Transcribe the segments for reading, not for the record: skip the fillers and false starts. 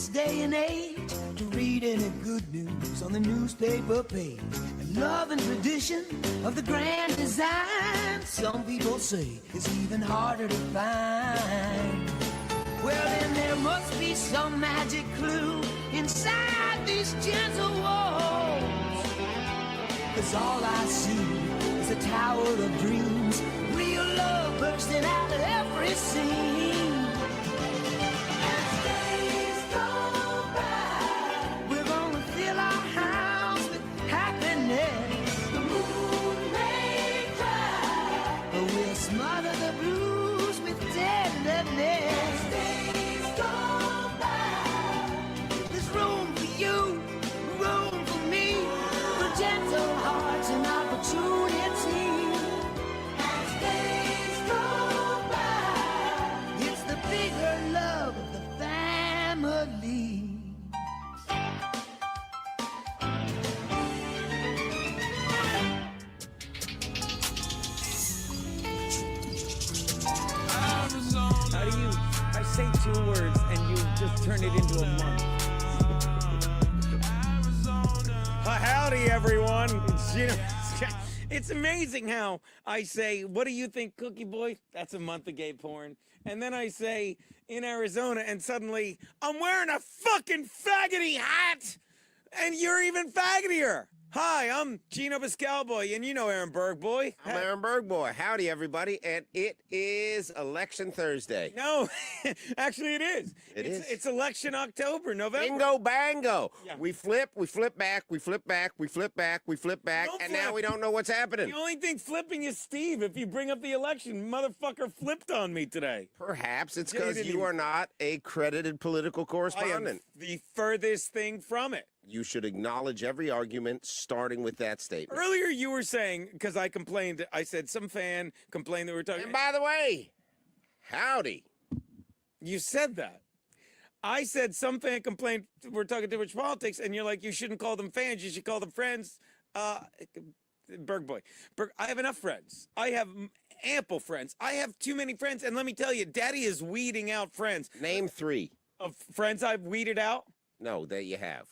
this day and age to read any good news on the newspaper page. And love and tradition of the grand design, some people say it's even harder to find. Well, then there must be some magic clue inside these gentle walls. 'Cause all I see is a tower of dreams, real love bursting out of every scene. As days go by, we're gonna fill our house with happiness. The moon may cry, but we'll smother the blues with tenderness. As days go by, there's room for you, room for me, for gentle hearts and opportunity. As days go by, it's the bigger love of the family. How do you? I say 2 words and you just turn it into a month. Howdy, everyone. It's Geno. It's amazing how I say, "What do you think, Cookie Boy?" That's a month of gay porn. And then I say, "In Arizona," and suddenly I'm wearing a fucking faggoty hat, and you're even faggotier. Hi, I'm Geno Biscalboy, and you know Aaron Bergboy. I'm Aaron Bergboy. Howdy, everybody. And it is Election Thursday. No, actually it is. It is. It's Election October, November. Bingo bango. Yeah. We flip back, we flip back, we flip back, we flip back, Don't and flip. now we don't know what's happening. The only thing flipping is Steve. If you bring up the election, motherfucker flipped on me today. Perhaps it's Yeah, you because didn't you even- are not a credited political I am correspondent. the furthest thing from it. You should acknowledge every argument, starting with that statement. Earlier you were saying, because I complained, I said some fan complained that we were talking. And by the way, howdy. You said that. I said some fan complained we're talking too much politics, and you're like, you shouldn't call them fans, you should call them friends. Bergboy. I have enough friends. I have ample friends. I have too many friends, and let me tell you, Daddy is weeding out friends. Name 3. Of friends I've weeded out, No, that you have.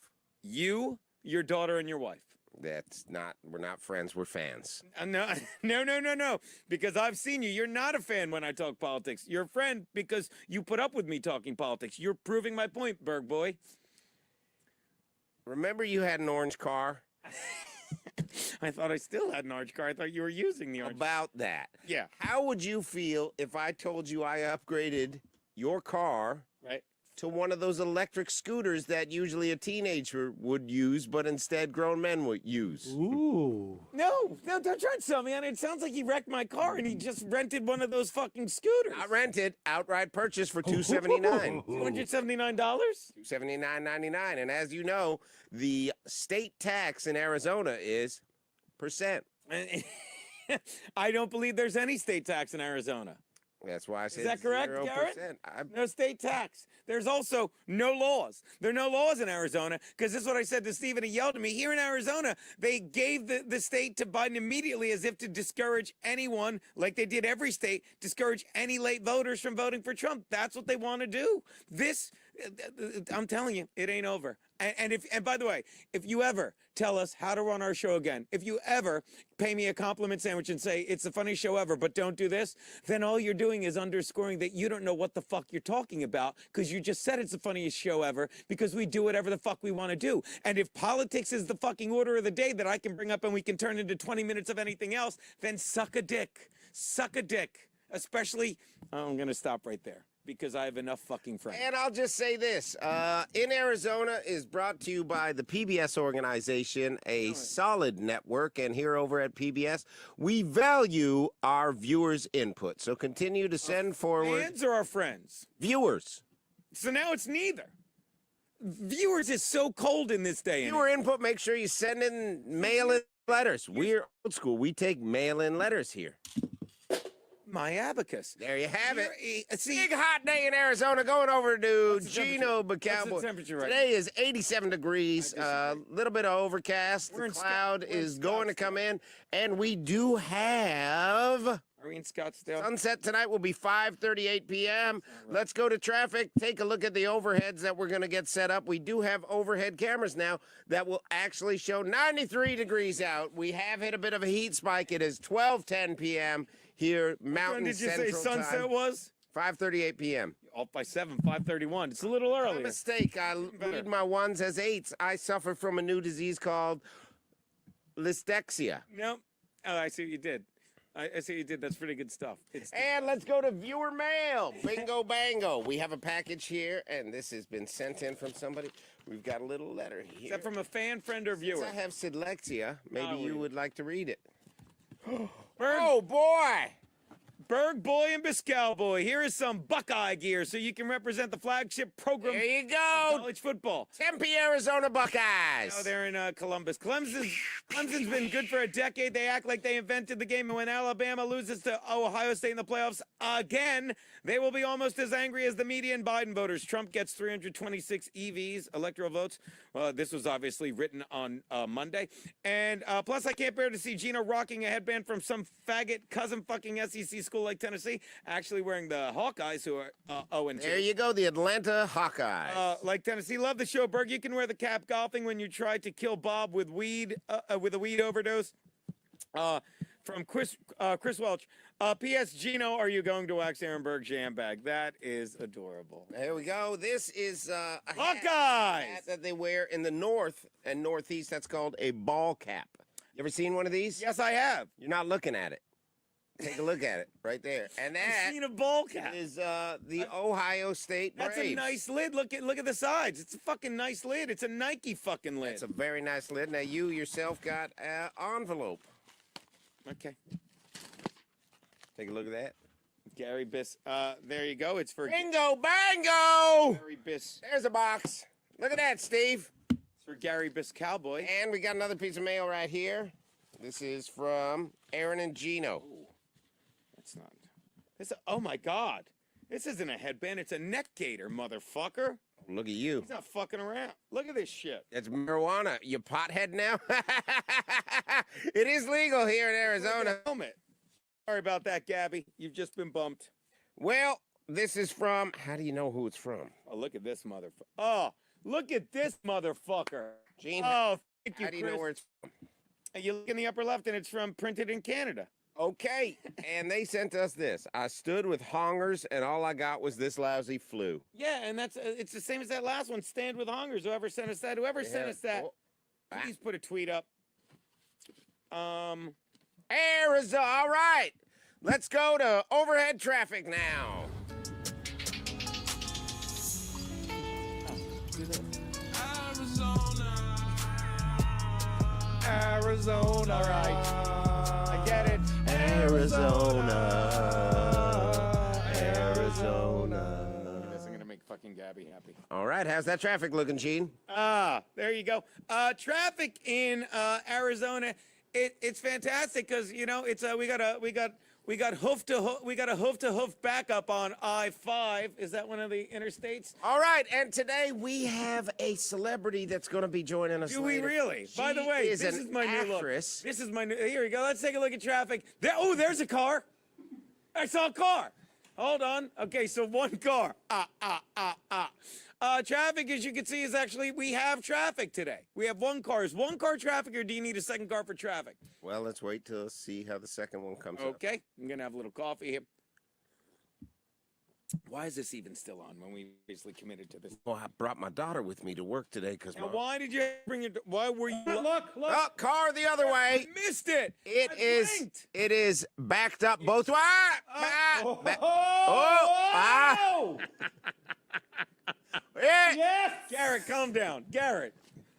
you, your daughter, and your wife. That's not, we're not friends, we're fans. No. Because I've seen you. You're not a fan when I talk politics. You're a friend because you put up with me talking politics. You're proving my point, Berg boy. Remember you had an orange car? I thought I still had an orange car. I thought you were using the orange. About that. Yeah. How would you feel if I told you I upgraded your car Right. to one of those electric scooters that usually a teenager would use, but instead grown men would use? Ooh. No, don't try to sell me on it. It sounds like he wrecked my car and he just rented one of those fucking scooters. I rented outright purchase for $279. $279? $279.99. And as you know, the state tax in Arizona is percent. I don't believe there's any state tax in Arizona. That's why I said Is that correct, 0%. Garrett? No state tax. There's also no laws. There are no laws in Arizona because this is what I said to Steve, and he yelled at me. Here in Arizona, they gave the state to Biden immediately as if to discourage anyone, like they did every state, discourage any late voters from voting for Trump. That's what they want to do. This, I'm telling you, it ain't over. And by the way, if you ever tell us how to run our show again, if you ever pay me a compliment sandwich and say it's the funniest show ever, but don't do this, then all you're doing is underscoring that you don't know what the fuck you're talking about because you just said it's the funniest show ever because we do whatever the fuck we want to do. And if politics is the fucking order of the day that I can bring up and we can turn into 20 minutes of anything else, then suck a dick. Suck a dick. Especially, I'm going to stop right there. Because I have enough fucking friends. And I'll just say this. In Arizona is brought to you by the PBS organization, a solid network. And here over at PBS, we value our viewers' input. So continue to send forward. Fans or our friends? Viewers. So now it's neither. Viewers is so cold in this day. Viewer input, make sure you send in mail-in letters. We're old school. We take mail-in letters here. My abacus. There you have it. See, Big hot day in Arizona. Going over to What's the Geno temperature? What's Biscalboy. the temperature right Today is 87 degrees. A little bit of overcast. We're The in cloud we're in is going to Scottsdale. come in. And we do have Are we in Scottsdale? Sunset tonight will be 5:38 p.m. Let's go to traffic. Take a look at the overheads that we're going to get set up. We do have overhead cameras now that will actually show 93 degrees out. We have hit a bit of a heat spike. It is 12:10 p.m. here, Mountain When did you Central say sunset time. was? 5:38 p.m. Off by 7, 5:31. It's a little My earlier. mistake. I read my ones as eights. I suffer from a new disease called listexia. No. Oh, I see what you did. I see what you did. That's pretty good stuff. And let's go to viewer mail. Bingo bango. We have a package here, and this has been sent in from somebody. We've got a little letter here. Is that from a fan, friend, or viewer? Since I have dyslexia, maybe I'll read you it. would like to read it. Berg, Oh, boy. Berg boy and Biscal boy. Here is some Buckeye gear so you can represent the flagship program There you of go. college football. Tempe, Arizona Buckeyes. Oh, they're in Columbus. Clemson's been good for a decade. They act like they invented the game, and when Alabama loses to Ohio State in the playoffs again, they will be almost as angry as the media and Biden voters. Trump gets 326 EVs, electoral votes. Well, this was obviously written on Monday. And plus, I can't bear to see Geno rocking a headband from some faggot cousin fucking SEC school like Tennessee, actually wearing the Hawkeyes, who are 0-2. There you go, the Atlanta Hawkeyes. Like Tennessee, love the show, Berg. You can wear the cap golfing when you tried to kill Bob with weed, with a weed overdose. From Chris Welch. P.S. Geno, are you going to wax Aaron Berg's jam bag? That is adorable. There we go. This is a Hawkeyes! hat that they wear in the north and northeast. That's called a ball cap. You ever seen one of these? Yes, I have. You're not looking at it. Take a look at it right there. And I've that seen a ball cap. is the Ohio State Braves. That's a nice lid. Look at the sides. It's a fucking nice lid. It's a Nike fucking lid. It's a very nice lid. Now you yourself got an envelope. Okay. Take a look at that. Gary Biss. There you go. It's for Bingo bango! Gary Biss. There's a box. Look at that, Steve. It's for Gary Biss Cowboy. And we got another piece of mail right here. This is from Aaron and Geno. That's not. This. Oh my God. This isn't a headband. It's a neck gaiter, motherfucker. Look at you. He's not fucking around. Look at this shit. It's marijuana. You pothead now? It is legal here in Arizona. Helmet. Sorry about that, Gabby. You've just been bumped. Well, this is from, how do you know who it's from? Oh, look at this motherfucker. Oh, look at this motherfucker. Gene, Oh, thank you, how do you Chris. know where it's from? You look in the upper left, and it's from Printed in Canada. Okay, and they sent us this. I stood with hongers, and all I got was this lousy flu. Yeah, and that's it's the same as that last one. Stand with hongers. Whoever sent us that, sent us that, Oh, please put a tweet up. Arizona. All right, let's go to overhead traffic now. Arizona. All right. I get it. Arizona. I'm gonna make fucking Gabby happy. All right, how's that traffic looking, Gene? There you go. Traffic in Arizona, it's fantastic because it's we got hoof to hoof backup on I-5. Is that one of the interstates? All right, and today we have a celebrity that's going to be joining us. Do we later. really? By the She way, is this an is my new look. actress. This is my new. Here we go. Let's take a look at traffic. There's a car. I saw a car. Hold on. Okay, so one car. Traffic, as you can see, is actually, we have traffic today. We have one car. Is one car traffic, or do you need a second car for traffic? Well, let's wait to see how the second one comes up. Okay, I'm going to have a little coffee here. Why is this even still on when we basically committed to this? Well, I brought my daughter with me to work today because Now, why did you bring it? Why were you? Look. Oh, car the other way. I missed it. It I is. blinked. It is backed up both ways. Yeah. Yes. Garrett, calm down. Garrett.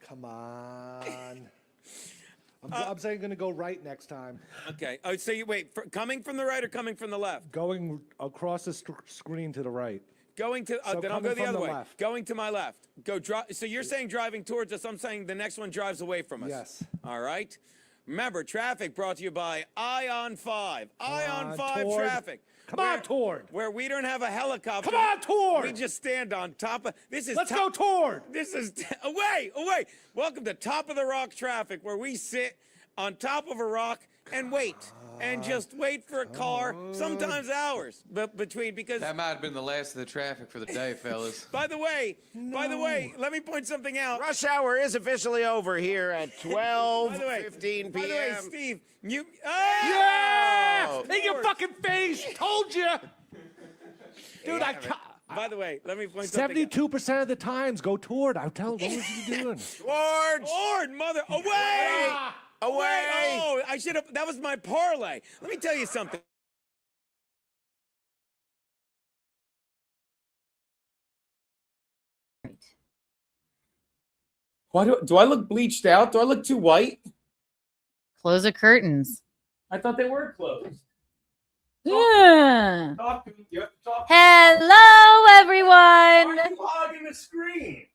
Come on. I'm saying going to go right next time. Okay. Oh, so you wait. Coming from the right or coming from the left? Going across the screen to the right. Going to. So then I'll go coming the from other the way. left. Going to my left. Go drive. So you're saying driving towards us. I'm saying the next one drives away from us. Yes. All right. Remember, traffic brought to you by Ion 5. Ion 5 Tord. traffic. Come on, Tord. Where we don't have a helicopter. Come on, Tord. We just stand on top of. This is. Let's go, Tord. This is away. Welcome to Top of the Rock traffic, where we sit on top of a rock and wait. And just wait for a car, sometimes hours between, because That might have been the last of the traffic for the day, fellas. by the way, let me point something out. Rush hour is officially over here at 12:15 p.m. By the way, Steve, you Yeah! In your fucking face! Told you! Dude, by the way, let me point something out. 72% of the times go toward. I'll tell him, what was you doing? Lord, mother, away! Away! Oh, I should have. That was my parlay. Let me tell you something. Why do I look bleached out? Do I look too white? Close the curtains. I thought they were closed. Yeah. Talk to me. You have to talk. Hello, Why everyone. are you hogging the screen?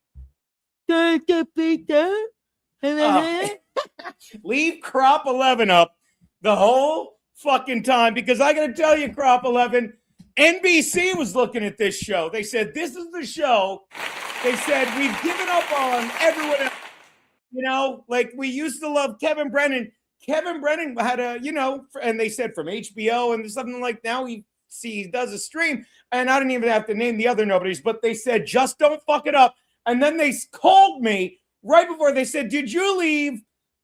Leave Crop 11 up the whole fucking time, because I got to tell you, Crop 11, NBC was looking at this show. They said, this is the show. They said, we've given up on everyone else. You know, like we used to love Kevin Brennan. Kevin Brennan had a, you know, and they said from HBO and something like, now he does a stream. And I didn't even have to name the other nobodies, but they said, just don't fuck it up. And then they called me right before. They said, did you leave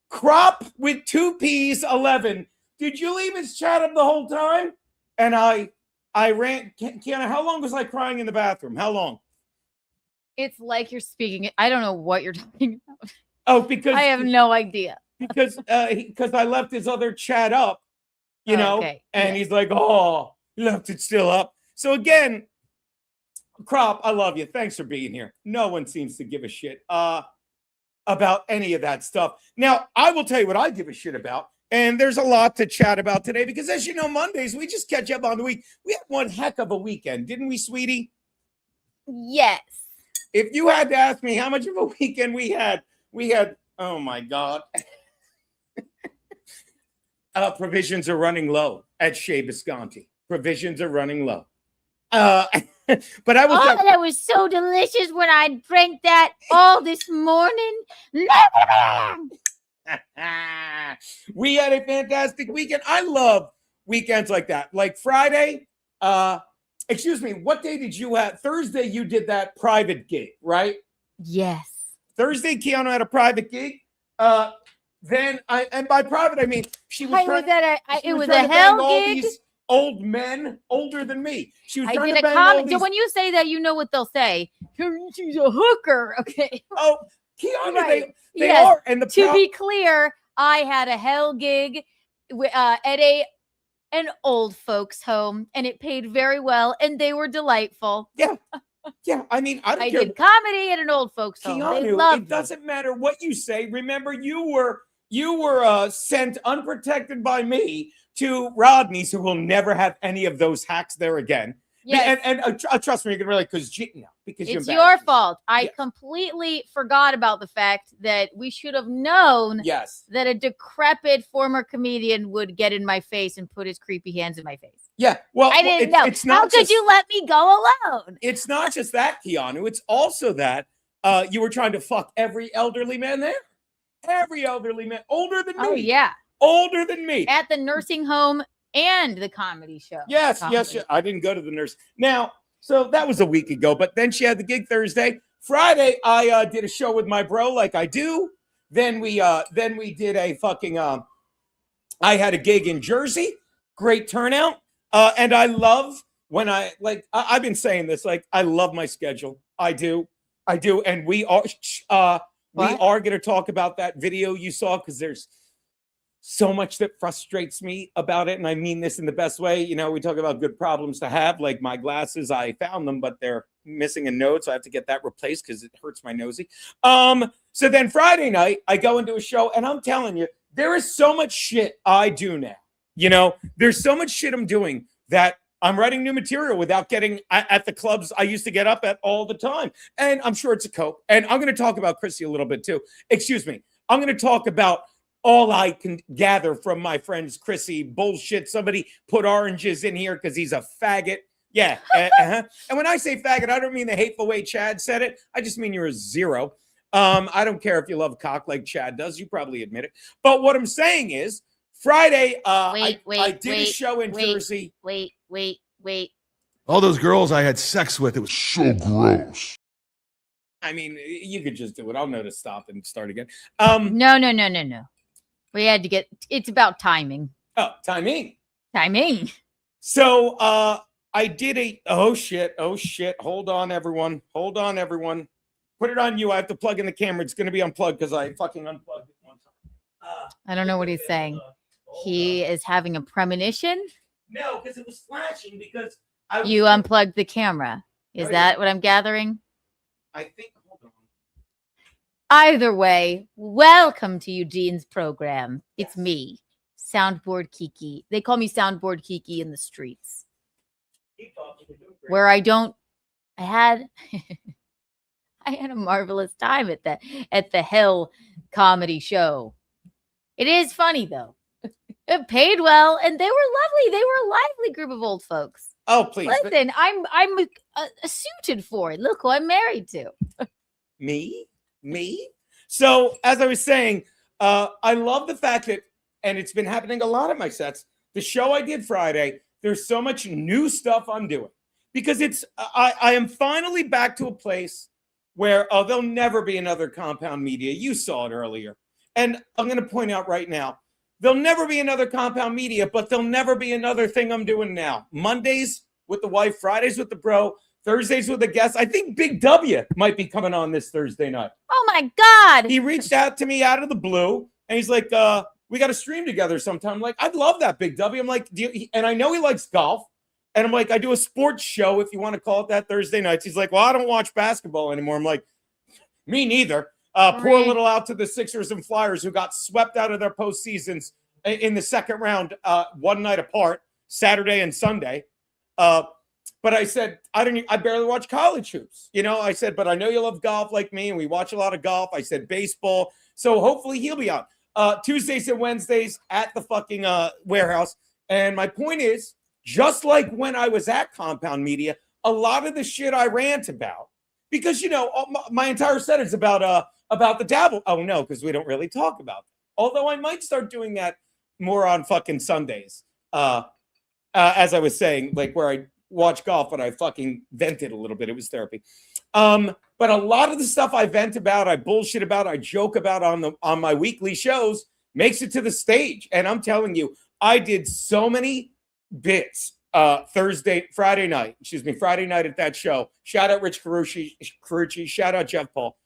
Crop with 2 P's 11? Did you leave his chat up the whole time? And I ran. Kiana, how long was I crying in the bathroom? How long? It's like you're speaking. I don't know what you're talking about. Oh, because I have no idea. because I left his other chat up, you know, Okay, and yes. he's like, oh, left it still up. So again, Crop, I love you. Thanks for being here. No one seems to give a shit about any of that stuff. Now, I will tell you what I give a shit about. And there's a lot to chat about today because, as you know, Mondays, we just catch up on the week. We had one heck of a weekend, didn't we, sweetie? Yes. If you had to ask me how much of a weekend we had, oh my God. Provisions are running low at Shea Bisconti. Provisions are running low. But I will Oh, tell that was so delicious when I drank that all this morning. we had a fantastic weekend. I love weekends like that. Like Friday, excuse me, what day did you have? Thursday, you did that private gig, right? Yes. Thursday, Keanu had a private gig. Then and by private, I mean she was Was trying, that she it was was trying a to bang hell all gig? these old men older than me. She was I trying did to a bang all comment. these. So when you say that, you know what they'll say. She's a hooker. Okay. Oh, Keanu, Right. they Yes. are. And the To be clear, I had a hell gig at an old folks home, and it paid very well, and they were delightful. yeah, I mean, I don't I care. did comedy at an old folks home. They Keanu, loved it doesn't matter what you say. Remember, you were sent unprotected by me to Rodney's, who will never have any of those hacks there again. Yes. And trust me, you can really because you It's embarrassed your me. fault. I Yes. completely forgot about the fact that we should have known Yes. that a decrepit former comedian would get in my face and put his creepy hands in my face. Yeah. Well, I didn't know. It's not How could just, you let me go alone? It's not just that, Keanu. It's also that you were trying to fuck every elderly man there. Every elderly man, older than me. Oh, yeah. Older than me. At the nursing home and the comedy show. Yes. Comedy. I didn't go to the nurse. Now, so that was a week ago, but then she had the gig Thursday. Friday, I did a show with my bro like I do. Then we did a fucking I had a gig in Jersey. Great turnout. And I love when I've been saying this, like I love my schedule. I do. And we are going to talk about that video you saw because there's so much that frustrates me about it. And I mean this in the best way. You know, we talk about good problems to have, like my glasses, I found them, but they're missing a node. So I have to get that replaced because it hurts my nosy. So then Friday night, I go into a show and I'm telling you, there is so much shit I do now. You know, there's so much shit I'm doing that I'm writing new material without getting at the clubs I used to get up at all the time. And I'm sure it's a cope. And I'm going to talk about Chrissy a little bit too. Excuse me. I'm going to talk about all I can gather from my friends Chrissy bullshit. Somebody put oranges in here because he's a faggot. Yeah. And when I say faggot, I don't mean the hateful way Chad said it. I just mean you're a zero. I don't care if you love cock like Chad does. You probably admit it. But what I'm saying is, Friday, I did a show in Jersey. Wait. All those girls I had sex with, it was so gross. I mean, you could just do it. I'll know to stop and start again. No. We had to get. It's about timing. Oh, timing. So I did a. Oh shit. Hold on, everyone. Put it on you. I have to plug in the camera. It's going to be unplugged because I fucking unplugged it one time. I don't know what he's saying. He is having a premonition. No, because it was flashing because You unplugged the camera. Is that what I'm gathering? I think. Hold on. Either way, welcome to Eugene's program. It's me, Soundboard Kiki. They call me Soundboard Kiki in the streets. Keep talking. You're doing great. Where I had a marvelous time at the Hell comedy show. It is funny though. It paid well, and they were lovely. They were a lively group of old folks. Oh, please. Listen, I'm suited for it. Look who I'm married to. Me? So, as I was saying, I love the fact that, and it's been happening a lot at my sets, the show I did Friday, there's so much new stuff I'm doing. Because I am finally back to a place where there'll never be another Compound Media. You saw it earlier. And I'm going to point out right now, there'll never be another Compound Media, but there'll never be another thing I'm doing now. Mondays with the wife, Fridays with the bro, Thursdays with the guest. I think Big W might be coming on this Thursday night. Oh my God. He reached out to me out of the blue, and he's like, we got to stream together sometime. I'm like, I'd love that, Big W. I'm like, and I know he likes golf. And I'm like, I do a sports show, if you want to call it that, Thursday nights. He's like, well, I don't watch basketball anymore. I'm like, me neither. Poor little out to the Sixers and Flyers who got swept out of their postseasons in the second round, one night apart, Saturday and Sunday. But I said, I barely watch college hoops. I said, but I know you love golf like me, and we watch a lot of golf. I said baseball. So hopefully he'll be on Tuesdays and Wednesdays at the fucking warehouse. And my point is, just like when I was at Compound Media, a lot of the shit I rant about, because, my entire set is about the dabble. Oh, no, because we don't really talk about that. Although I might start doing that more on fucking Sundays. As I was saying, like where I watch golf, but I fucking vented a little bit. It was therapy. But a lot of the stuff I vent about, I bullshit about, I joke about on my weekly shows makes it to the stage. And I'm telling you, I did so many bits Friday night at that show. Shout out Rich Carucci. Shout out Jeff Paul.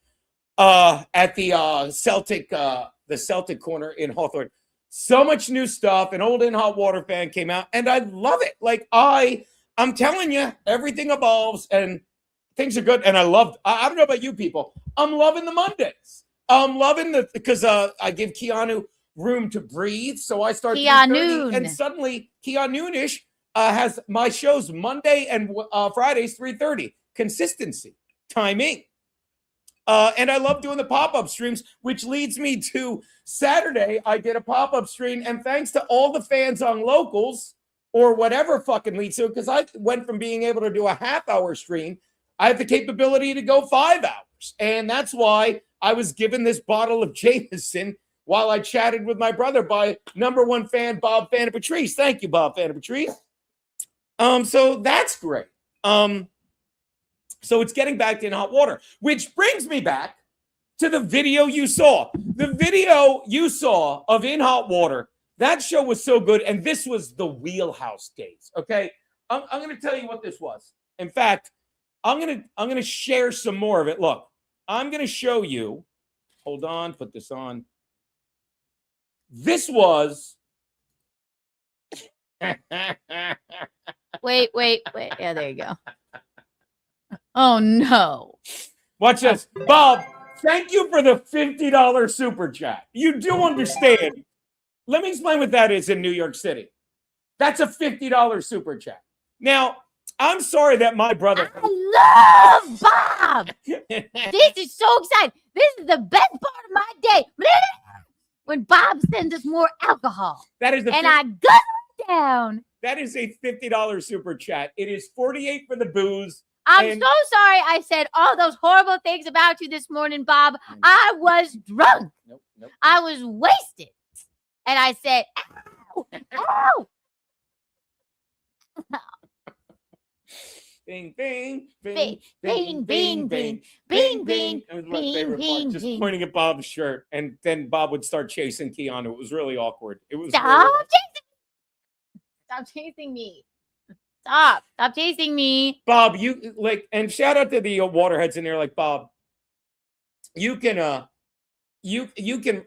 At the Celtic corner in Hawthorne. So much new stuff. An old In Hot Water fan came out, and I love it. Like I'm telling you, everything evolves and things are good. And I don't know about you people. I'm loving the Mondays. I'm loving because I give Keanu room to breathe. So I start Keanu, and suddenly Keanu-ish has my shows Monday and Fridays 3:30. Consistency, timing. And I love doing the pop-up streams, which leads me to Saturday. I did a pop-up stream, and thanks to all the fans on Locals or whatever fucking leads to it, because I went from being able to do a half-hour stream, I have the capability to go 5 hours. And that's why I was given this bottle of Jameson while I chatted with my brother by number one fan, Bob Fanapatrice. Thank you, Bob Fanapatrice. So that's great. So it's getting back to In Hot Water, which brings me back to the video you saw. The video you saw of In Hot Water, that show was so good, and this was the wheelhouse days, okay? I'm going to tell you what this was. In fact, I'm going to share some more of it. Look, I'm going to show you. Hold on, put this on. This was... Wait. Yeah, there you go. Oh, no. Watch this. Bob, thank you for the $50 super chat. You do understand. Let me explain what that is in New York City. That's a $50 super chat. Now, I'm sorry that my brother... I love Bob. This is so exciting. This is the best part of my day. When Bob sends us more alcohol. That is I go down. That is a $50 super chat. It is $48 for the booze, I'm And- so sorry I said all those horrible things about you this morning, Bob. I was drunk. Nope. I was wasted. And I said, ow, ow. Bing, bing, Bing, bing, bing, bing, bing, bing, That was my bing, favorite part. bing, Just bing. pointing at Bob's shirt, and then Bob would start chasing Keanu. It was really awkward. It was Stop chasing me. Stop chasing me. Stop chasing me. Bob, you like, and shout out to the waterheads in there, like Bob. You can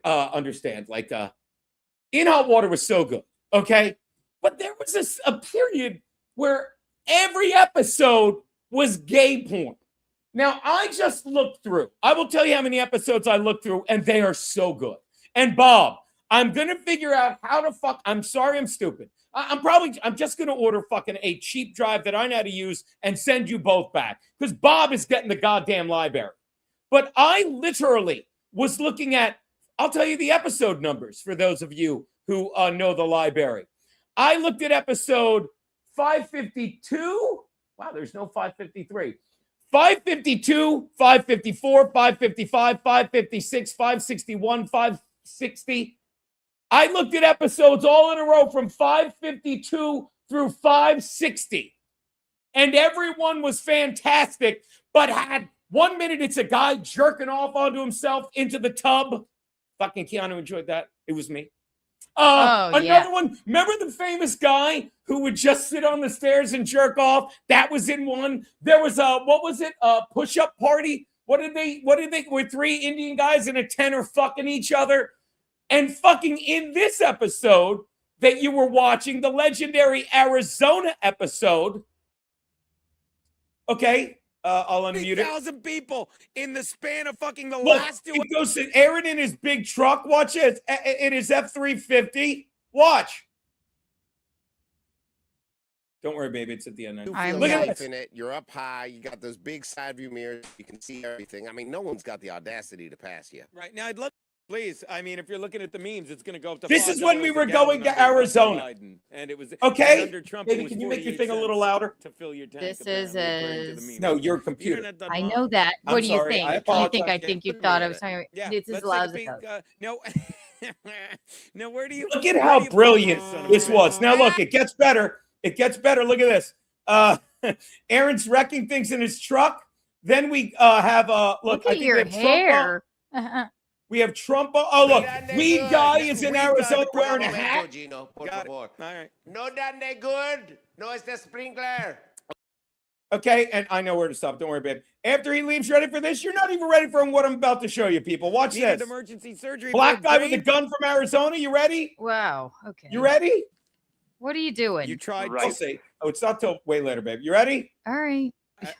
understand, like In Hot Water was so good, okay, but there was a period where every episode was gay porn. Now I just looked through. I will tell you how many episodes I looked through, and they are so good. And Bob, I'm gonna figure out how to fuck. I'm sorry, I'm stupid. I'm just gonna order fucking a cheap drive that I know how to use and send you both back because Bob is getting the goddamn library. But I literally was looking at. I'll tell you the episode numbers for those of you who know the library. I looked at episode 552. Wow, there's no 553. 552, 554, 555, 556, 561, 560. I looked at episodes all in a row from 552 through 560. And everyone was fantastic, but had 1 minute it's a guy jerking off onto himself into the tub. Fucking Keanu enjoyed that. It was me. Another one. Remember the famous guy who would just sit on the stairs and jerk off? That was in one. There was what was it? A push-up party. What did they? Were 3 Indian guys and a 10 are fucking each other? And fucking in this episode that you were watching, the legendary Arizona episode. Okay, I'll unmute it. 1,000 people in the span of fucking the Look, last 2 it goes to Aaron in his big truck. Watch it. It is F-350. Watch. Don't worry, baby. It's at the end. You I feel Look at safe this. in it. You're up high. You got those big side view mirrors. You can see everything. I mean, no one's got the audacity to pass you. Right now, I'd love. Please, I mean, if you're looking at the memes, it's going to go up to. This is when we $5 Oh, a uh, gallon Oh, gallon oh, under oh, Arizona. Biden, and it was Okay? under Trump. Baby, it was can you make your 48 thing cents a little louder? to fill your tank? This apparently, according to the is- memes. No, your The computer. I know that. I'm What do you sorry. think? I Do you think apologize. I think you Put me thought I at was it. talking? Yeah, It's as let's loud take as a it peek, goes. no, no. Where do you Look where at do how you- brilliant son of this a- was. Now look, it gets better. It gets better. Look at this. Aaron's wrecking things in his truck. Then we have look. Look I at think your we have Trump. hair. We have Trump. Oh look, Done weed good. guy is in Weed guy, Arizona por wearing a momento, hat. Geno, por Got it. favor. All right. No done they good. No es the sprinkler. Okay, and I know where to stop. Don't worry, babe. After he leaves ready for this, you're not even ready for what I'm about to show you, people. Watch Needed this. emergency surgery. Black for guy with a brain. gun from Arizona. You ready? Wow. Okay. You ready? What are you doing? You tried. We'll see. Oh, it's not till way later, babe. You ready? All right.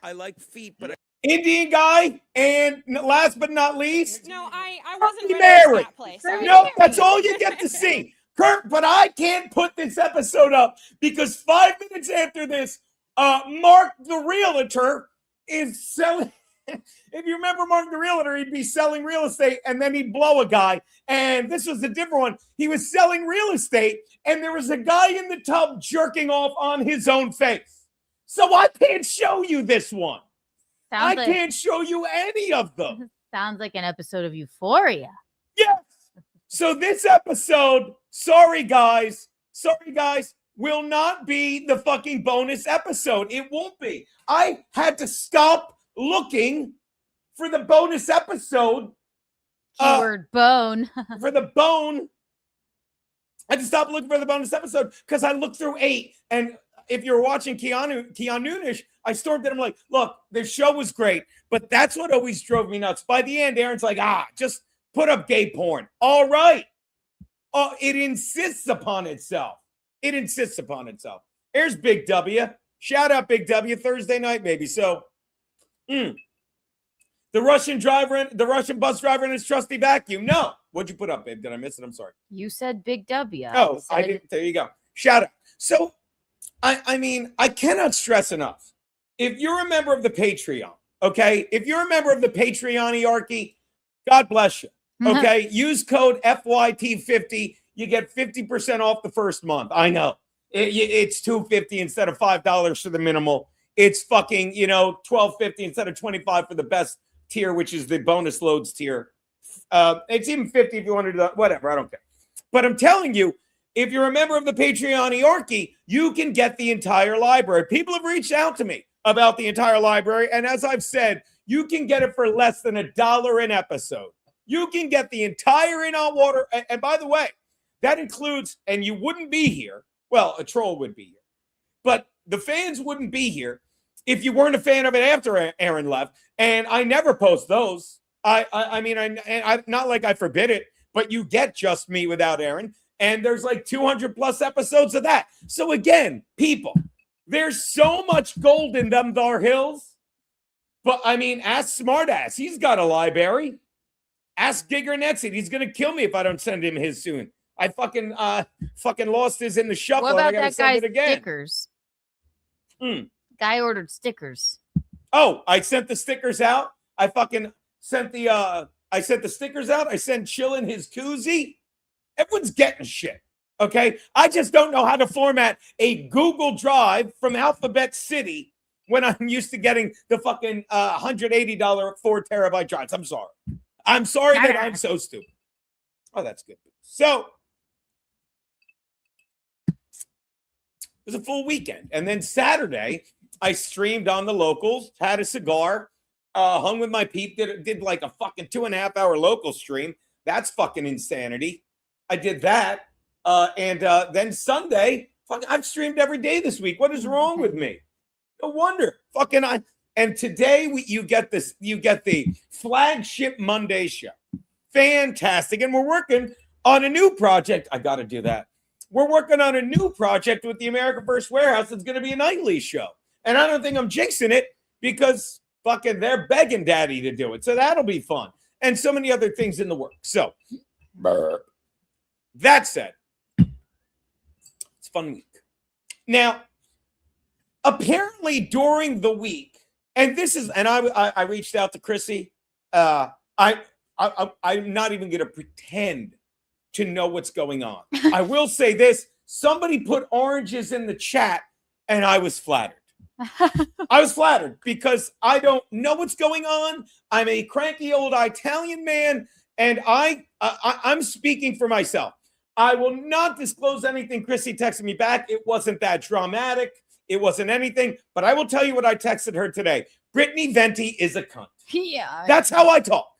I like feet, but Indian guy, and last but not least, No, I wasn't Happy ready for Mary. that place. Sorry. no, that's all you get to see. Kurt, but I can't put this episode up because 5 minutes after this, Mark the Realtor is selling. If you remember Mark the Realtor, he'd be selling real estate and then he'd blow a guy. And this was a different one. He was selling real estate and there was a guy in the tub jerking off on his own face. So I can't show you this one. I Sounds can't show you any of them. sounds like an episode of Euphoria. Yes. So this episode, sorry guys, will not be the fucking bonus episode. It won't be. I had to stop looking for the bonus episode. Keyword bone. For the bone. I had to stop looking for the bonus episode because I looked through 8. And if you're watching Keanu-ish, I stormed it. I'm like, look, the show was great, but that's what always drove me nuts. By the end, Aaron's like, just put up gay porn. All right. Oh, it insists upon itself. There's Big W. Shout out Big W. Thursday night, baby. So, the Russian bus driver in his trusty vacuum. No. What'd you put up, babe? Did I miss it? I'm sorry. You said Big W. Oh, I said- didn't. There you go. Shout out. So, I mean, I cannot stress enough. If you're a member of the Patreon, okay? If you're a member of the Patreon-iarchy, God bless you. Okay? Use code FYT50. You get 50% off the first month. I know. It's $2.50 instead of $5 for the minimal. it's fucking, you know, $12.50 instead of $25 for the best tier, which is the bonus loads tier. It's even $50 if you want to do that. Whatever, I don't care. But I'm telling you, if you're a member of the Patreon-iarchy, you can get the entire library. People have reached out to me about the entire library, and as I've said, you can get it for less than $1 an episode. You can get the entire In Hot Water. And by the way, that includes, and you wouldn't be here. Well, a troll would be here. But the fans wouldn't be here if you weren't a fan of it after Aaron left. And I never post those. I mean, not like I forbid it, but you get Just Me without Aaron. And there's like 200 plus episodes of that. So again, people, there's so much gold in them thar hills. But I mean, ask Smartass. He's got a library. Ask Gigger Netsit. He's going to kill me if I don't send him his soon. I fucking lost his in the shuffle. What about and I that guy's send it again. stickers? Guy ordered stickers. Oh, I sent the stickers out. I fucking sent the stickers out. I sent Chillin his koozie. Everyone's getting shit. Okay. I just don't know how to format a Google Drive from Alphabet City when I'm used to getting the fucking $180 4 terabyte drives. I'm sorry. I'm sorry that I'm so stupid. Oh, that's good. So it was a full weekend. And then Saturday, I streamed on the locals, had a cigar, hung with my peep, did like a fucking 2.5 hour local stream. That's fucking insanity. I did that. And then Sunday, I've streamed every day this week. What is wrong with me? No wonder. And today you get the flagship Monday show. Fantastic. And we're working on a new project. I got to do that. We're working on a new project with the America First Warehouse. It's going to be a nightly show. And I don't think I'm jinxing it because fucking they're begging daddy to do it. So that'll be fun. And so many other things in the works. So that said, it's a fun week. Now, apparently during the week, and this is, and I reached out to Chrissy. I'm not even going to pretend to know what's going on. I will say this. Somebody put oranges in the chat, and I was flattered. I was flattered because I don't know what's going on. I'm a cranky old Italian man, and I'm speaking for myself. I will not disclose anything. Chrissy texted me back. It wasn't that dramatic. It wasn't anything. But I will tell you what I texted her today. Brittany Venti is a cunt. Yeah. That's how I talk.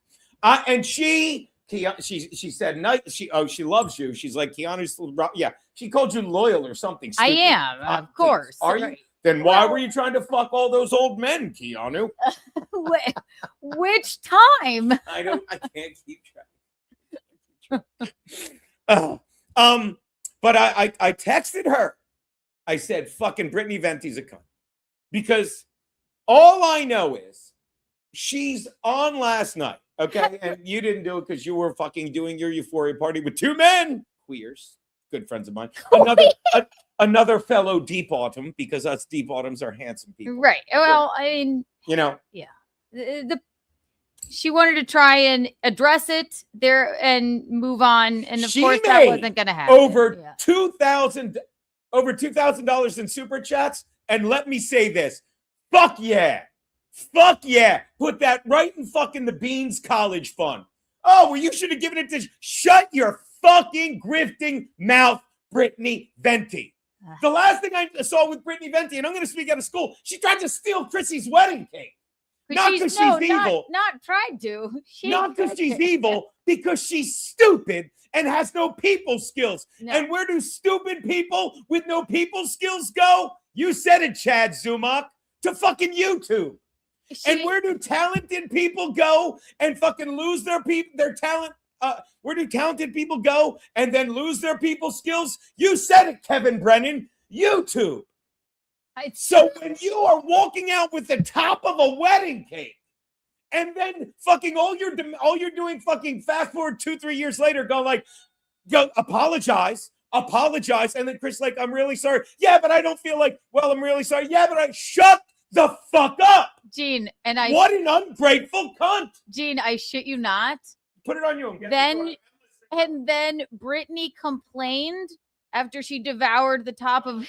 And she said, no, she loves you. She's like, Keanu's, yeah. She called you loyal or something stupid. I am, of course. Are you? Then why were you trying to fuck all those old men, Keanu? Which time? I can't keep track. But I texted her. I said, fucking Brittany Venti's a cunt. Because all I know is she's on last night, okay? And you didn't do it because you were fucking doing your euphoria party with 2 men. Queers. Good friends of mine. Another fellow Deep Autumn, because us Deep Autumns are handsome people. Right. Well, I mean, you know. Yeah. She wanted to try and address it there and move on, and of course that wasn't going to happen. Over $2,000 in super chats, and let me say this: fuck yeah, put that right in fucking the Beans College Fund. Oh, well, you should have given it to. Shut your fucking grifting mouth, Brittany Venti. The last thing I saw with Brittany Venti, and I'm going to speak out of school, she tried to steal Chrissy's wedding cake. Not because she's evil. Not tried to. Not because she's evil, because she's stupid and has no people skills. No. And where do stupid people with no people skills go? You said it, Chad Zumach, to fucking YouTube. And where do talented people go and fucking lose their talent? Where do talented people go and then lose their people skills? You said it, Kevin Brennan. YouTube. So when you are walking out with the top of a wedding cake, and then fucking all you're doing, fucking fast forward 2-3 years later, go apologize, and then Chris like, I'm really sorry. Yeah, but I don't feel like. Well, I'm really sorry. Yeah, but shut the fuck up, Gene. And what an ungrateful cunt, Gene. I shit you not. Put it on you. Then Brittany complained after she devoured the top of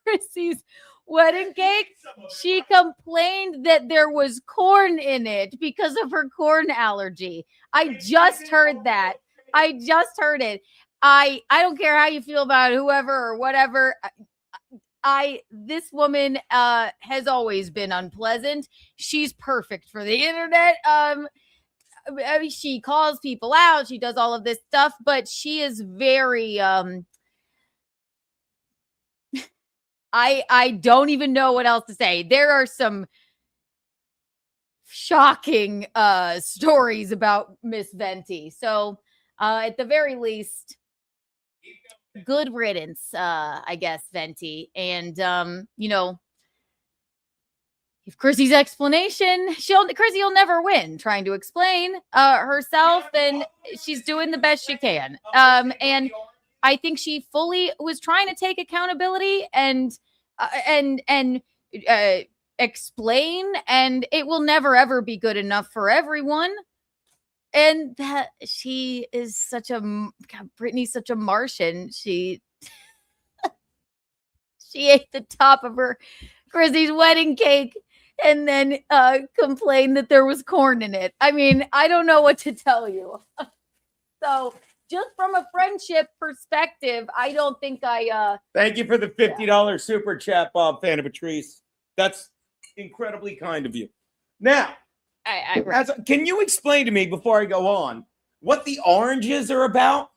Chrissy's wedding cake, she complained that there was corn in it because of her corn allergy. I just heard that. I just heard it. I don't care how you feel about whoever or whatever. This woman has always been unpleasant. She's perfect for the internet. I mean, she calls people out. She does all of this stuff, but she is very I don't even know what else to say. There are some shocking stories about Miss Venti. So at the very least, good riddance, I guess, Venti. And you know, if Chrissy's explanation, Chrissy will never win trying to explain herself, and she's doing the best she can. And I think she fully was trying to take accountability and explain, and it will never ever be good enough for everyone. And that she is such a God, Brittany's such a Martian. She ate the top of her Chrissy's wedding cake and then complained that there was corn in it. I mean, I don't know what to tell you. So just from a friendship perspective, I don't think I Thank you for the $50 super chat, Bob Fan of Patrice. That's incredibly kind of you. Now, can you explain to me before I go on what the oranges are about?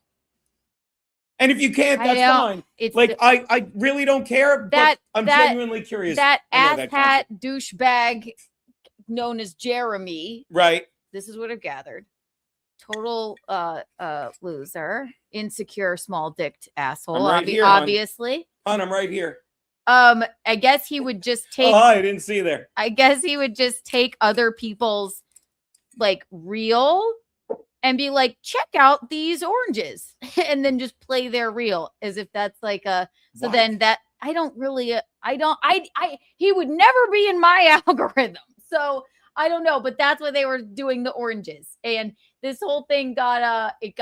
And if you can't, that's fine. It's like I really don't care, but I'm genuinely curious. That asshat douchebag known as Jeremy. Right. This is what I've gathered. Total loser, insecure, small-dicked asshole. I'm right here, obviously. Hon, I'm right here. I guess he would just take. Oh, I didn't see there. I guess he would just take other people's like reel and be like, check out these oranges, and then just play their reel as if that's like a. So what? Then that I don't really. He would never be in my algorithm. So I don't know, but that's what they were doing, the oranges, and this whole thing got it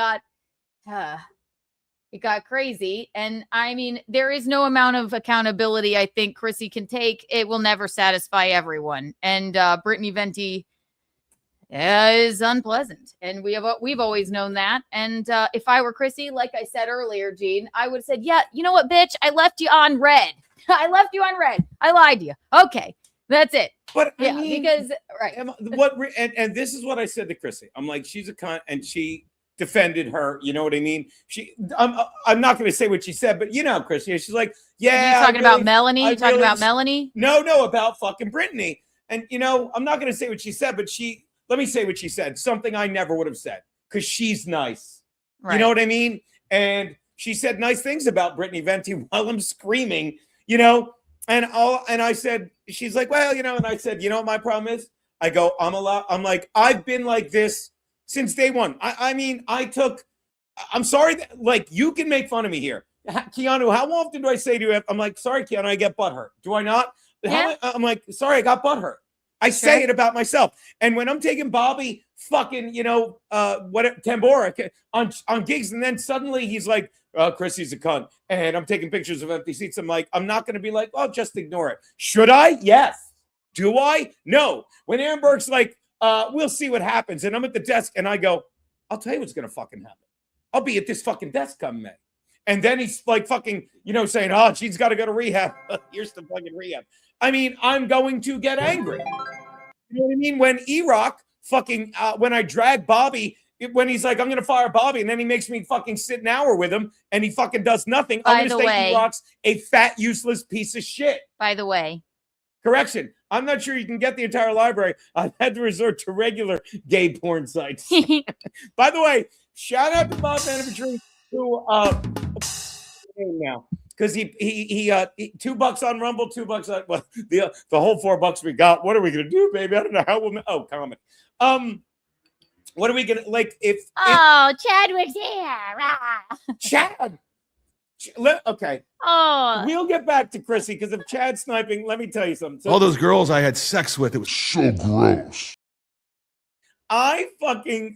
got crazy. And I mean, there is no amount of accountability I think Chrissy can take. It will never satisfy everyone. And Brittany Venti is unpleasant. And we've always known that. And if I were Chrissy, like I said earlier, Gene, I would have said, yeah, you know what, bitch? I left you on red. I left you on red. I lied to you. Okay. That's it. But yeah, I mean, because right. And this is what I said to Chrissy. I'm like, she's a cunt, and she defended her. You know what I mean? I'm not going to say what she said, but you know, Chrissy, she's like, yeah. Are you talking about Melanie? You talking about Melanie? No, about fucking Brittany. And you know, I'm not going to say what she said, but let me say what she said. Something I never would have said because she's nice. Right. You know what I mean? And she said nice things about Brittany Venti while I'm screaming. You know. And I said, she's like, well, you know, and I said, you know what my problem is? I go, I'm like, I've been like this since day one. I mean, I'm sorry, like, you can make fun of me here. Keanu, how often do I say to you, I'm like, sorry, Keanu, I get butthurt. Do I not? Yeah. I'm like, sorry, I got butthurt. I say it about myself. And when I'm taking Bobby fucking, you know, Tambora on gigs, and then suddenly he's like, Chrissy's a cunt, and I'm taking pictures of empty seats. I'm like, I'm not going to be like, oh, just ignore it. Should I? Yes. Do I? No. When Aaron Burke's like, we'll see what happens, and I'm at the desk, and I go, I'll tell you what's going to fucking happen. I'll be at this fucking desk come May. And then he's like fucking, you know, saying, oh, she's got to go to rehab. Here's the fucking rehab. I mean, I'm going to get angry. You know what I mean? When E-Rock fucking, when I drag Bobby, when he's like, I'm going to fire Bobby, and then he makes me fucking sit an hour with him, and he fucking does nothing. I'm going to say E-Rock's a fat, useless piece of shit. By the way. Correction. I'm not sure you can get the entire library. I've had to resort to regular gay porn sites. By the way, shout out to Bob Anniversary, who, now. Because he $2 on Rumble, $2 on the whole $4 we got. What are we gonna do, baby? I don't know how we'll. Comment. What are we gonna like if? Chadwick's here. Chad. Okay. Oh. We'll get back to Chrissy because if Chad's sniping, let me tell you something. So, all those girls I had sex with, it was so gross. I'm 5.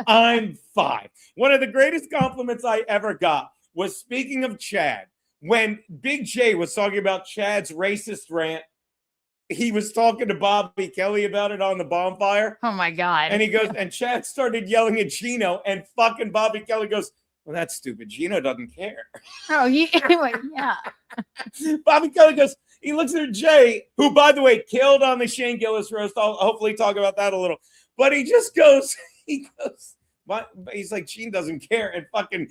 I'm 5. One of the greatest compliments I ever got was, speaking of Chad, when Big J was talking about Chad's racist rant, he was talking to Bobby Kelly about it on the bonfire. Oh my God. And he goes, and Chad started yelling at Geno, and fucking Bobby Kelly goes, well, that's stupid. Geno doesn't care. Oh, yeah. Bobby Kelly goes, he looks at Jay, who, by the way, killed on the Shane Gillis roast. I'll hopefully talk about that a little. But he just goes, what? He's like, Gene doesn't care. And fucking,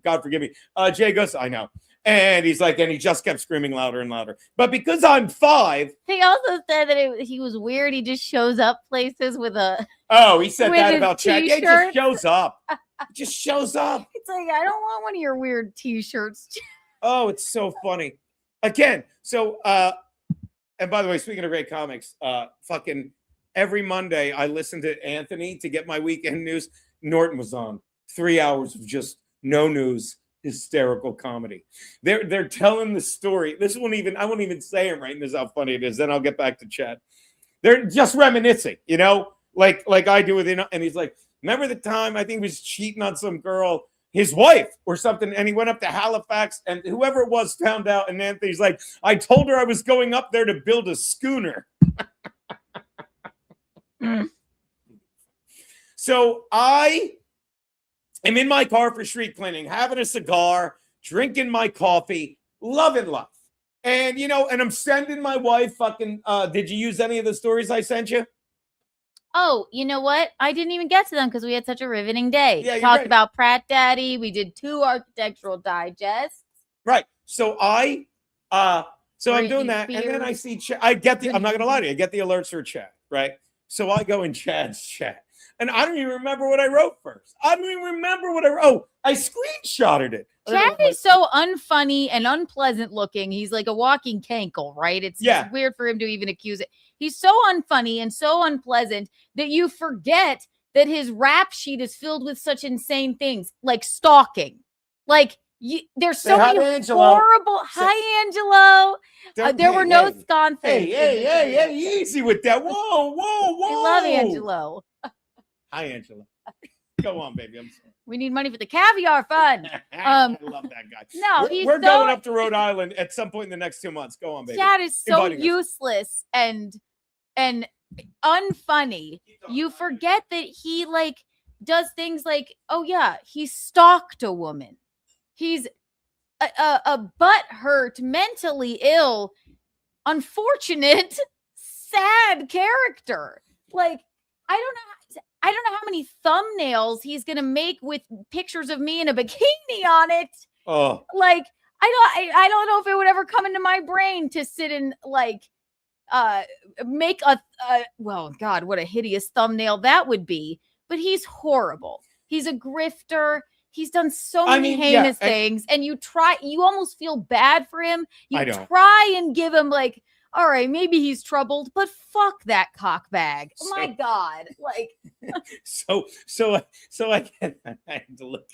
God forgive me. Jay goes, I know. And he's like, and he just kept screaming louder and louder. But because I'm 5. He also said that he was weird. He just shows up places with a. Oh, he said with that his about Chad. Yeah, he t-shirt. just shows up. He just shows up. It's like, I don't want one of your weird t-shirts. Oh, it's so funny. Again, so, and by the way, speaking of great comics, fucking every Monday I listen to Anthony to get my weekend news. Norton was on 3 hours of just no news, hysterical comedy. They're telling the story. I won't even say it right. And this is how funny it is. Then I'll get back to Chad. They're just reminiscing, you know, like I do with him. And he's like, remember the time I think he was cheating on some girl, his wife or something, and he went up to Halifax, and whoever it was found out. And Anthony's like, I told her I was going up there to build a schooner. So I am in my car for street cleaning, having a cigar, drinking my coffee, loving life. And, you know, and I'm sending my wife fucking, did you use any of the stories I sent you? Oh, you know what? I didn't even get to them because we had such a riveting day. Yeah, Talked right. about Pratt Daddy. We did 2 architectural digests. Right. So I'm doing Britney that. And then I Spears. see Chad. I'm not going to lie to you. I get the alerts for Chad, right? So I go in Chad's chat. And I don't even remember what I wrote first. I don't even remember what I wrote. Oh, I screenshotted it. Chad is so unfunny and unpleasant looking. He's like a walking cankle, right? It's weird for him to even accuse it. He's so unfunny and so unpleasant that you forget that his rap sheet is filled with such insane things like stalking. Like, there's so many horrible. Hi, Angelo. There were no sconces. Hey, easy with that. Whoa. I love Angelo. Hi, Angela. Go on, baby. I'm sorry. We need money for the caviar fund. I love that guy. No, we're going up to Rhode Island at some point in the next 2 months. Go on, baby. Chad is so useless and unfunny. You forget that he like does things like, oh yeah, he stalked a woman. He's a butthurt, mentally ill, unfortunate, sad character. Like, I don't know how many thumbnails he's gonna make with pictures of me in a bikini on it. Oh, like I don't know if it would ever come into my brain to sit and like make well, God, what a hideous thumbnail that would be. But he's horrible. He's a grifter. He's done so many heinous things, and you almost feel bad for him. You try and give him like, all right, maybe he's troubled, but fuck that cock bag. Oh my God. Like, so I had to look.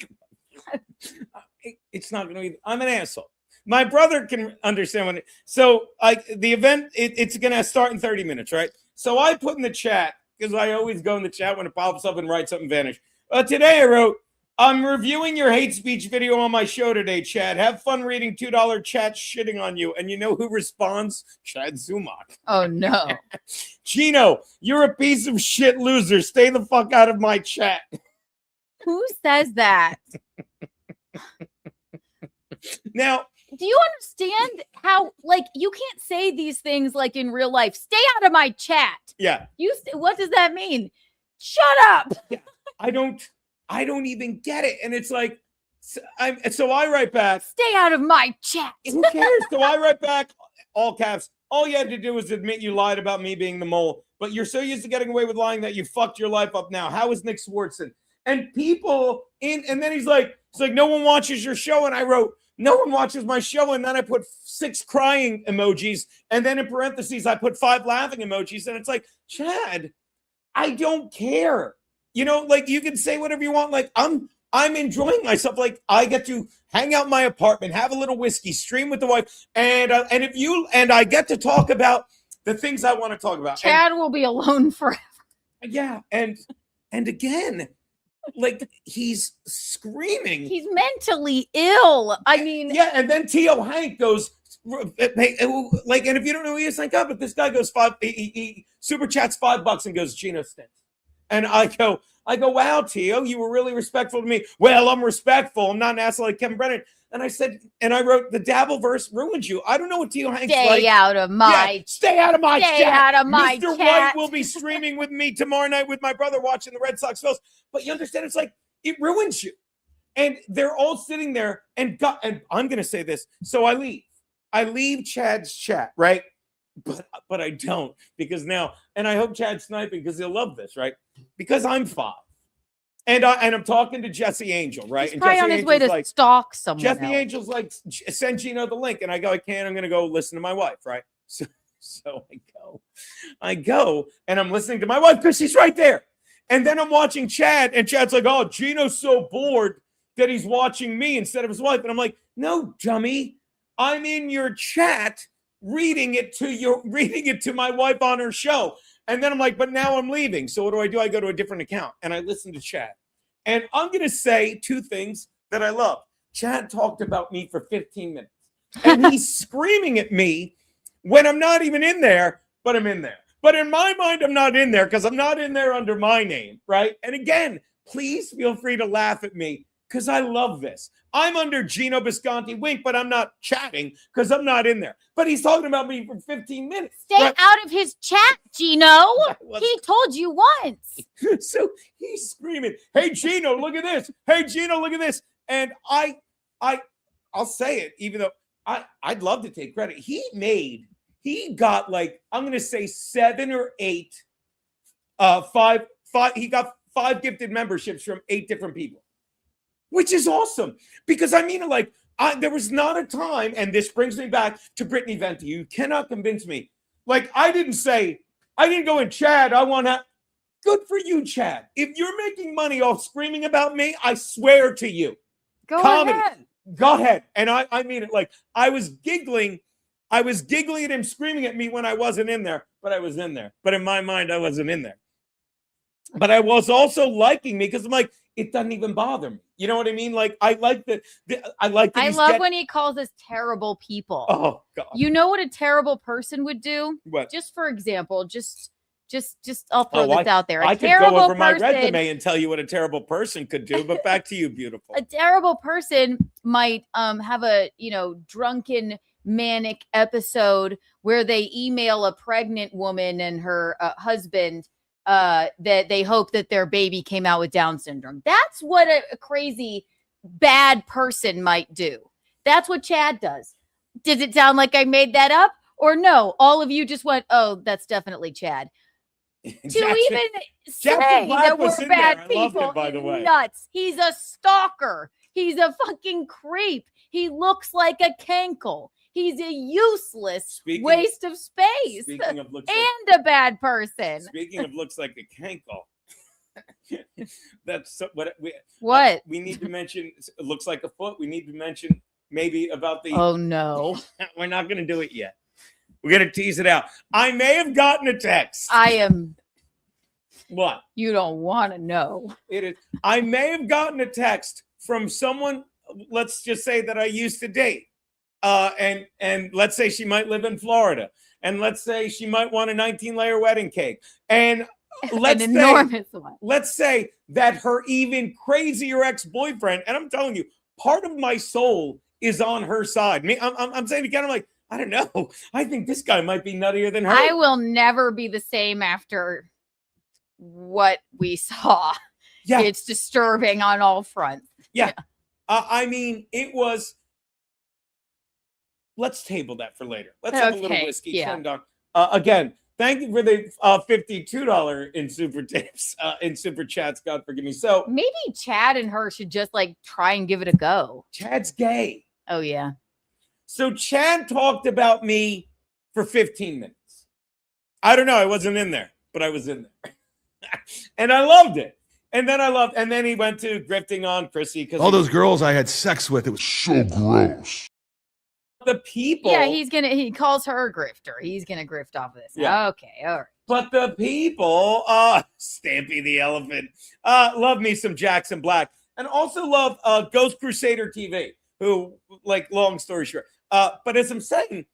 It's not going to be, I'm an asshole. My brother can understand the event, it's going to start in 30 minutes, right? So I put in the chat, because I always go in the chat when it pops up and write something vanish. Today I wrote, I'm reviewing your hate speech video on my show today, Chad. Have fun reading $2 chat shitting on you. And you know who responds? Chad Zumach. Oh, no. Geno, you're a piece of shit loser. Stay the fuck out of my chat. Who says that? Now, do you understand how, like, you can't say these things like in real life? Stay out of my chat. Yeah. What does that mean? Shut up. Yeah. I don't even get it. And it's like, so I write back, stay out of my chat. Who cares? So I write back, all caps, all you had to do was admit you lied about me being the mole, but you're so used to getting away with lying that you fucked your life up now. How is Nick Swartzen? And people and then he's like, no one watches your show. And I wrote, no one watches my show. And then I put 6 crying emojis. And then in parentheses, I put 5 laughing emojis. And it's like, Chad, I don't care. You know, like, you can say whatever you want. Like, I'm enjoying myself. Like, I get to hang out in my apartment, have a little whiskey, stream with the wife, and I get to talk about the things I want to talk about. Chad will be alone forever. Yeah, and again, like he's screaming. He's mentally ill. I mean, Yeah, and then T.O. Hank goes, hey, like, and if you don't know who he is, thank God, but this guy goes he super chats $5 and goes, Geno stinks. And I go, wow, T.O., you were really respectful to me. Well, I'm respectful. I'm not an asshole like Kevin Brennan. And I said, and I wrote, the Dabbleverse ruins you. I don't know what T.O. Hanks like. stay out of my stay out of my stay chat. out of my Mr. chat. White will be streaming with me tomorrow night with my brother watching the Red Sox Phils. But you understand, it's like, it ruins you. And they're all sitting there, and I'm going to say this. So I leave Chad's chat, right? But I don't, because now, and I hope Chad's sniping because he'll love this, right? Because I'm 5. And I'm talking to Jesse Angel, right? He's and probably Jesse on his Angel's way to like, stalk someone Jesse else. Angel's like, send Geno the link. And I go, I can't. I'm going to go listen to my wife, right? So I go, and I'm listening to my wife because she's right there. And then I'm watching Chad, and Chad's like, oh, Geno's so bored that he's watching me instead of his wife. And I'm like, no, dummy. I'm in your chat reading it to my wife on her show. And then I'm like, but now I'm leaving. So what do? I go to a different account and I listen to Chad. And I'm going to say 2 things that I love. Chad talked about me for 15 minutes. And he's screaming at me when I'm not even in there, but I'm in there. But in my mind, I'm not in there because I'm not in there under my name, right? And again, please feel free to laugh at me because I love this. I'm under Geno Bisconti Wink, but I'm not chatting because I'm not in there. But he's talking about me for 15 minutes. Stay right? out of his chat, Geno. He told you once. So he's screaming, hey, Geno, look at this. Hey, Geno, look at this. And I'll say it, even though I'd love to take credit. He got like, I'm going to say 7 or 8, 5, he got 5 gifted memberships from 8 different people. Which is awesome because I mean, like, there was not a time, and this brings me back to Brittany Venti. You cannot convince me. Like, I didn't go in, Chad, I want to. Good for you, Chad. If you're making money off screaming about me, I swear to you. Go comedy. ahead. Go ahead. And I mean it. Like, I was giggling at him screaming at me when I wasn't in there, but I was in there. But in my mind, I wasn't in there. But I was also liking me because I'm like, it doesn't even bother me. You know what I mean? Like, I like that. I love when he calls us terrible people. Oh God! You know what a terrible person would do? What? Just for example, just I'll throw this out there. I could go over my resume and tell you what a terrible person could do. But back to you, beautiful. A terrible person might have a drunken manic episode where they email a pregnant woman and her husband that they hope that their baby came out with Down syndrome. That's what a crazy bad person might do. That's what Chad does. Does it sound like I made that up? Or no, all of you just went, oh, that's definitely Chad. To even say that we're bad people is nuts. He's a stalker. He's a fucking creep. He looks like a cankle. He's a useless waste of space Speaking of looks and a bad person. Speaking of looks like a cankle. That's what we need to mention. It looks like a foot. We need to mention maybe about the. Oh no, we're not going to do it yet. We're going to tease it out. I may have gotten a text. I am. What? You don't want to know. It is. I may have gotten a text from someone. Let's just say that I used to date. And let's say she might live in Florida, and let's say she might want a 19-layer wedding cake, and let's say that her even crazier ex-boyfriend, and I'm telling you, part of my soul is on her side. I'm saying again, I'm like, I don't know. I think this guy might be nuttier than her. I will never be the same after what we saw. Yeah, it's disturbing on all fronts. Yeah. I mean, it was. Let's table that for later. Let's have a little whiskey. Yeah. Again, thank you for the $52 in super tips, in super chats. God forgive me. So maybe Chad and her should just like try and give it a go. Chad's gay. Oh yeah. So Chad talked about me for 15 minutes. I don't know. I wasn't in there, but I was in there, and I loved it. And then he went to grifting on Chrissy because all those girls I had sex with. It was so gross. The people. Yeah, he calls her a grifter. He's gonna grift off of this. Yeah. Okay, all right. But the people, Stampy the Elephant, love me some Jackson Black. And also love Ghost Crusader TV, who, like, long story short. But as I'm saying,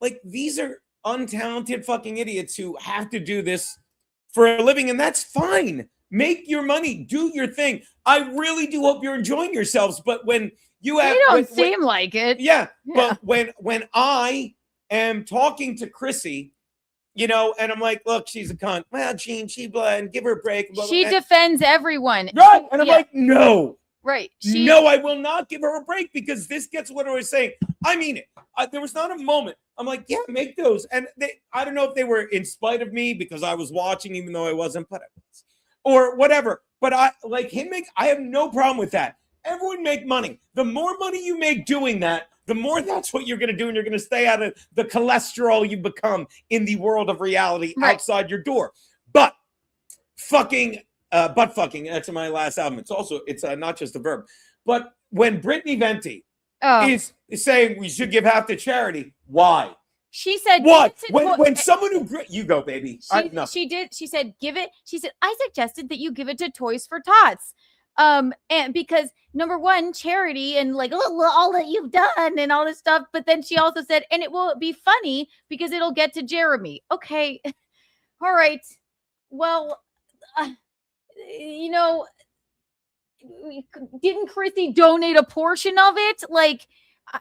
like, these are untalented fucking idiots who have to do this for a living, and that's fine. Make your money, do your thing. I really do hope you're enjoying yourselves, but when you have... You don't seem like it. Yeah, but when I am talking to Chrissy, you know, and I'm like, look, she's a cunt. Well, Gene, she and give her a break. Blah, blah, she defends everyone. Right. And I'm like, no. Right. No, I will not give her a break because this gets what I was saying. I mean it. There was not a moment. I'm like, yeah, make those. And I don't know if they were in spite of me because I was watching, even though I wasn't, but I was. Or whatever. But I have no problem with that. Everyone make money. The more money you make doing that, the more that's what you're going to do, and you're going to stay out of the cholesterol you become in the world of reality outside your door. But fucking, that's my last album. It's not just a verb. But when Brittany Venti is saying we should give half to charity, why? She said, what? When someone who you go, baby. She did. She said, give it. She said, I suggested that you give it to Toys for Tots. And because number one, charity and like all that you've done and all this stuff. But then she also said, and it will be funny because it'll get to Jeremy. Okay. All right. Well, you know, didn't Chrissy donate a portion of it? Like,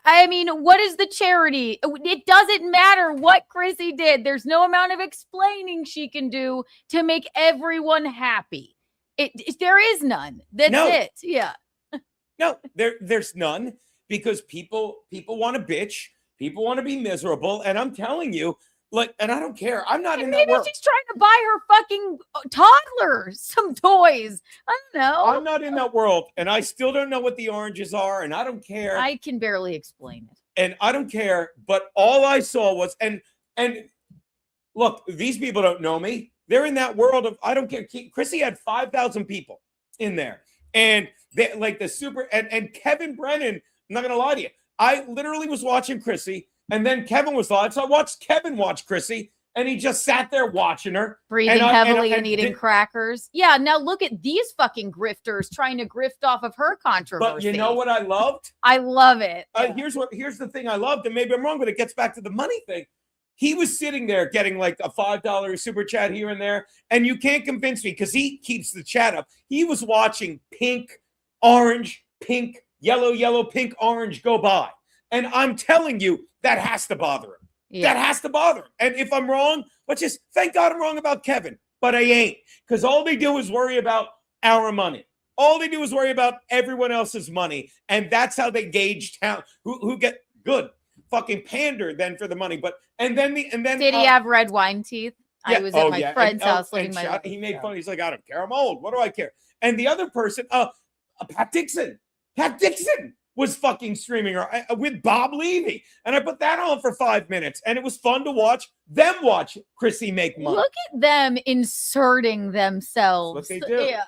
I mean, what is the charity? It doesn't matter what Chrissy did. There's no amount of explaining she can do to make everyone happy. There is none. That's it. Yeah. No, there's none because people want to bitch. People want to be miserable. And I'm telling you, like, and I don't care. I'm not in that world. Maybe she's trying to buy her fucking toddler some toys. I don't know. I'm not in that world. And I still don't know what the oranges are. And I don't care. I can barely explain it. And I don't care. But all I saw was, and look, these people don't know me. They're in that world of, I don't care. Chrissy had 5,000 people in there. And they like the super, and Kevin Brennan, I'm not going to lie to you. I literally was watching Chrissy, and then Kevin was live. So I watched Kevin watch Chrissy, and he just sat there watching her. Breathing heavily and eating crackers. Yeah, now look at these fucking grifters trying to grift off of her controversy. But you know what I loved? I love it. Here's the thing I loved, and maybe I'm wrong, but it gets back to the money thing. He was sitting there getting like a $5 super chat here and there. And you can't convince me because he keeps the chat up. He was watching pink, orange, pink, yellow, pink, orange go by. And I'm telling you, that has to bother him. Yeah. That has to bother him. And if I'm wrong, but just thank God I'm wrong about Kevin. But I ain't. Because all they do is worry about our money. All they do is worry about everyone else's money. And that's how they gauge who get good. Fucking pander then for the money, and then did he have red wine teeth? Yeah. I was at my friend's house looking my. He made fun. He's like, I don't care. I'm old. What do I care? And the other person, Pat Dixon was fucking streaming her with Bob Levy, and I put that on for 5 minutes, and it was fun to watch them watch Chrissy make money. Look at them inserting themselves. That's what they do. Yeah.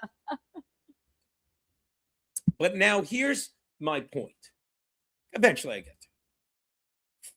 But now here's my point. Eventually, I get.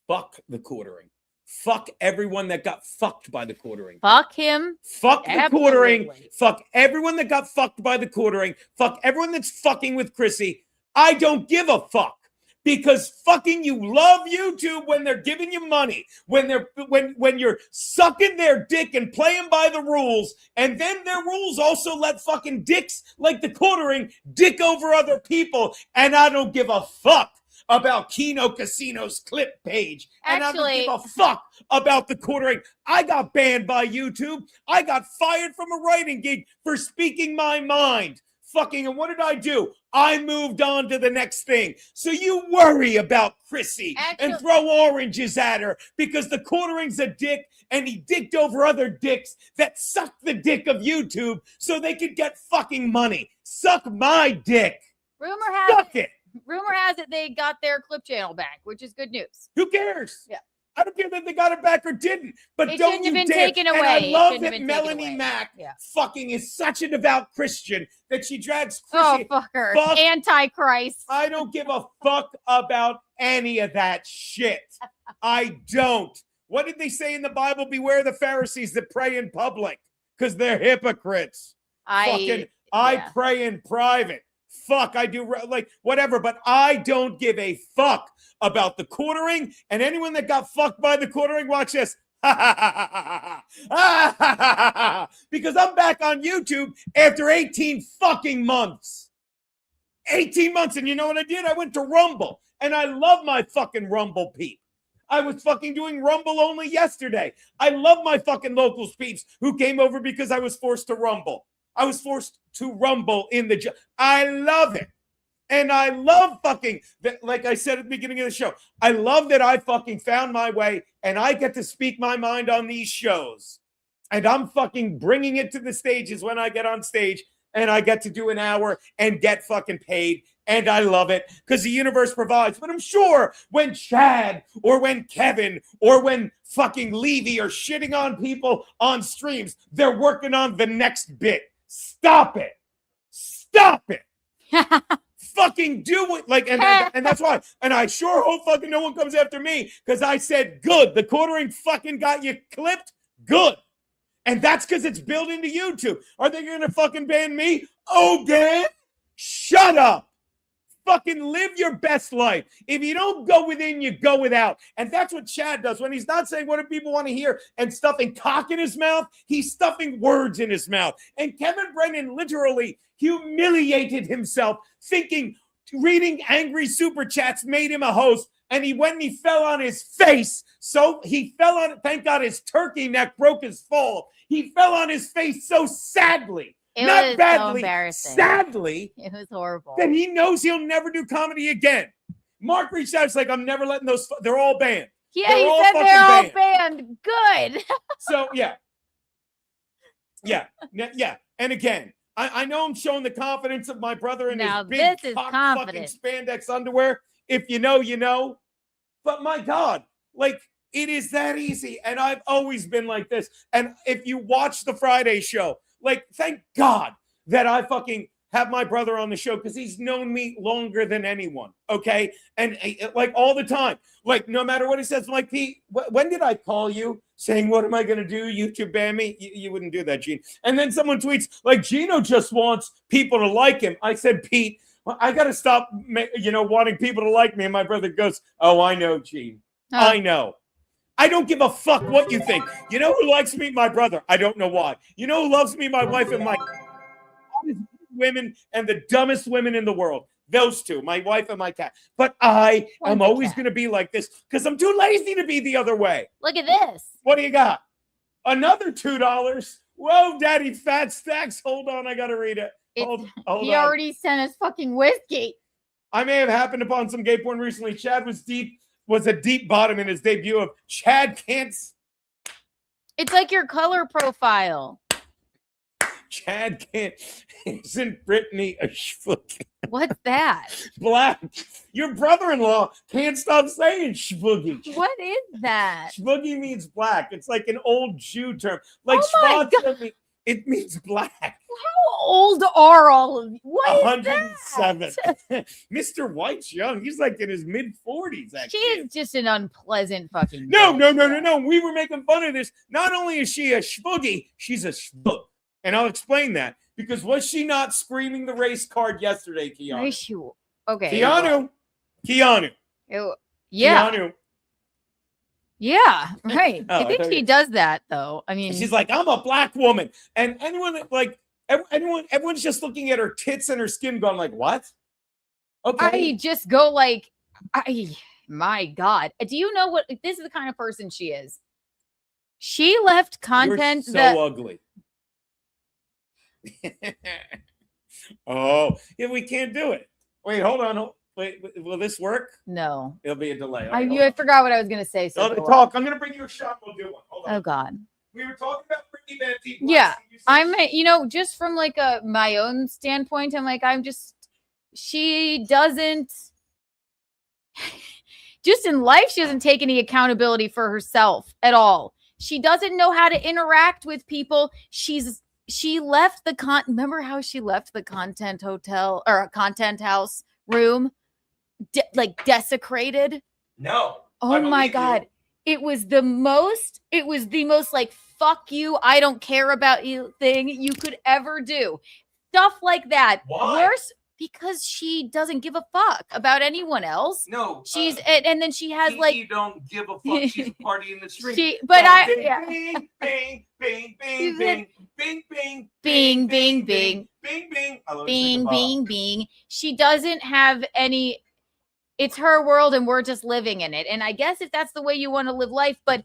Fuck the quartering. Fuck everyone that got fucked by the quartering. Fuck him. Fuck the quartering. Fuck everyone that got fucked by the quartering. Fuck everyone that's fucking with Chrissy. I don't give a fuck. Because fucking you love YouTube when they're giving you money. When you're sucking their dick and playing by the rules. And then their rules also let fucking dicks like the quartering dick over other people. And I don't give a fuck about Geno Casino's clip page. And I don't give a fuck about the quartering. I got banned by YouTube. I got fired from a writing gig for speaking my mind. Fucking, and what did I do? I moved on to the next thing. So you worry about Chrissy and throw oranges at her because the quartering's a dick and he dicked over other dicks that suck the dick of YouTube so they could get fucking money. Suck my dick. Suck it. Rumor has it they got their clip channel back, which is good news. Who cares? Yeah. I don't care that they got it back or didn't. But it don't you been dare. Taken away. And I love that Melanie Mack fucking is such a devout Christian that she drags Chrissy. Oh, fuck her. Antichrist. I don't give a fuck about any of that shit. I don't. What did they say in the Bible? Beware the Pharisees that pray in public because they're hypocrites. I pray in private. Fuck, I do like whatever, but I don't give a fuck about the quartering. And anyone that got fucked by the quartering, watch this. Because I'm back on YouTube after 18 fucking months. 18 months. And you know what I did? I went to Rumble. And I love my fucking Rumble peep. I was fucking doing Rumble only yesterday. I love my fucking locals peeps who came over because I was forced to Rumble. I was forced to Rumble in the I love it. And I love fucking that, like I said at the beginning of the show, I love that I fucking found my way and I get to speak my mind on these shows. And I'm fucking bringing it to the stages when I get on stage and I get to do an hour and get fucking paid. And I love it because the universe provides. But I'm sure when Chad or when Kevin or when fucking Levy are shitting on people on streams, they're working on the next bit. Stop it. Stop it. Fucking do it. Like, and that's why. And I sure hope fucking no one comes after me because I said, good. The quartering fucking got you clipped. Good. And that's because it's built into YouTube. Are they going to fucking ban me? Oh, Dan, shut up. Fucking live your best life. If you don't go within, you go without. And that's what Chad does. When he's not saying what do people want to hear and stuffing cock in his mouth, he's stuffing words in his mouth. And Kevin Brennan literally humiliated himself thinking reading angry super chats made him a host. And he went and he fell on his face. So he fell on, thank God his turkey neck broke his fall. He fell on his face so sadly. It Not was badly, so embarrassing. sadly. It was horrible. That he knows he'll never do comedy again. Mark reached out. It's like, I'm never letting those. They're all banned. Yeah, they're he all said fucking they're all banned. banned. Good. So, yeah. And again, I know I'm showing the confidence of my brother in Now, his big this is cock confident. fucking spandex underwear. If you know, you know. But my God, like, it is that easy. And I've always been like this. And if you watch the Friday show, like, thank God that I fucking have my brother on the show because he's known me longer than anyone, okay? And like all the time, like no matter what he says, I'm like, Pete, when did I call you saying, what am I going to do? YouTube ban me? You wouldn't do that, Gene. And then someone tweets, like, Geno just wants people to like him. I said, Pete, well, I got to stop, wanting people to like me. And my brother goes, oh, I know, Gene. I know. I don't give a fuck what you think. You know who likes me? My brother. I don't know why. You know who loves me? My wife and my women and the dumbest women in the world. Those two, my wife and my cat. But I am always going to be like this because I'm too lazy to be the other way. Look at this. What do you got? Another $2. Whoa, Daddy Fat Stacks. Hold on. I got to read it. Hold he on. already sent us fucking whiskey. I may have happened upon some gay porn recently. Chad was a deep bottom in his debut of Chad Can't. It's like your color profile. Chad Can't. Isn't Brittany a schvook? What's that? Black. Your brother-in-law can't stop saying schvoogie. What is that? Schvoogie means black. It's like an old Jew term. Like Oh my God. It means black. How old are all of you? What 107. is that? Mr. White's young. He's like in his mid-40s, actually. She is just an unpleasant fucking No. bitch. We were making fun of this. Not only is she a schvoogie, she's a schvook. And I'll explain that. Because was she not screaming the race card yesterday, Keanu? Okay. Keanu. Yeah. Keanu. Yeah, right. Oh, I think she does that though. I mean, she's like, I'm a black woman. And everyone's just looking at her tits and her skin going like, what? Okay. I just go like, my God. Do you know what? This is the kind of person she is. She left content You're so ugly. Oh, yeah, we can't do it. Wait, hold on. Wait, will this work? No. It'll be a delay. I forgot what I was going to say. So talk. I'm going to bring you a shot. We'll do one. Hold on. Oh, God. We were talking about Brittany Van Deep. Yeah. Just from like my own standpoint, she doesn't, just in life, she doesn't take any accountability for herself at all. She doesn't know how to interact with people. She left remember how she left the content hotel or content house room, desecrated? No. Oh my God. it was the most like, fuck you, I don't care about you thing you could ever do. Stuff like that. Why? Worse, because she doesn't give a fuck about anyone else. No. She's and then she has like you don't give a fuck. She's a party in the street. Bing, Bing, bing, bing, bing, bing, bing, bing, bing, bing, bing, bing, bing. bing, bing, bing. She doesn't have any. It's her world, and we're just living in it. And I guess if that's the way you want to live life, but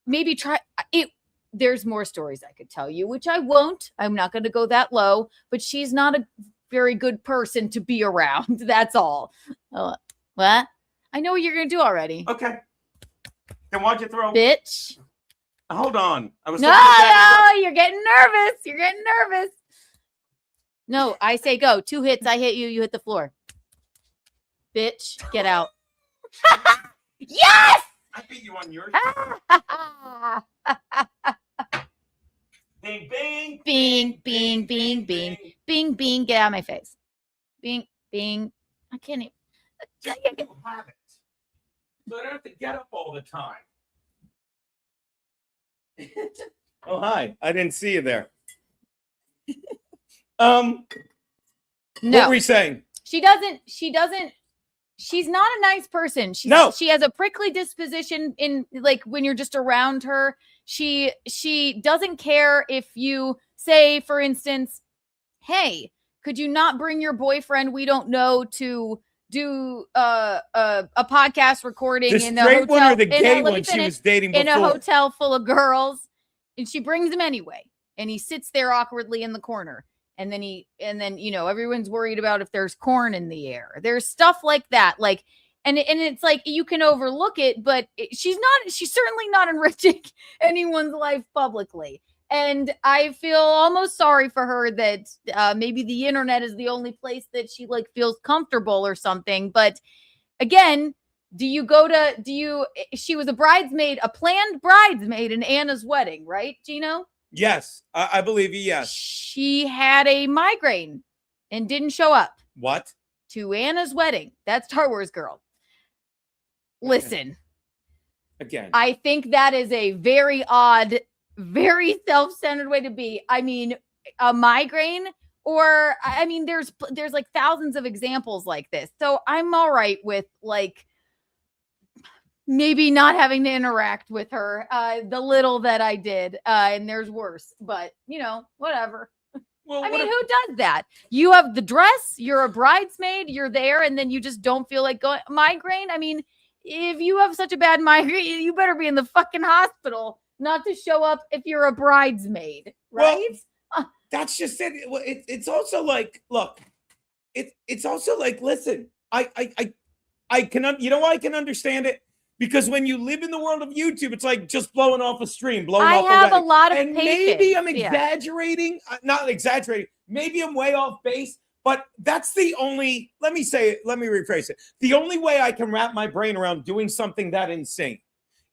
maybe try it. There's more stories I could tell you, which I won't. I'm not going to go that low. But she's not a very good person to be around. That's all. What? I know what you're going to do already. Okay. Then why'd you throw? Bitch. Hold on. I was. No, you're getting nervous. You're getting nervous. No, I say go. 2 hits. I hit you. You hit the floor. Bitch, get out. Yes! I beat you on yours. Bing, bing, Bing, bing, bing, bing, bing, bing. Get out of my face. Bing, bing. I can't even. You have it. So I don't have to get up all the time. Oh, hi. I didn't see you there. No. What were we saying? She doesn't. She's not a nice person. She has a prickly disposition in like when you're just around her. She doesn't care if you say, for instance, hey, could you not bring your boyfriend we don't know to do a podcast recording The in a straight hotel one or the gay let me one she finish. was dating before? In a hotel full of girls, and she brings him anyway, and he sits there awkwardly in the corner. And then everyone's worried about if there's corn in the air. There's stuff like that. Like, and it's like, you can overlook it, but she's certainly not enriching anyone's life publicly. And I feel almost sorry for her that maybe the internet is the only place that she like feels comfortable or something. But again, she was a bridesmaid, a planned bridesmaid in Anna's wedding, right, Geno? Yes, I believe you, yes. She had a migraine and didn't show up. What? To Anna's wedding. That Star Wars girl. Listen. Again. I think that is a very odd, very self-centered way to be. I mean, a migraine, or I mean, there's like thousands of examples like this. So I'm all right with like maybe not having to interact with her, the little that I did, and there's worse, but whatever. Well, I mean, who does that? You have the dress, you're a bridesmaid, you're there, and then you just don't feel like going. Migraine? I mean, if you have such a bad migraine, you better be in the fucking hospital not to show up if you're a bridesmaid, right? Well, that's just it. It's also like, look, it's also like, listen, I can, why I can understand it? Because when you live in the world of YouTube, it's like just blowing off a stream, I have a lot of and patience. maybe I'm exaggerating, not exaggerating. Maybe I'm way off base, but that's the only, let me rephrase it. The only way I can wrap my brain around doing something that insane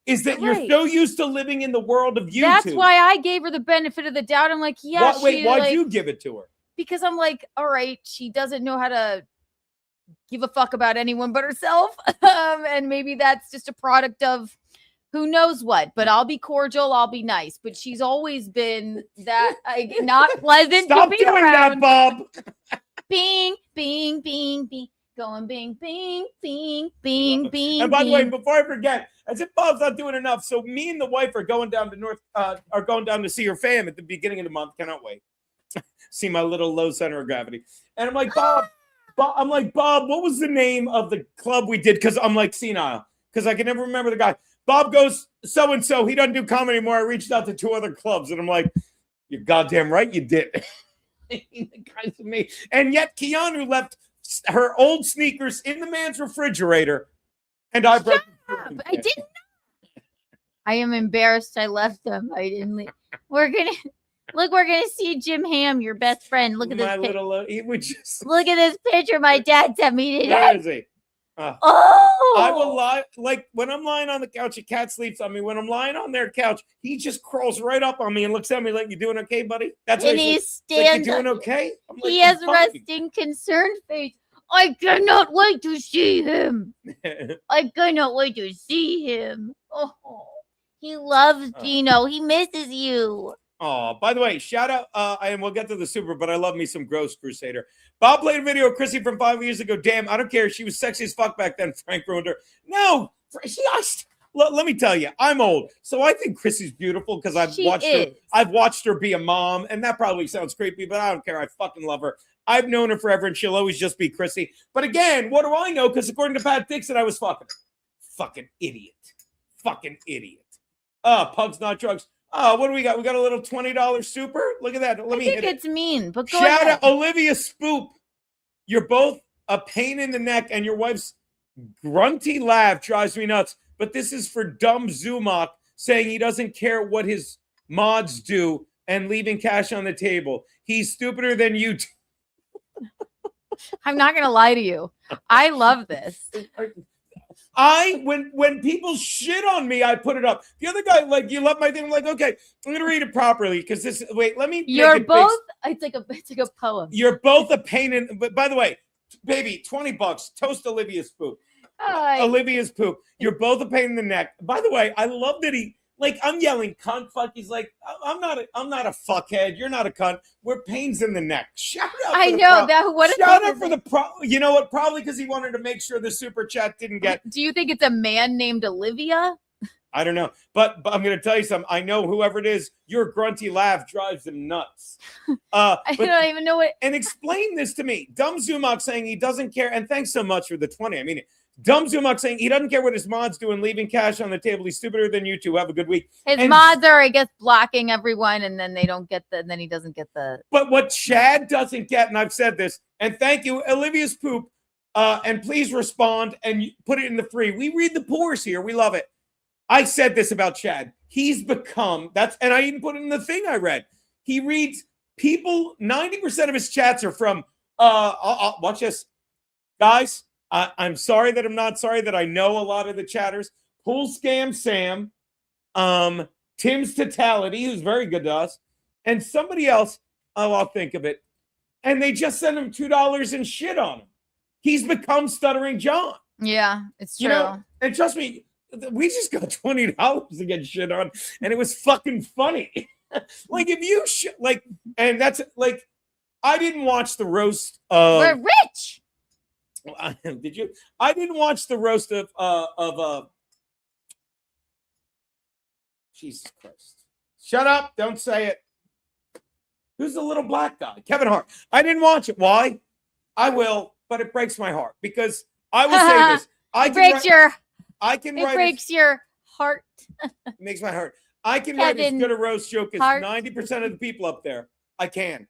is that you're so used to living in the world of YouTube. That's why I gave her the benefit of the doubt. I'm like, yeah. Why'd you give it to her? Because I'm like, all right, she doesn't know how to give a fuck about anyone but herself. And maybe that's just a product of who knows what, but I'll be cordial. I'll be nice, but she's always been that not pleasant. Stop to be doing around. that, Bob. Bing, bing, bing, bing. Going bing, bing, bing, bing, bing. And by the way, before I forget, as if Bob's not doing enough, so me and the wife are going down to see her fam at the beginning of the month. Cannot wait. See my little low center of gravity. And I'm like, Bob, what was the name of the club we did? Because I'm like senile, because I can never remember the guy. Bob goes, so-and-so, he doesn't do comedy anymore. I reached out to 2 other clubs, and I'm like, you're goddamn right you did. The guys with me. And yet Keanu left her old sneakers in the man's refrigerator, and I broke them. I didn't. I am embarrassed I left them. I didn't leave. We're gonna see Jim Ham, your best friend. Look at this picture. Look at this picture my dad sent me today. Where is he? I will lie, like when I'm lying on the couch, a cat sleeps on me. When I'm lying on their couch, he just crawls right up on me and looks at me like, "You doing okay, buddy?" That's what he's stands. Like, you doing okay? I'm like, he has a resting, concerned face. I cannot wait to see him. I cannot wait to see him. Oh. He loves Geno. He misses you. Oh, by the way, shout out, and we'll get to the super, but I love me some Gross Crusader. Bob played a video of Chrissy from 5 years ago. Damn, I don't care. She was sexy as fuck back then. Frank ruined her. No, let me tell you, I'm old, so I think Chrissy's beautiful because I've watched her be a mom, and that probably sounds creepy, but I don't care. I fucking love her. I've known her forever, and she'll always just be Chrissy. But again, what do I know? Because according to Pat Dixon, I was fucking her. Fucking idiot. Fucking idiot. Pugs, not drugs. What do we got? We got a little $20 super. Look at that. I think it's mean, but go Shout ahead. out Olivia Spoop. You're both a pain in the neck, and your wife's grunty laugh drives me nuts. But this is for dumb Zumach saying he doesn't care what his mods do and leaving cash on the table. He's stupider than you. I'm not gonna lie to you. I love this. When people shit on me, I put it up. The other guy, like, you love my thing. I'm like, okay, I'm gonna read it properly because this. Wait, let me. You're both. It's like a poem. You're both a pain in. But by the way, baby, $20. Toast Olivia's poop. Olivia's poop. You're both a pain in the neck. By the way, I love that he. Like, I'm yelling cunt fuck. He's like, I'm not a fuckhead. You're not a cunt. We're pains in the neck. Shout out. I know that. What? Shout out for the You know what? Probably because he wanted to make sure the super chat didn't get. Do you think it's a man named Olivia? I don't know, but I'm going to tell you something. I know whoever it is. Your grunty laugh drives them nuts. I don't even know what. And explain this to me. Dumb Zumach saying he doesn't care. And thanks so much for the 20. I mean it. Dumb Zumach saying he doesn't care what his mods do and leaving cash on the table. He's stupider than you two. Have a good week. His mods are, I guess, blocking everyone, and then they don't get and then he doesn't get the. But what Chad doesn't get, and I've said this, and thank you, Olivia's poop, and please respond and put it in the free. We read the poors here. We love it. I said this about Chad. He's become, and I even put it in the thing I read. He reads people, 90% of his chats are from, watch this. Guys, I'm sorry that I'm not sorry that I know a lot of the chatters. Pool Scam Sam, Tim's Totality, who's very good to us, and somebody else, I'll think of it. And they just send him $2 and shit on him. He's become Stuttering John. Yeah, it's true. You know, and trust me, we just got $20 to get shit on, and it was fucking funny. Like, if you and that's like, I didn't watch the roast of. We're rich. Did you? I didn't watch the roast of Jesus Christ. Shut up. Don't say it. Who's the little black guy? Kevin Hart. I didn't watch it. Why? I will, but it breaks my heart because I will say this. It breaks your heart. It makes my heart. I can write as good a roast joke as 90% of the people up there. I can.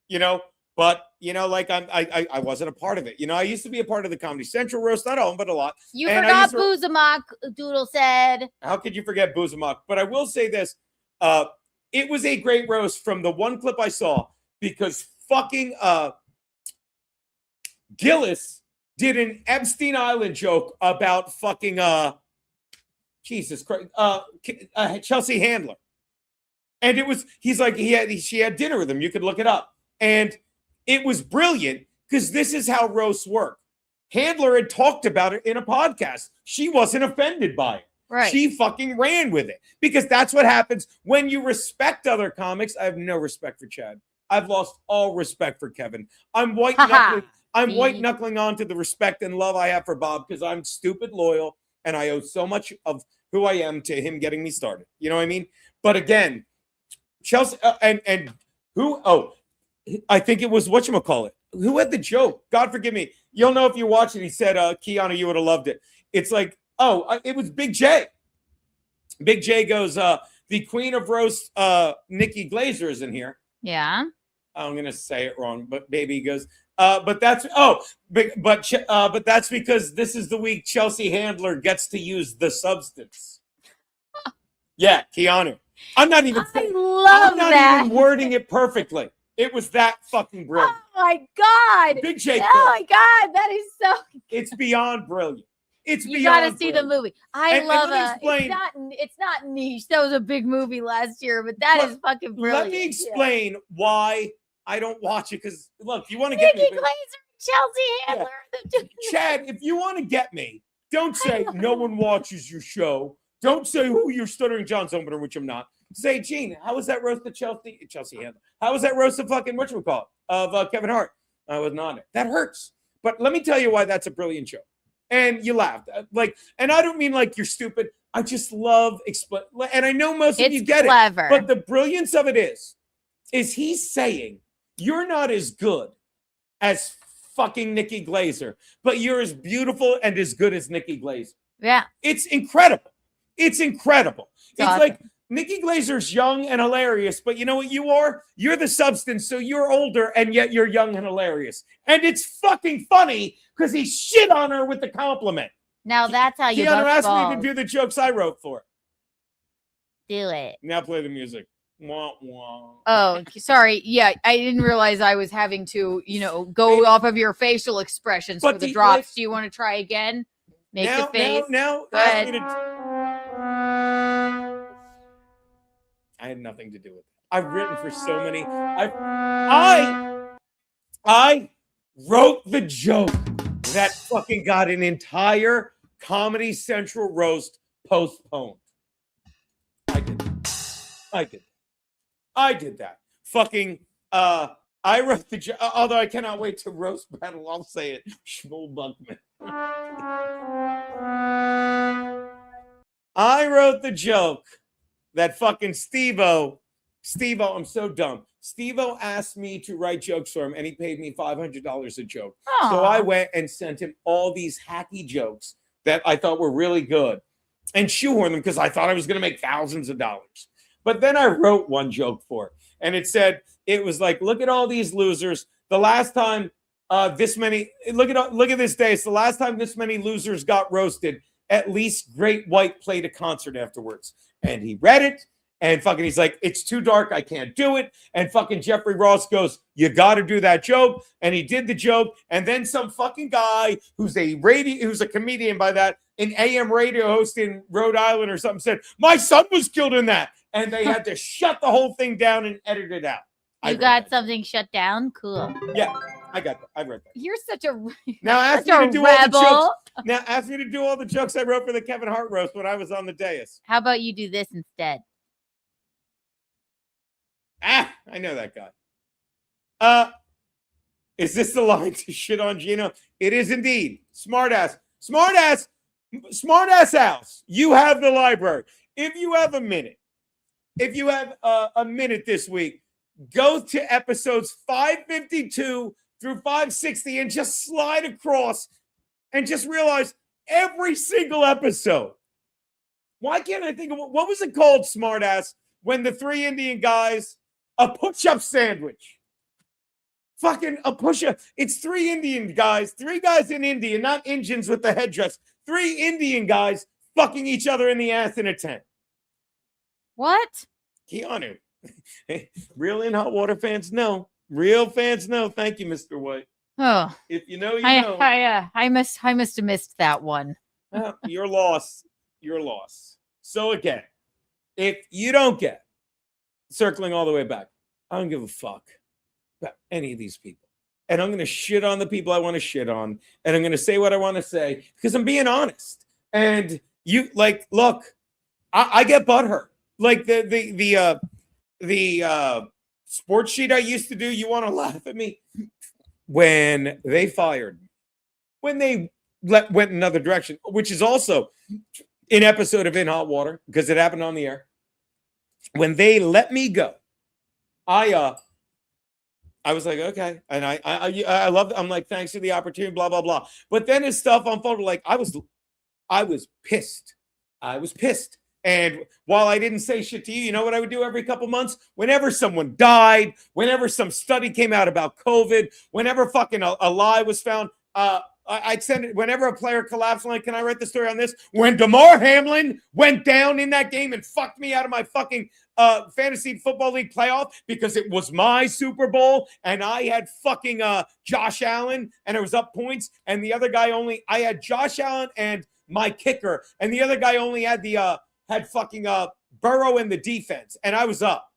You know, but you know, like I wasn't a part of it. You know, I used to be a part of the Comedy Central roast, not all, but a lot. You forgot Boozamock, Doodle said. How could you forget Boozamock? But I will say this. It was a great roast from the one clip I saw because fucking Gillis did an Epstein Island joke about fucking Jesus Christ, Chelsea Handler. And it was, she had dinner with him. You could look it up. And it was brilliant because this is how roasts work. Handler had talked about it in a podcast. She wasn't offended by it. Right. She fucking ran with it because that's what happens when you respect other comics. I have no respect for Chad. I've lost all respect for Kevin. I'm white knuckling onto the respect and love I have for Bob because I'm stupid loyal and I owe so much of who I am to him getting me started. You know what I mean? But again, Chelsea and who? Oh, I think it was whatchamacallit. Who had the joke? God forgive me. You'll know if you watch it. He said, Keanu, you would have loved it. It's like, it was Big J. Big J goes, the queen of roast, Nikki Glazer is in here. Yeah. I'm going to say it wrong, but baby goes, but that's because this is the week Chelsea Handler gets to use the substance. Yeah, Keanu. I'm not even even wording it perfectly. It was that fucking brilliant. Oh my God. Big J. Oh my God. That is so. It's beyond brilliant. You got to see the movie. I love it. It's not niche. That was a big movie last year, but that is fucking brilliant. Let me explain why I don't watch it. Because look, you want to get me. Nikki Glazer, Chelsea Handler. Yeah. Chad, if you want to get me, don't say no one watches your show. Don't say who you're stuttering John's opener, which I'm not. Say, Gene, how was that roast of Chelsea Handler? How was that roast of fucking whatchamacallit of Kevin Hart? I was not on it. That hurts. But let me tell you why that's a brilliant show. And you laughed. And I don't mean like you're stupid. I just love and I know most of you get clever. it. But the brilliance of it is he's saying you're not as good as fucking Nikki Glazer, but you're as beautiful and as good as Nikki Glazer. Yeah. It's incredible. It's incredible. It's awesome. like Nikki Glazer's young and hilarious, but you know what you are? You're the substance, so you're older, and yet you're young and hilarious. And it's fucking funny because he shit on her with the compliment. Now that's how you Keanu asked balls. me to do the jokes I wrote for. Do it. Now play the music. Wah, wah. Oh, sorry. Yeah, I didn't realize I was having to, go off of your facial expressions for the drops. Do you want to try again? Make the face. Now, Go ahead. I had nothing to do with it. I've written for so many. I wrote the joke that fucking got an entire Comedy Central roast postponed. I did that. Fucking I wrote the joke. Although I cannot wait to roast battle. I'll say it. Shmuel Buckman. I wrote the joke that fucking Steve-O, I'm so dumb. Steve-O asked me to write jokes for him, and he paid me $500 a joke. Aww. So I went and sent him all these hacky jokes that I thought were really good and shoehorned them because I thought I was going to make thousands of dollars. But then I wrote one joke for it, and it was like, look at all these losers. The last time look at this day. It's the last time this many losers got roasted. At least Great White played a concert afterwards. And he read it, and fucking he's like, it's too dark, I can't do it. And fucking Jeffrey Ross goes, you got to do that joke. And he did the joke. And then some fucking guy who's a comedian by that, an AM radio host in Rhode Island or something said, my son was killed in that. And they had to shut the whole thing down and edit it out. You got something shut down? Cool. Yeah, I got that. I read that. You're such a Now ask me to do all the jokes. Now ask me to do all the jokes I wrote for the Kevin Hart roast when I was on the dais. How about you do this instead? I know that guy. Is this the line to shit on Geno? It is indeed. Smartass house. You have the library. If you have a minute this week, go to episodes 552 through 560 and just slide across and just realize every single episode. Why can't I think of what was it called, smartass, when the three Indian guys, a push-up sandwich. Fucking a push-up. It's three Indian guys, three guys in India, not Indians with the headdress. Three Indian guys fucking each other in the ass in a tent. What? Keanu. Real In Hot Water fans know. Real fans know. Thank you, Mr. White. Oh, if you know, you know. I must have missed that one. Your loss. Your loss. So again, if you don't get circling all the way back, I don't give a fuck about any of these people. And I'm going to shit on the people I want to shit on. And I'm going to say what I want to say because I'm being honest. And you look, I get butthurt. Like the sports sheet I used to do, you want to laugh at me? When they fired me, when they went another direction, which is also an episode of In Hot Water because it happened on the air. When they let me go, I was like, okay. And I loved it. I'm like, thanks for the opportunity, blah, blah, blah. But then his stuff unfolded. Like I was pissed. I was pissed. And while I didn't say shit to you, you know what I would do every couple months? Whenever someone died, whenever some study came out about COVID, whenever fucking a lie was found, I'd send it. Whenever a player collapsed, I'm like, can I write the story on this? When DeMar Hamlin went down in that game and fucked me out of my fucking fantasy football league playoff because it was my Super Bowl and I had fucking Josh Allen and it was up points and the other guy I had Josh Allen and my kicker and the other guy only had had fucking Burrow in the defense, and I was up.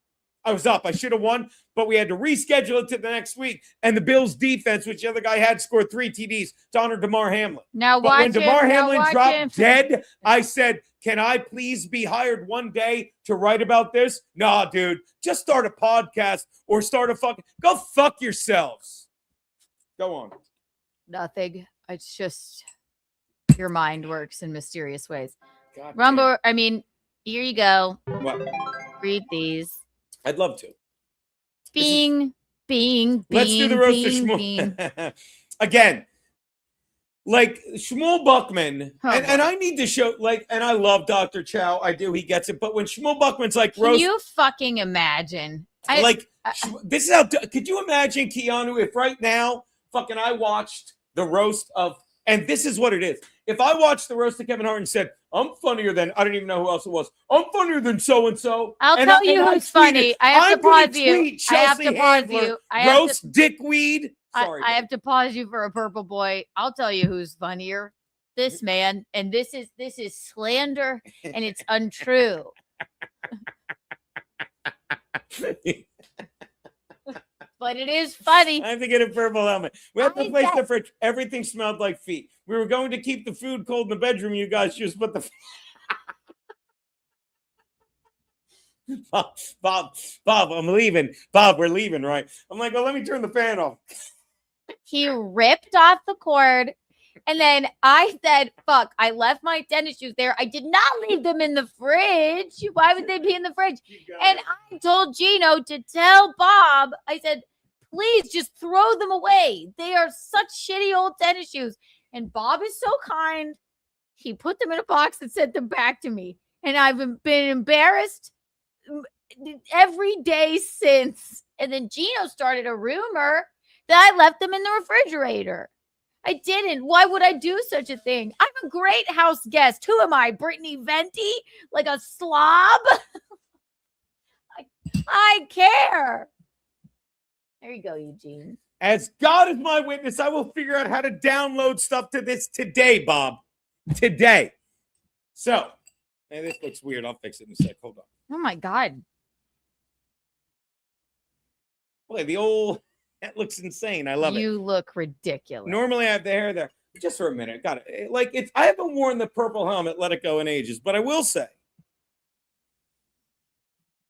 I was up. I should have won, but we had to reschedule it to the next week. And the Bills defense, which the other guy had, scored 3 TDs to honor DeMar Hamlin. Now But watch when him. DeMar Now Hamlin watch dropped him. dead, I said, can I please be hired one day to write about this? Nah, dude. Just start a podcast or start a go fuck yourselves. Go on. Nothing. It's just your mind works in mysterious ways. God Rumble, I mean, here you go. damn. What? Read these. I'd love to. Bing, bing, bing. Let's do the roast of bing. Shmuel. Again, like Shmuel Buckman, Oh, and I need to show, like, and I love Dr. Chow. I do. He gets it. But when Shmuel Buckman's like, Can roast, you fucking imagine? this is how, could you imagine, Keanu, if right now, fucking I watched the roast of, and this is what it is. If I watched the roast of Kevin Hart and said, I'm funnier than, I don't even know who else it was. I'm funnier than so-and-so. I'll tell you who's funny. I have to pause you. I have to pause you. Roast dickweed. I have to pause you for a purple boy. I'll tell you who's funnier. This man, and this is slander, and it's untrue. But it is funny. I have to get a purple helmet. We have to I place bet- the fridge. Everything smelled like feet. We were going to keep the food cold in the bedroom. You guys just put the Bob, I'm leaving. Bob, we're leaving, right? I'm like, well, let me turn the fan off. He ripped off the cord. And then I said, fuck, I left my tennis shoes there. I did not leave them in the fridge. Why would they be in the fridge? And I told Geno to tell Bob, I said, please just throw them away. They are such shitty old tennis shoes. And Bob is so kind. He put them in a box and sent them back to me. And I've been embarrassed every day since. And then Geno started a rumor that I left them in the refrigerator. I didn't. Why would I do such a thing? I'm a great house guest. Who am I? Brittany Venti? Like a slob? I care. There you go, Eugene. As God is my witness, I will figure out how to download stuff to this today, Bob. Today. So, and this looks weird. I'll fix it in a sec. Hold on. Oh my God. Boy, the old, that looks insane. I love it. You look ridiculous. Normally I have the hair there. Just for a minute. Got it. Like, it's, I haven't worn the purple helmet, let it go in ages, but I will say.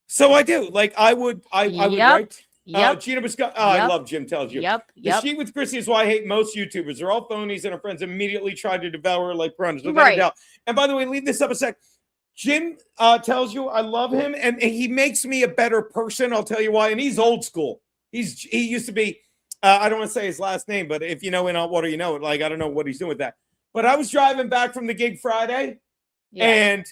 So I do. Like, I would write. Gina Biscotti. I love Jim Tells You. The sheet with Chrissy is why I hate most YouTubers. They're all phonies, and our friends immediately try to devour her like piranhas. Without a doubt. And by the way, leave this up a sec. Jim Tells You, I love him, and he makes me a better person. I'll tell you why. And he's old school. He used to be. I don't want to say his last name, but if you know in hot water, you know it. Like, I don't know what he's doing with that. But I was driving back from the gig Friday, and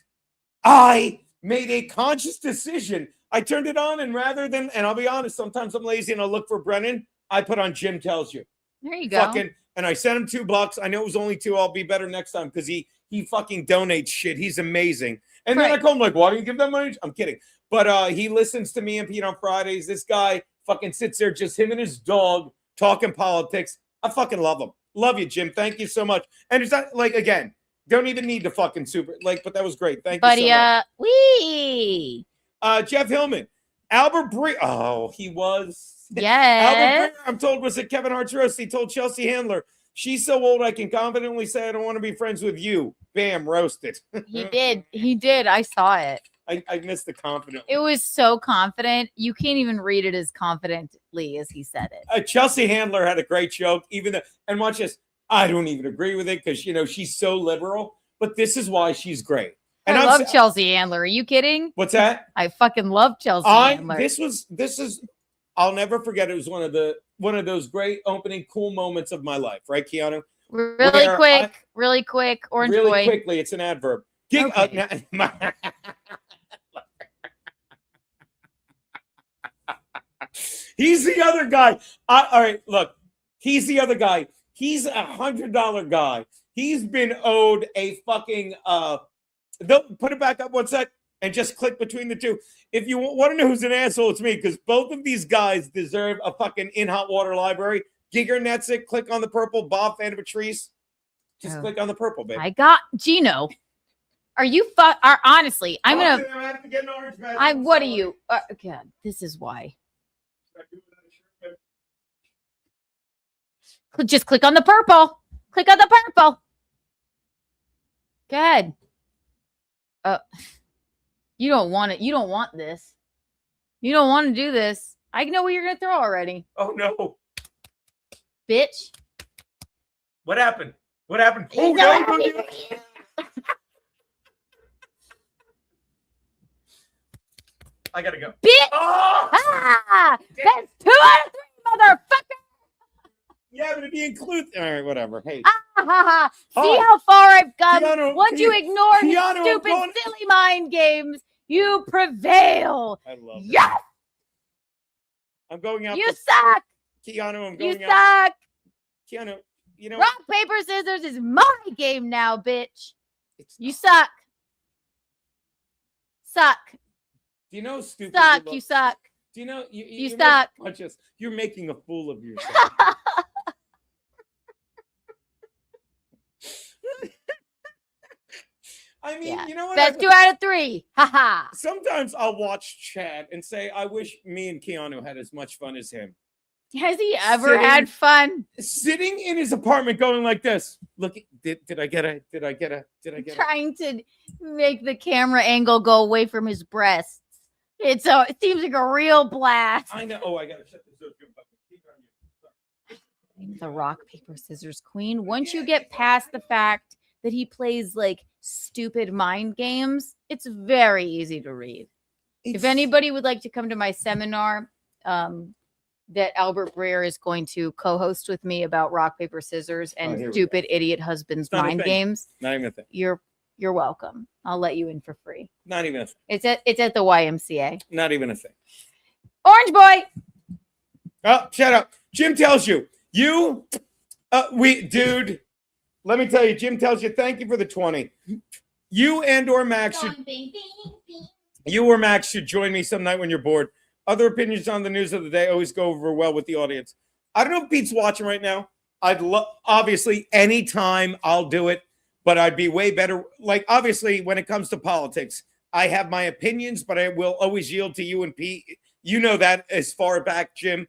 I made a conscious decision. I turned it on, and rather than, and I'll be honest, sometimes I'm lazy and I'll look for Brennan. I put on Jim Tells You. There you go. And I sent him $2. I know it was only $2. I'll be better next time because he fucking donates shit. He's amazing. And then I call him like, why do you give that money? I'm kidding. But he listens to me and Pete on Fridays. This guy fucking sits there, just him and his dog talking politics. I fucking love him. Love you, Jim. Thank you so much. And it's not like, again, don't even need to fucking super, like, but that was great. Thank you so much. Wee. Jeff Hillman, Albert Brie. Oh, he was. Yes. Albert Breer, I'm told, was at Kevin Hart's roast. He told Chelsea Handler, she's so old I can confidently say I don't want to be friends with you. Bam, roasted. He did. He did. I saw it. I missed the confident. It was so confident. You can't even read it as confidently as he said it. Chelsea Handler had a great joke, even though, and watch this. I don't even agree with it because, you know, she's so liberal, but this is why she's great. And I love Chelsea Handler. Are you kidding? What's that? I fucking love Chelsea Handler. This is, I'll never forget. It was one of those great opening cool moments of my life, right, Keanu? Really quick. Orange really boy. Quickly, it's an adverb. Okay. He's the other guy. All right, look. He's the other guy. He's $100 guy. He's been owed a fucking they'll put it back up one sec and just click between the two. If you want to know who's an asshole, it's me, because both of these guys deserve a fucking in hot water library. Giger nets it. Click on the purple. Bob Fan of Patrice. Just click on the purple, baby. I got Geno. Are you honestly, I'm gonna. I have to get an orange badge. What are you? God, this is why. Just click on the purple. Click on the purple. Go ahead. You don't want it. You don't want this. You don't want to do this. I know what you're gonna throw already. Oh no. Bitch. What happened? What happened? Oh no. I gotta go. Bitch. Oh! Ah, that's 2 out of 3, motherfucker. Yeah, but if you include, all right, whatever. Hey, See how far I've come. Keanu, Once you ignore his Keanu, stupid, silly mind games, you prevail. I love it. Yes. I'm going out. You suck. Keanu, I'm You going out. suck. Keanu, you know. Rock, paper, scissors is my game now, bitch. You suck. Suck. Do you know stupid? Suck. You suck. Do you know you suck? You're making a fool of yourself. I mean, Yeah. you know what? That's 2 out of 3. Haha. Sometimes I'll watch Chad and say, I wish me and Keanu had as much fun as him. Has he ever had fun? Sitting in his apartment going like this. Look, did I get it? Did I get it? Did I get it? Trying to make the camera angle go away from his breasts. It seems like a real blast. I know. Oh, I got to shut this door. The rock, paper, scissors queen. Once you get past the fact that he plays like stupid mind games, it's very easy to read. If anybody would like to come to my seminar, that Albert Breer is going to co-host with me about rock, paper, scissors and stupid idiot husbands mind games. Not even a thing. You're welcome. I'll let you in for free. Not even a thing. It's at the YMCA. Not even a thing. Orange boy. Oh, shut up. Jim tells you. Dude, let me tell you, Jim tells you, thank you for the 20. You and or Max should join me some night when you're bored. Other opinions on the news of the day always go over well with the audience. I don't know if Pete's watching right now. I'd love, obviously, anytime I'll do it, but I'd be way better. Like, obviously, when it comes to politics, I have my opinions, but I will always yield to you and Pete. You know that as far back, Jim.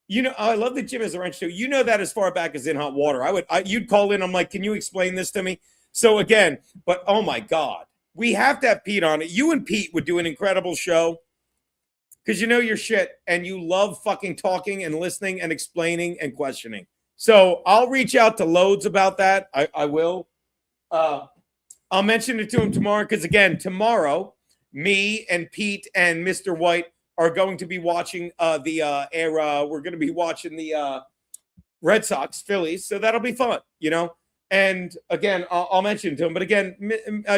You know, I love that Jim has a wrench too. You know that as far back as in hot water. You'd call in. I'm like, can you explain this to me? So again, but oh my God, we have to have Pete on it. You and Pete would do an incredible show because you know your shit and you love fucking talking and listening and explaining and questioning. So I'll reach out to Loads about that. I will. I'll mention it to him tomorrow because again, tomorrow, me and Pete and Mr. White are going to be watching we're going to be watching the Red Sox Phillies, so that'll be fun, you know. And again, I'll mention it to him. But again,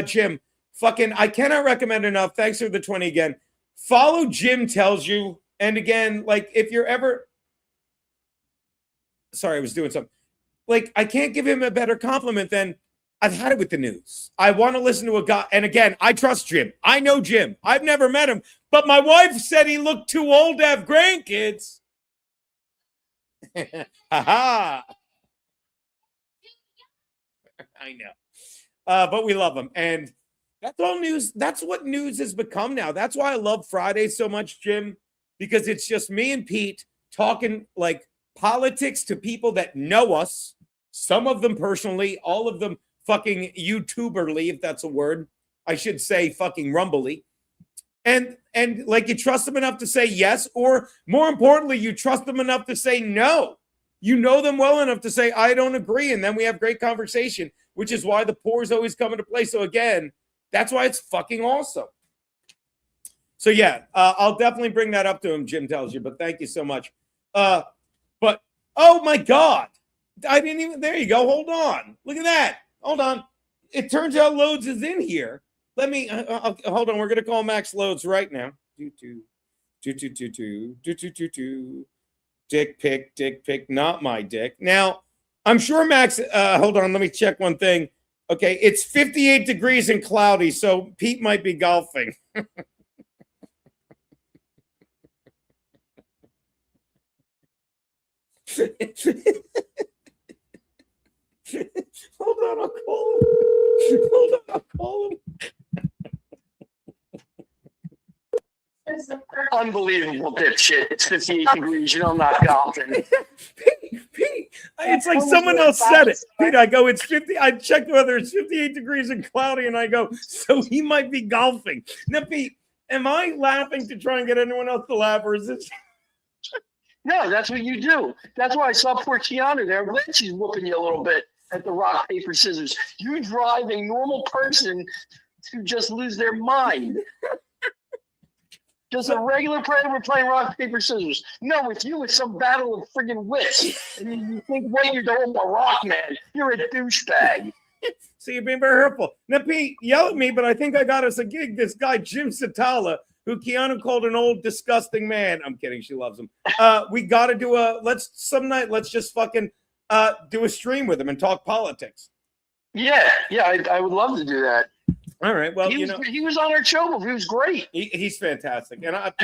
Jim, fucking, I cannot recommend enough. Thanks for the 20 again. Follow Jim Tells You. And again, like if you're ever, sorry, I was doing something. Like I can't give him a better compliment than I've had it with the news. I want to listen to a guy. And again, I trust Jim. I know Jim. I've never met him. But my wife said he looked too old to have grandkids. Haha. I know. But we love him. And that's all news. That's what news has become now. That's why I love Fridays so much, Jim, because it's just me and Pete talking like politics to people that know us. Some of them personally, all of them fucking YouTuberly, if that's a word. I should say fucking rumbly. And like you trust them enough to say yes, or more importantly, you trust them enough to say no. You know them well enough to say, I don't agree. And then we have great conversation, which is why the pores always come into play. So again, that's why it's fucking awesome. So yeah, I'll definitely bring that up to him, Jim Tells You, but thank you so much. But, oh my God, I didn't even, there you go. Hold on. Look at that. Hold on. It turns out Loads is in here. Let me, hold on. We're going to call Max Loads right now. Dick pic, not my dick. Now, I'm sure Max, hold on. Let me check one thing. Okay. It's 58 degrees and cloudy. So Pete might be golfing. Hold on, I'll call him. Hold on, I'll call Unbelievable, dipshit. It's 58 degrees. You know I'm not golfing. Pete, it's like someone else said it. Pete, I go, it's 50. I checked whether it's 58 degrees and cloudy, and I go, so he might be golfing. Now, Pete, am I laughing to try and get anyone else to laugh, or is this? No, that's what you do. That's why I saw poor Keanu there. I'm glad she's whooping you a little bit at the rock, paper, scissors. You drive a normal person to just lose their mind. Just a regular player, we're playing rock, paper, scissors. No, with you, it's some battle of friggin' wits. And you think, wait, you're the whole rock, man. You're a douchebag. So you're being very hurtful. Now, Pete, yell at me, but I think I got us a gig. This guy, Jim Satala, who Keanu called an old, disgusting man. I'm kidding. She loves him. We got to do let's just fucking do a stream with him and talk politics. Yeah, I would love to do that. All right. Well, he was on our show before. He was great. He's fantastic. And I'd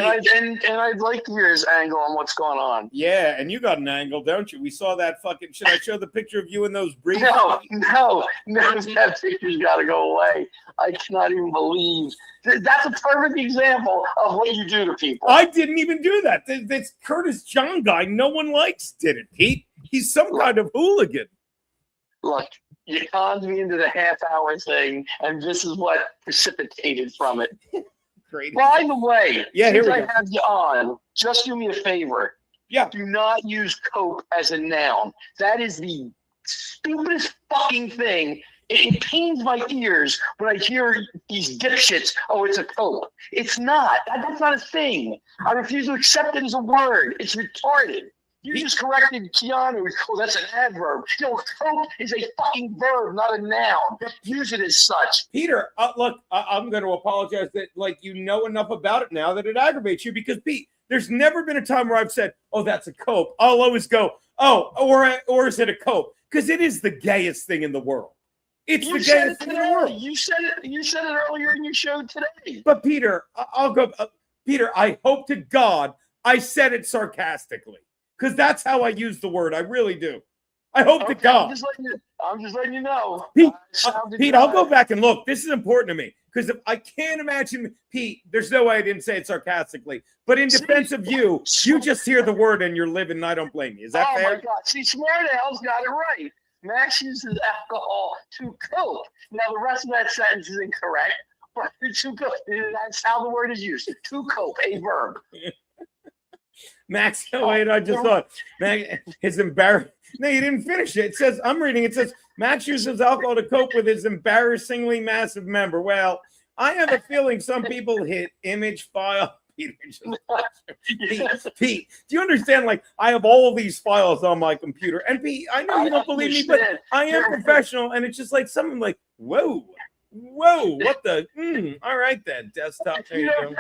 like to hear his angle on what's going on. Yeah, and you got an angle, don't you? We saw that fucking. Should I show the picture of you in those briefs? No, that picture's got to go away. I cannot even believe that's a perfect example of what you do to people. I didn't even do that. This Curtis John guy, no one likes, did it, Pete? He's some kind of hooligan. Look. You conned me into the half-hour thing, and this is what precipitated from it. Great. By the way, since I have you on, just do me a favor. Yeah. Do not use cope as a noun. That is the stupidest fucking thing. It pains my ears when I hear these dipshits. Oh, it's a cope. It's not. That's not a thing. I refuse to accept it as a word. It's retarded. You just corrected Keanu. Oh, that's an adverb. No, cope is a fucking verb, not a noun. Use it as such. Peter, look, I'm going to apologize that, you know enough about it now that it aggravates you because, Pete, there's never been a time where I've said, oh, that's a cope. I'll always go, oh, or is it a cope? Because it is the gayest thing in the world. It's the gayest thing in the world. You said it earlier in your show today. But, Peter, I'll go. Peter, I hope to God I said it sarcastically. Because that's how I use the word. I really do. I hope to God. I'm just letting you know. Pete, I'll go back and look. This is important to me. Because if I can't imagine, Pete, there's no way I didn't say it sarcastically. But in defense of you, you just hear the word and you're living, and I don't blame you. Is that fair? Oh, my God. See, Smart Al's got it right. Max uses alcohol to cope. Now, the rest of that sentence is incorrect. But to cope, that's how the word is used. To cope, a verb. Max, wait, I just thought, Max is embarrassed. No, you didn't finish it. It says, I'm reading, it says, Max uses alcohol to cope with his embarrassingly massive member. Well, I have a feeling some people hit image file. Pete, do you understand? I have all these files on my computer. And Pete, I know you don't believe me, but I am professional. And it's just like someone whoa, what the? All right, then, desktop. There you go.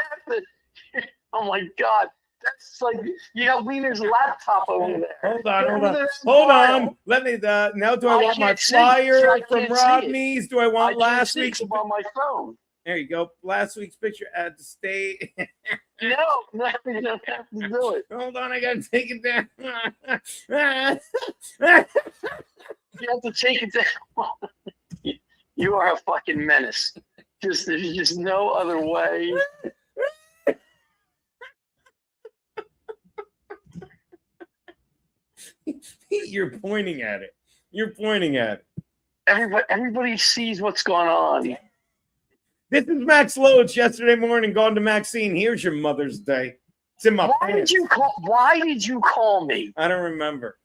Oh, my God. That's like you got Wiener's laptop over there. Hold on. Let me. Now, do I want my flyer from Rodney's? Do I want last week's on my phone? There you go. Last week's picture at the state. No, you don't have to do it. Hold on, I gotta take it down. You have to take it down. You are a fucking menace. There's just no other way. You're pointing at it. Everybody sees what's going on. This is Max Loach. Yesterday morning, gone to Maxine. Here's your Mother's Day. It's in my pants. Why did you call me? I don't remember.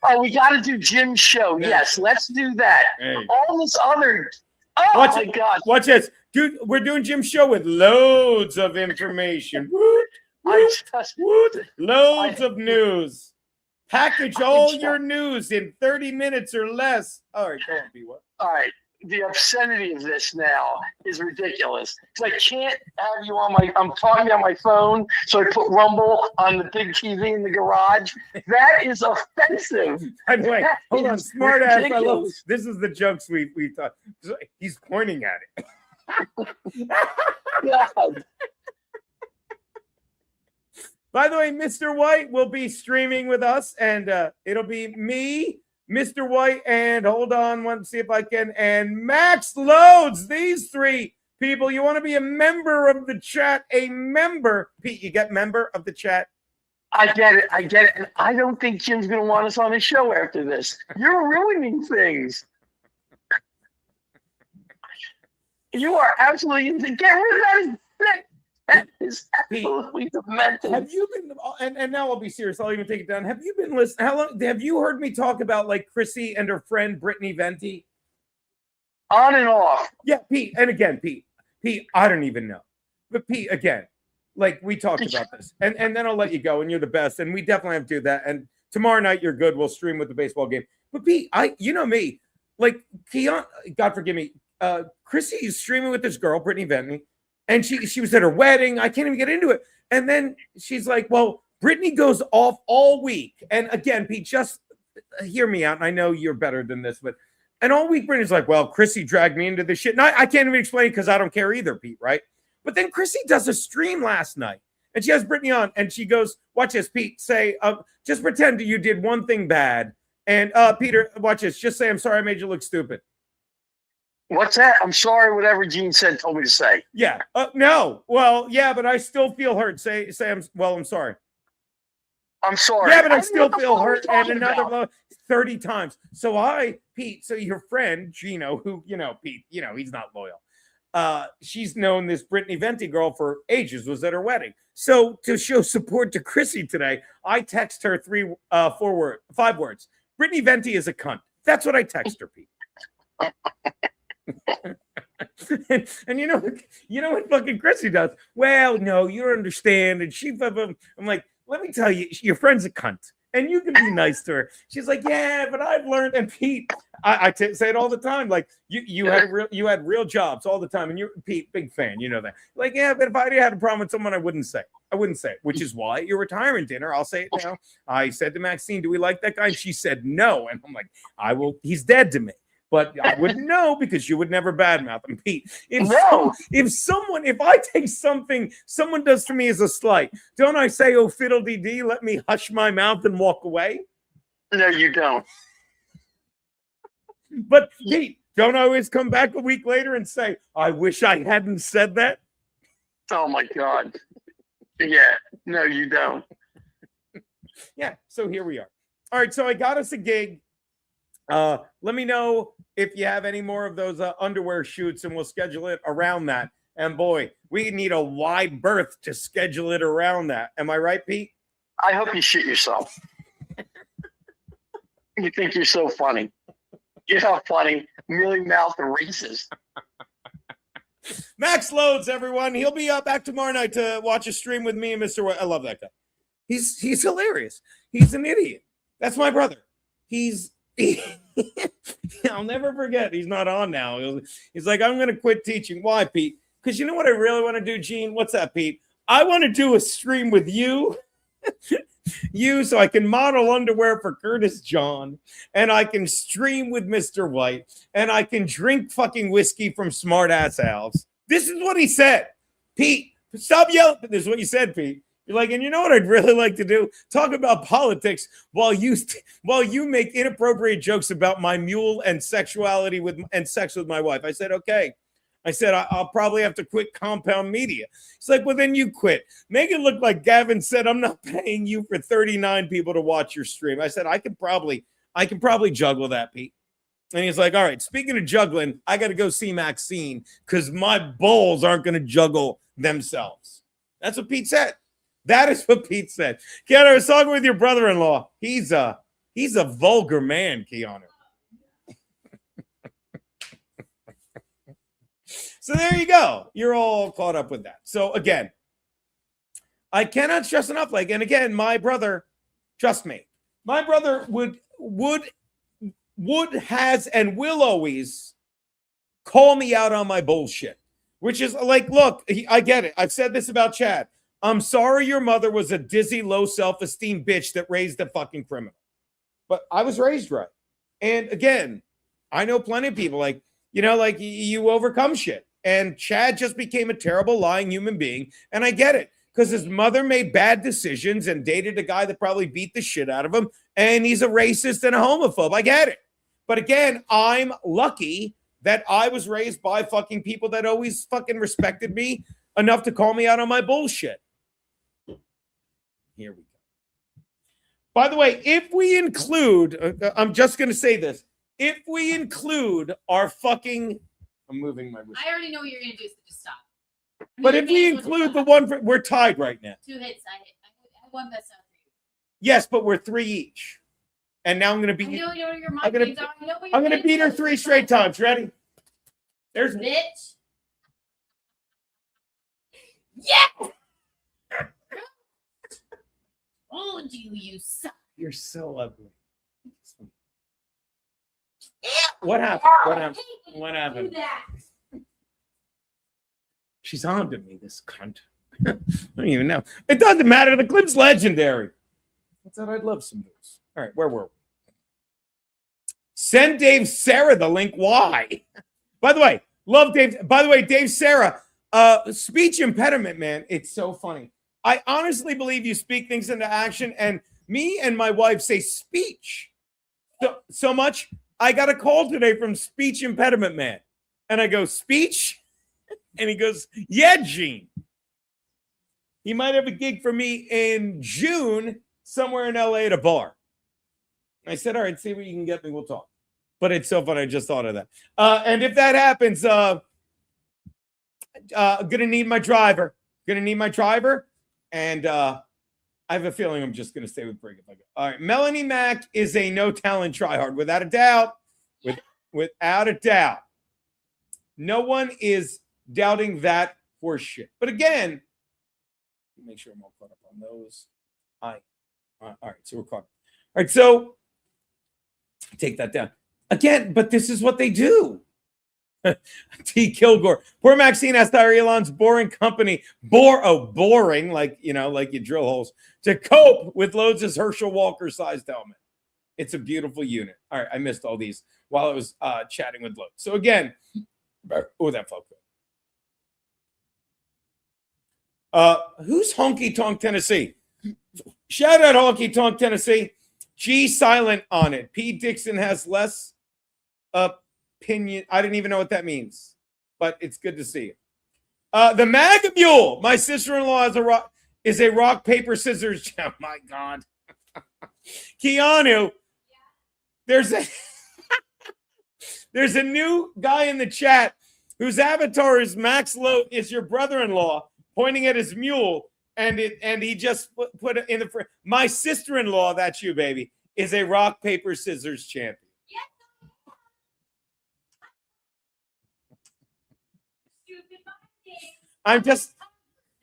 Oh, we got to do Jim's show. Yes, let's do that. All this other. Oh my God! Watch this, dude. We're doing Jim's show with loads of information. Loads of news. Package all your news in 30 minutes or less. All right, go on, B1. All right. The obscenity of this now is ridiculous. Because I can't have you on I'm talking on my phone, so I put Rumble on the big TV in the garage. That is offensive. By the way, hold on, smart ass. I love this is the jokes we've thought. He's pointing at it. God. By the way, Mr. White will be streaming with us, and it'll be me, Mr. White, and hold on, let's see if I can, and Max Loads. These three People, you want to be a member of the chat, a member. Pete, you get member of the chat? I get it. And I don't think Jim's going to want us on his show after this. You're ruining things. You are absolutely get rid of that. That is absolutely demented. Have you been? And now I'll be serious. I'll even take it down. Have you been listening? How long have you heard me talk about like Chrissy and her friend Brittany Venti? On and off. Yeah, Pete. And again, Pete, I don't even know. But Pete, again, like we talked about this. And then I'll let you go, and you're the best. And we definitely have to do that. And tomorrow night you're good. We'll stream with the baseball game. But Pete, you know me. Like Keon, God forgive me. Chrissy is streaming with this girl, Brittany Venti, and she was at her wedding. I can't even get into it. And then she's like, well, Brittany goes off all week. And again, Pete, just hear me out. And I know you're better than this, but and all week, Brittany's like, well, Chrissy dragged me into this shit. And I can't even explain because I don't care either, Pete, right? But then Chrissy does a stream last night, and she has Brittany on, and she goes, watch this, Pete, say, just pretend you did one thing bad. And Peter, watch this, just say, I'm sorry I made you look stupid. What's that? I'm sorry, whatever Gene said told me to say. Yeah. No. Well, yeah, but I still feel hurt. Say I'm sorry. I'm sorry. Yeah, but I still feel hurt. And another about. blow 30 times. So Pete, so your friend, Geno, who, Pete, he's not loyal. She's known this Brittany Venti girl for ages, was at her wedding. So to show support to Chrissy today, I text her 5 words. Brittany Venti is a cunt. That's what I text her, Pete. and you know what fucking Chrissy does? Well, no, you don't understand. And I'm like, let me tell you, your friend's a cunt, and you can be nice to her. She's like, yeah, but I've learned. And Pete, I say it all the time. Like you had real jobs all the time, and you're Pete, big fan. You know that. Like, yeah, but if I had a problem with someone, I wouldn't say it. Which is why at your retirement dinner, I'll say it now. I said to Maxine, "Do we like that guy?" And she said no, and I'm like, I will. He's dead to me. But I wouldn't know because you would never badmouth him, Pete. If I take something someone does to me as a slight, don't I say, oh, fiddle-dee-dee, let me hush my mouth and walk away? No, you don't. But, Pete, don't I always come back a week later and say, I wish I hadn't said that? Oh, my God. Yeah. No, you don't. Yeah, so here we are. All right, so I got us a gig. Let me know if you have any more of those underwear shoots, and we'll schedule it around that. And boy, we need a wide berth to schedule it around that. Am I right, Pete? I hope you shit yourself. You think you're so funny. You're not funny. Mealy mouth and racist. Max Loads, everyone. He'll be back tomorrow night to watch a stream with me and Mr. White. I love that guy. He's hilarious. He's an idiot. That's my brother. I'll never forget. He's not on now. He's like, I'm going to quit teaching. Why, Pete? Because you know what I really want to do, Gene? What's that, Pete? I want to do a stream with you. So I can model underwear for Curtis John, and I can stream with Mr. White, and I can drink fucking whiskey from Smart Ass Al's. This is what he said. Pete, stop yelling. This is what you said, Pete. You're like, and you know what I'd really like to do? Talk about politics while you make inappropriate jokes about my mule and sexuality and sex with my wife. I said, okay. I said, I'll probably have to quit Compound Media. He's like, well, then you quit. Make it look like Gavin said, I'm not paying you for 39 people to watch your stream. I said, I can probably juggle that, Pete. And he's like, all right, speaking of juggling, I got to go see Maxine because my balls aren't going to juggle themselves. That's what Pete said. That is what Pete said. Keanu, I was talking with your brother-in-law. He's a vulgar man, Keanu. So there you go. You're all caught up with that. So again, I cannot stress enough. And again, my brother, trust me, my brother would has and will always call me out on my bullshit, which is like, look, I get it. I've said this about Chad. I'm sorry your mother was a dizzy, low self-esteem bitch that raised a fucking criminal. But I was raised right. And again, I know plenty of people you overcome shit. And Chad just became a terrible, lying human being. And I get it because his mother made bad decisions and dated a guy that probably beat the shit out of him. And he's a racist and a homophobe. I get it. But again, I'm lucky that I was raised by fucking people that always fucking respected me enough to call me out on my bullshit. Here we go. By the way, if we include, I'm just going to say this. If we include our fucking, I'm moving my wrist. I already know what you're going to do, so just stop. But if we include the one, we're tied right now. 2 hits. I won this out for you. Yes, but we're 3 each. And now I'm going to beat you. I know your mind I'm going games are. I know what I'm you're going to beat her 3 straight times. Ready? There's Bitch. Yeah. Oh, you suck. You're so ugly. What happened? What happened? What happened? She's on to me, this cunt. I don't even know. It doesn't matter. The clip's legendary. I thought I'd love some news. All right, where were we? Send Dave Sarah the link. Why? By the way, love Dave. By the way, Dave Sarah, speech impediment, man. It's so funny. I honestly believe you speak things into action, and me and my wife say speech so much. I got a call today from speech impediment man, and I go, speech? And he goes, yeah, Gene. He might have a gig for me in June somewhere in LA at a bar. I said, all right, see what you can get me. We'll talk. But it's so funny. I just thought of that. And if that happens, going to need my driver. And I have a feeling I'm just going to stay with Brig if I go. All right. Melanie Mack is a no talent tryhard, without a doubt. Without a doubt. No one is doubting that horse shit. But again, make sure I'm all caught up on those. All right. So we're caught up. All right. So take that down. Again, but this is what they do. T. Kilgore. Poor Maxine has to hire Elon's boring company. Boring, like you drill holes, to cope with Lowe's Herschel Walker-sized helmet. It's a beautiful unit. All right, I missed all these while I was chatting with Lowe's. So again, oh, that felt good. Who's Honky Tonk Tennessee? Shout out Honky Tonk Tennessee. G silent on it. P. Dixon has less opinion. I didn't even know what that means, but it's good to see you. The MAGA Mule. My sister-in-law is a rock, paper, scissors. Oh my God. Keanu. There's a new guy in the chat whose avatar is Max Lowe, is your brother-in-law, pointing at his mule, and he just put it in the my sister-in-law, that's you, baby, is a rock, paper, scissors champion.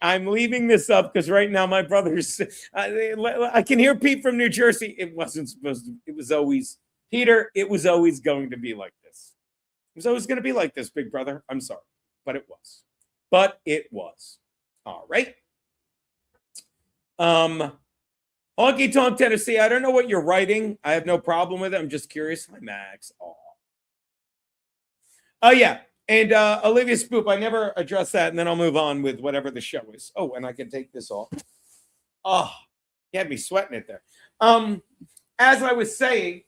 I'm leaving this up because right now my brother's, I can hear Pete from New Jersey. It wasn't supposed to, it was always, Peter, it was always going to be like this. It was always going to be like this, big brother. I'm sorry, but it was. All right. Honky Tonk Tennessee, I don't know what you're writing. I have no problem with it. I'm just curious. Hi, Max. Oh, yeah. And Olivia Spoop, I never addressed that, and then I'll move on with whatever the show is. Oh, and I can take this off. Oh, you had me sweating it there. As I was saying,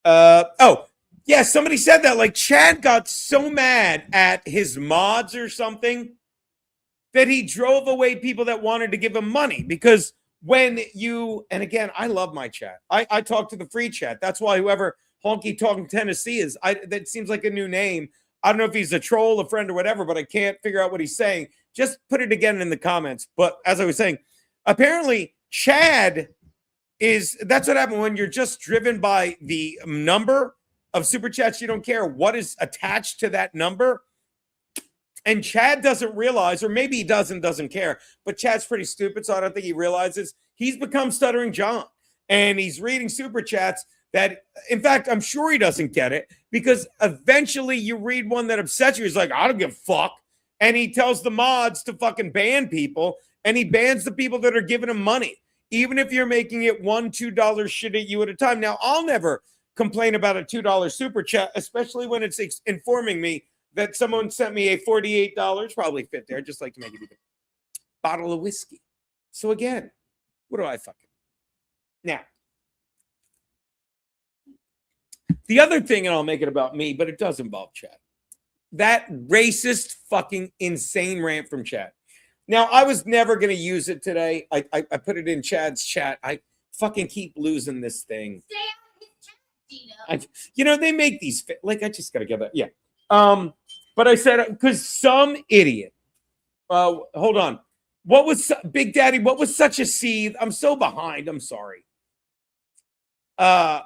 yeah, somebody said that. Like, Chad got so mad at his mods or something that he drove away people that wanted to give him money. Because when you, and again, I love my chat. I talk to the free chat. That's why whoever Honky Tonk Tennessee is, that seems like a new name. I don't know if he's a troll, a friend, or whatever, but I can't figure out what he's saying. Just put it again in the comments. But as I was saying, apparently Chad that's what happened when you're just driven by the number of super chats. You don't care what is attached to that number. And Chad doesn't realize, or maybe he doesn't care, but Chad's pretty stupid, so I don't think he realizes he's become Stuttering John. And he's reading super chats that, in fact, I'm sure he doesn't get it, because eventually you read one that upsets you. He's like, I don't give a fuck. And he tells the mods to fucking ban people, and he bans the people that are giving him money, even if you're making it $1, $2 shit at you at a time. Now, I'll never complain about a $2 super chat, especially when it's informing me that someone sent me a $48, probably fit there. I just like to make it even. Bottle of whiskey. So again, what do I fucking? Now, The other thing, and I'll make it about me, but it does involve Chad. That racist, fucking insane rant from Chad. Now, I was never going to use it today. I put it in Chad's chat. I fucking keep losing this thing. Stay out of his chat, Geno. You know, they make these, like, I just got to get that. Yeah. But I said, because some idiot, hold on. What was, Big Daddy, what was such a seethe? I'm so behind. I'm sorry. I'm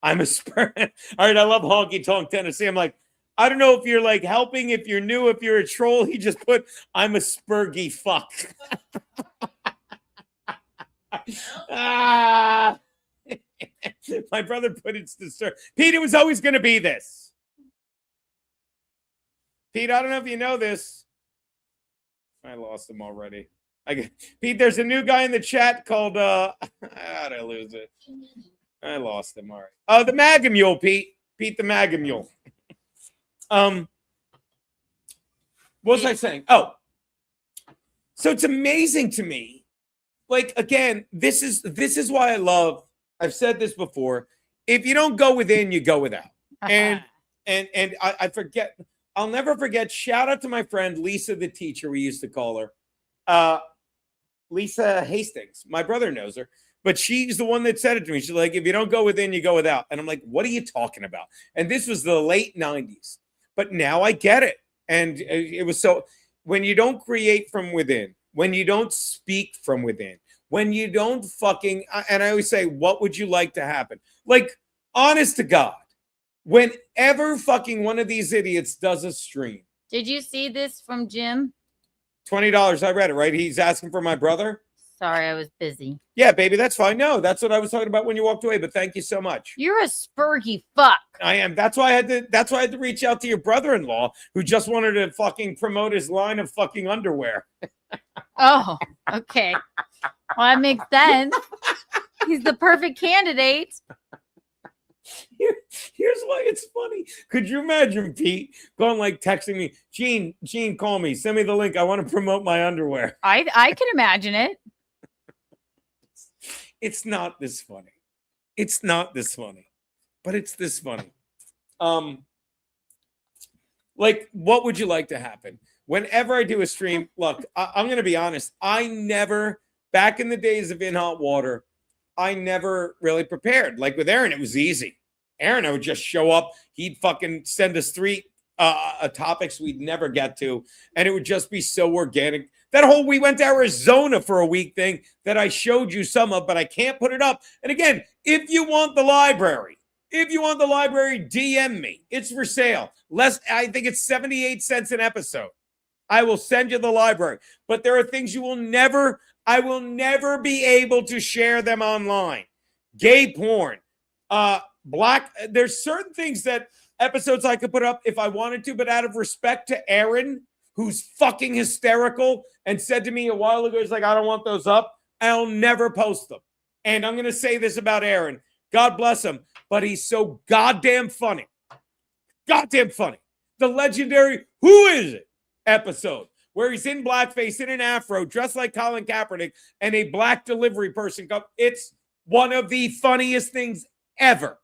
a spur. All right, I love Honky Tonk Tennessee. I'm like, I don't know if you're like helping, if you're new, if you're a troll. He just put, I'm a spurgy fuck. My brother put it's the stir. Pete, it was always going to be this. Pete, I don't know if you know this. I lost him already. Pete, there's a new guy in the chat called, how'd I lose it? I lost him. All right. Oh, the MAGA Mule, Pete. Pete the MAGA Mule. What was I saying? Oh. So it's amazing to me. Like, again, this is why I love, I've said this before. If you don't go within, you go without. And I forget, I'll never forget, shout out to my friend Lisa the teacher, we used to call her. Lisa Hastings. My brother knows her. But she's the one that said it to me. She's like, if you don't go within, you go without. And I'm like, what are you talking about? And this was the late 90s. But now I get it. And it was so, when you don't create from within, when you don't speak from within, when you don't fucking, and I always say, what would you like to happen? Like, honest to God, whenever fucking one of these idiots does a stream. Did you see this from Jim? $20. I read it, right? He's asking for my brother. Sorry, I was busy. Yeah, baby, that's fine. No, that's what I was talking about when you walked away. But thank you so much. You're a spurgy fuck. I am. That's why I had to reach out to your brother-in-law who just wanted to fucking promote his line of fucking underwear. Oh, okay. Well, that makes sense. He's the perfect candidate. Here's why it's funny. Could you imagine Pete going like texting me, Gene, call me, send me the link. I want to promote my underwear. I can imagine it. It's not this funny. It's not this funny, but it's this funny. Like, what would you like to happen? Whenever I do a stream, look, I'm going to be honest. I never, back in the days of In Hot Water, I never really prepared. Like with Aaron, it was easy. Aaron, I would just show up. He'd fucking send us 3 topics we'd never get to, and it would just be so organic. That whole we went to Arizona for a week thing that I showed you some of, but I can't put it up. And again, if you want the library, DM me. It's for sale. I think it's 78 cents an episode. I will send you the library. But there are things I will never be able to share them online. Gay porn, there's certain things that episodes I could put up if I wanted to, but out of respect to Aaron, who's fucking hysterical and said to me a while ago, he's like, I don't want those up. I'll never post them. And I'm going to say this about Aaron. God bless him, but he's so goddamn funny. Goddamn funny. The legendary Who Is It episode where he's in blackface, in an afro, dressed like Colin Kaepernick, and a black delivery person comes. It's one of the funniest things ever.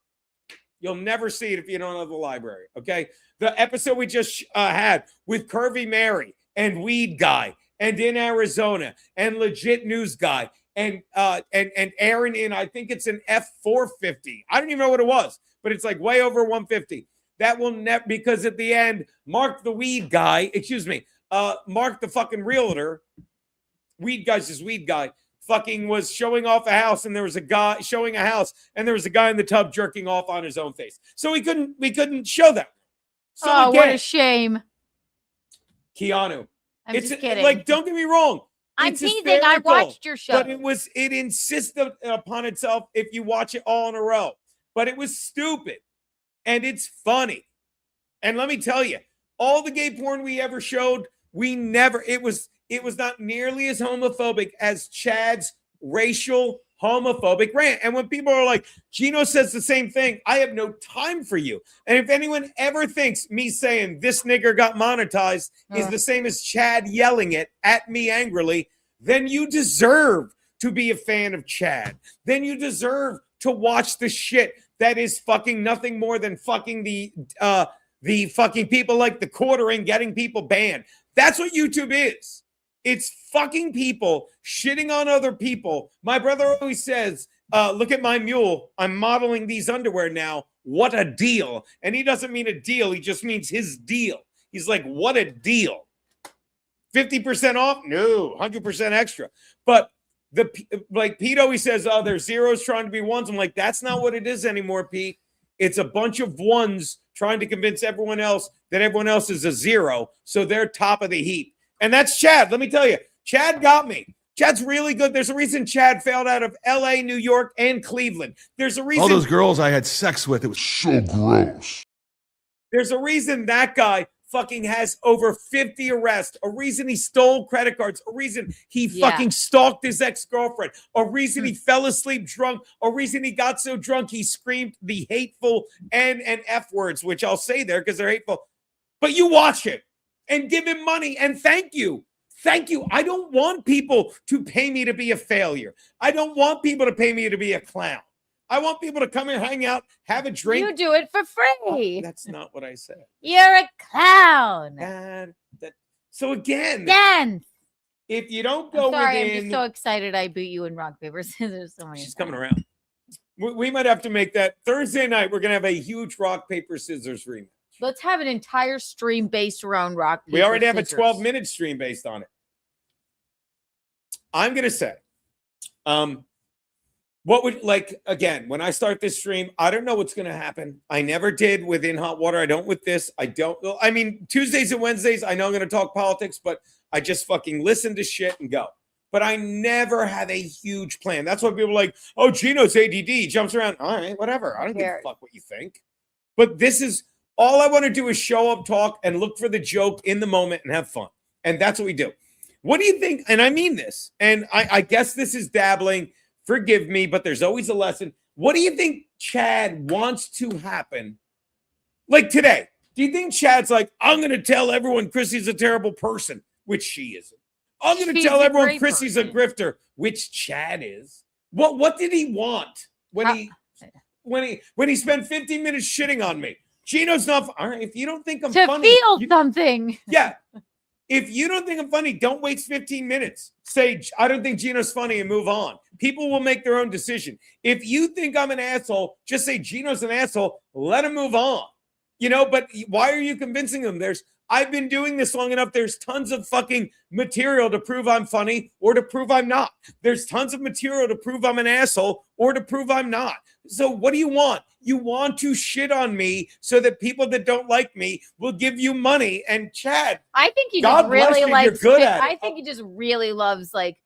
You'll never see it if you don't have the library, okay? The episode we just had with Curvy Mary and Weed Guy and In Arizona and Legit News Guy and Aaron in, I think it's an F450. I don't even know what it was, but it's like way over 150. That will never, because at the end, Mark the Weed Guy, Mark the fucking realtor, Weed Guy's just Weed Guy, fucking was showing off a house, and there was a guy showing a house, and there was a guy in the tub jerking off on his own face. So we couldn't show that. So what a shame. Keanu. I'm just kidding. Like, don't get me wrong. I'm teasing. I watched your show. But it insisted upon itself if you watch it all in a row. But it was stupid. And it's funny. And let me tell you, all the gay porn we ever showed, it was not nearly as homophobic as Chad's racial homophobic rant. And when people are like, Geno says the same thing, I have no time for you. And if anyone ever thinks me saying this nigger got monetized is the same as Chad yelling it at me angrily, then you deserve to be a fan of Chad. Then you deserve to watch the shit that is fucking nothing more than fucking the fucking people like the Quartering getting people banned. That's what YouTube is. It's fucking people shitting on other people. My brother always says, look at my mule. I'm modeling these underwear now. What a deal. And he doesn't mean a deal. He just means his deal. He's like, what a deal. 50% off? No, 100% extra. But like Pete always says, oh, there's zeros trying to be ones. I'm like, that's not what it is anymore, Pete. It's a bunch of ones trying to convince everyone else that everyone else is a zero. So they're top of the heap. And that's Chad. Let me tell you, Chad got me. Chad's really good. There's a reason Chad failed out of LA, New York, and Cleveland. There's a reason. All those girls I had sex with, it was so gross. There's a reason that guy fucking has over 50 arrests, a reason he stole credit cards, a reason he fucking stalked his ex-girlfriend, a reason he fell asleep drunk, a reason he got so drunk he screamed the hateful N and F words, which I'll say there because they're hateful. But you watch it and give him money and thank you. Thank you. I don't want people to pay me to be a failure. I don't want people to pay me to be a clown. I want people to come and hang out, have a drink. You do it for free. That's not what I said. You're a clown. So again, Dance. If you don't go I'm within, just so excited I beat you in rock, paper, scissors. So many she's times. coming around. We might have to make that Thursday night. We're going to have a huge rock, paper, scissors rematch. Let's have an entire stream based around rock, paper, We already have a scissors. 12-minute stream based on it. I'm going to say, what would, like, again, when I start this stream, I don't know what's going to happen. I never did within Hot Water. I don't with this. I don't. I mean, Tuesdays and Wednesdays, I know I'm going to talk politics, but I just fucking listen to shit and go. But I never have a huge plan. That's why people are like, oh, Geno's ADD, jumps around. All right, whatever. I don't give a fuck what you think. But this is, all I want to do is show up, talk, and look for the joke in the moment and have fun. And that's what we do. What do you think? And I mean this, and I guess this is dabbling. Forgive me, but there's always a lesson. What do you think Chad wants to happen? Like today, do you think Chad's like, I'm going to tell everyone Chrissy's a terrible person, which she isn't. I'm going to tell everyone Chrissy's a grifter, which Chad is. What did he want when he spent 15 minutes shitting on me? Geno's not. All right, if you don't think I'm funny, feel something. Yeah. If you don't think I'm funny, don't waste 15 minutes. Say, I don't think Geno's funny and move on. People will make their own decision. If you think I'm an asshole, just say Geno's an asshole. Let him move on. You know, but why are you convincing them? I've been doing this long enough. There's tons of fucking material to prove I'm funny or to prove I'm not. There's tons of material to prove I'm an asshole or to prove I'm not. So what do you want? You want to shit on me so that people that don't like me will give you money. And Chad, I think he God just really bless you, likes. you're good at it. I think he just really loves like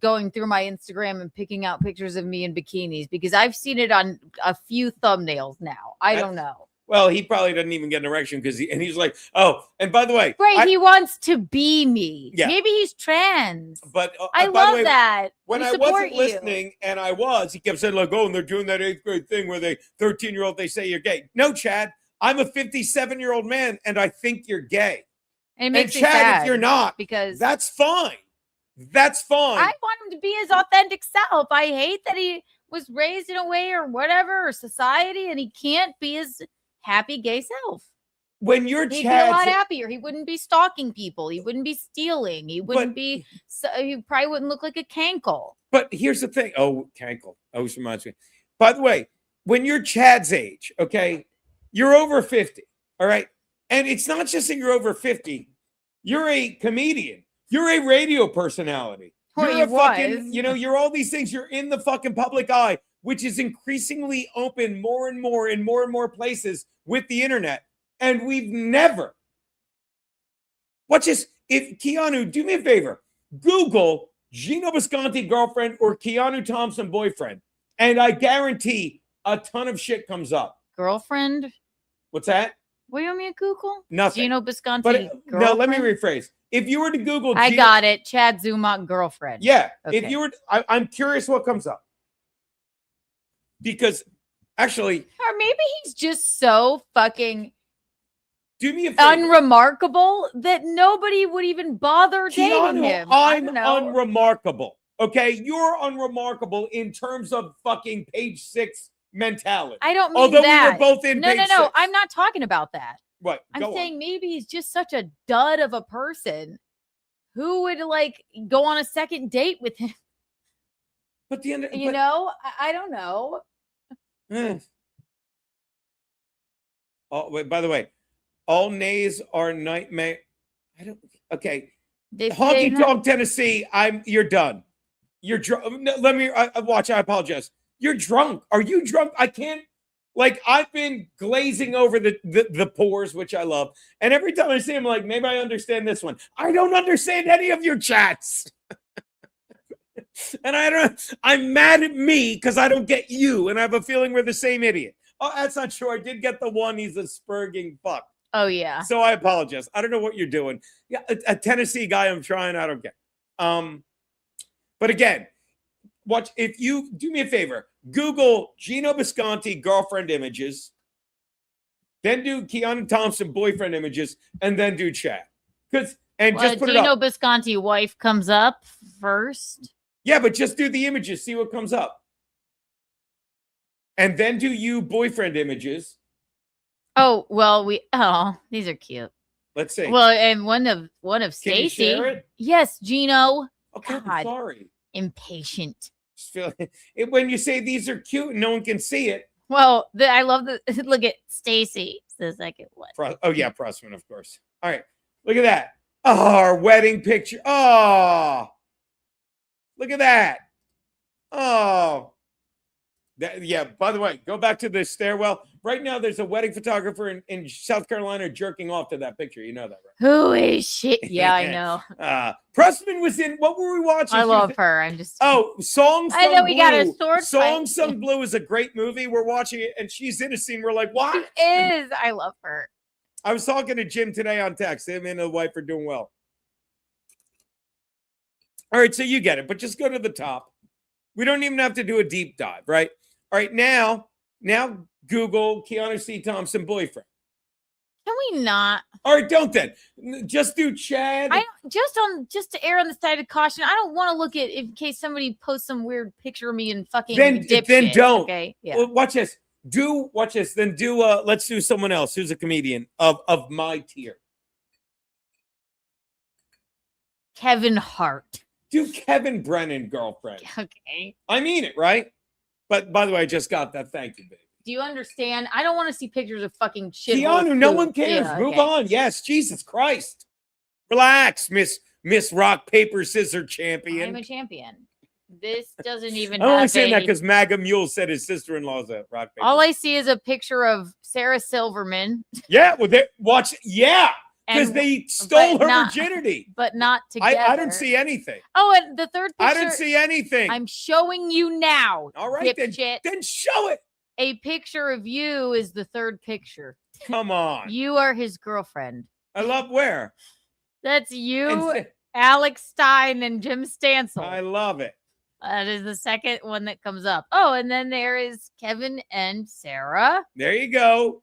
going through my Instagram and picking out pictures of me in bikinis because I've seen it on a few thumbnails now. I don't know. Well, he probably doesn't even get an erection because he's like, oh, and by the way, right, he wants to be me. Yeah. Maybe he's trans. But I love that. When I wasn't listening, and he kept saying like, oh, and they're doing that 8th grade thing where 13-year-old, they say you're gay. No, Chad, I'm a 57-year-old man, and I think you're gay. And it makes me Chad, sad if you're not, because that's fine. That's fine. I want him to be his authentic self. I hate that he was raised in a way or whatever, or society, and he can't be his happy gay self. When you're He'd Chad, be a lot happier. He wouldn't be stalking people. He wouldn't be stealing. He wouldn't be. He probably wouldn't look like a cankle. But here's the thing. Oh, cankle always reminds me. By the way, when you're Chad's age, okay, you're over 50. All right, and it's not just that you're over 50. You're a comedian. You're a radio personality. You're a fucking. You know, you're all these things. You're in the fucking public eye, which is increasingly open more and more in more and more places with the internet. And we've never. Watch this. If Keanu, do me a favor, Google Geno Bisconti girlfriend or Keanu Thompson boyfriend. And I guarantee a ton of shit comes up. Girlfriend? What's that? What do you want me to Google? Nothing. Geno Bisconti But girlfriend? no, let me rephrase. If you were to Google I got it. Chad Zumach girlfriend. Yeah. Okay. If you were, I'm curious what comes up. Because actually. Or maybe he's just so fucking do me a favor. Unremarkable that nobody would even bother dating him. I'm unremarkable. Okay, you're unremarkable in terms of fucking page 6 mentality. I don't mean Although that. we were both in no, page no. 6. I'm not talking about that. What? I'm Go saying on. maybe he's just such a dud of a person. Who would like go on a second date with him? But the end, You know, I don't know. Oh, wait, by the way, all nays are nightmare. I don't. Okay, Honky Tonk Tennessee. You're done. You're drunk. No, let me watch. I apologize. You're drunk. Are you drunk? I can't. Like, I've been glazing over the pores, which I love, and every time I see him, like, maybe I understand this one. I don't understand any of your chats. And I'm mad at me because I don't get you, and I have a feeling we're the same idiot. Oh, that's not true. I did get the one. He's a spurging fuck. Oh, yeah. So I apologize. I don't know what you're doing. Yeah, a Tennessee guy I'm trying. I don't get. But again, watch. If you do me a favor, Google Geno Bisconti girlfriend images, then do Keanu Thompson boyfriend images, and then do chat. Just put it up. Geno Bisconti wife comes up first. Yeah, but just do the images, see what comes up. And then do you boyfriend images. Oh, well, these are cute. Let's see. Well, and one of Can you Stacy. share it? Yes, Geno. Okay, God. I'm sorry. Impatient. Just feel it, when you say these are cute and no one can see it. Well, I love the look at Stacy. It's the second one. Oh yeah, Pressman, of course. All right, look at that. Oh, our wedding picture. Oh, look at that. Oh, yeah. By the way, go back to the stairwell. Right now, there's a wedding photographer in South Carolina jerking off to that picture. You know that, right? Who is she? Yeah, I know. Pressman was in. What were we watching? I love her. I'm just. Oh, Songs. I know we got a sword Songs fight. Sung Blue is a great movie. We're watching it, and she's in a scene. We're like, what? She is. I love her. I was talking to Jim today on text. Him and the wife are doing well. All right, so you get it, but just go to the top. We don't even have to do a deep dive, right? All right, now Google Keanu C. Thompson boyfriend. Can we not? All right, don't then. Just do Chad. Just to err on the side of caution. I don't want to look at in case somebody posts some weird picture of me and fucking then dipshit, don't. Okay, yeah. Well, watch this. Watch this. Then let's do someone else who's a comedian of my tier. Kevin Hart. Do Kevin Brennan girlfriend. Okay. I mean it, right? But by the way, I just got that. Thank you, baby. Do you understand? I don't want to see pictures of fucking shit. Keanu, no one cares. Yeah, Move okay. on. Yes, Jesus Christ. Relax, Miss Rock, Paper, Scissor champion. I'm a champion. This doesn't even I'm only have saying that because MAGA Mule said his sister-in-law's a rock, paper. All I see is a picture of Sarah Silverman. Yeah, well, because they stole her virginity. But not together. I don't see anything. Oh, and the third picture. I don't see anything. I'm showing you now. All right, then show it. A picture of you is the third picture. Come on. You are his girlfriend. I love where? That's you, Alex Stein, and Jim Stansel. I love it. That is the second one that comes up. Oh, and then there is Kevin and Sarah. There you go.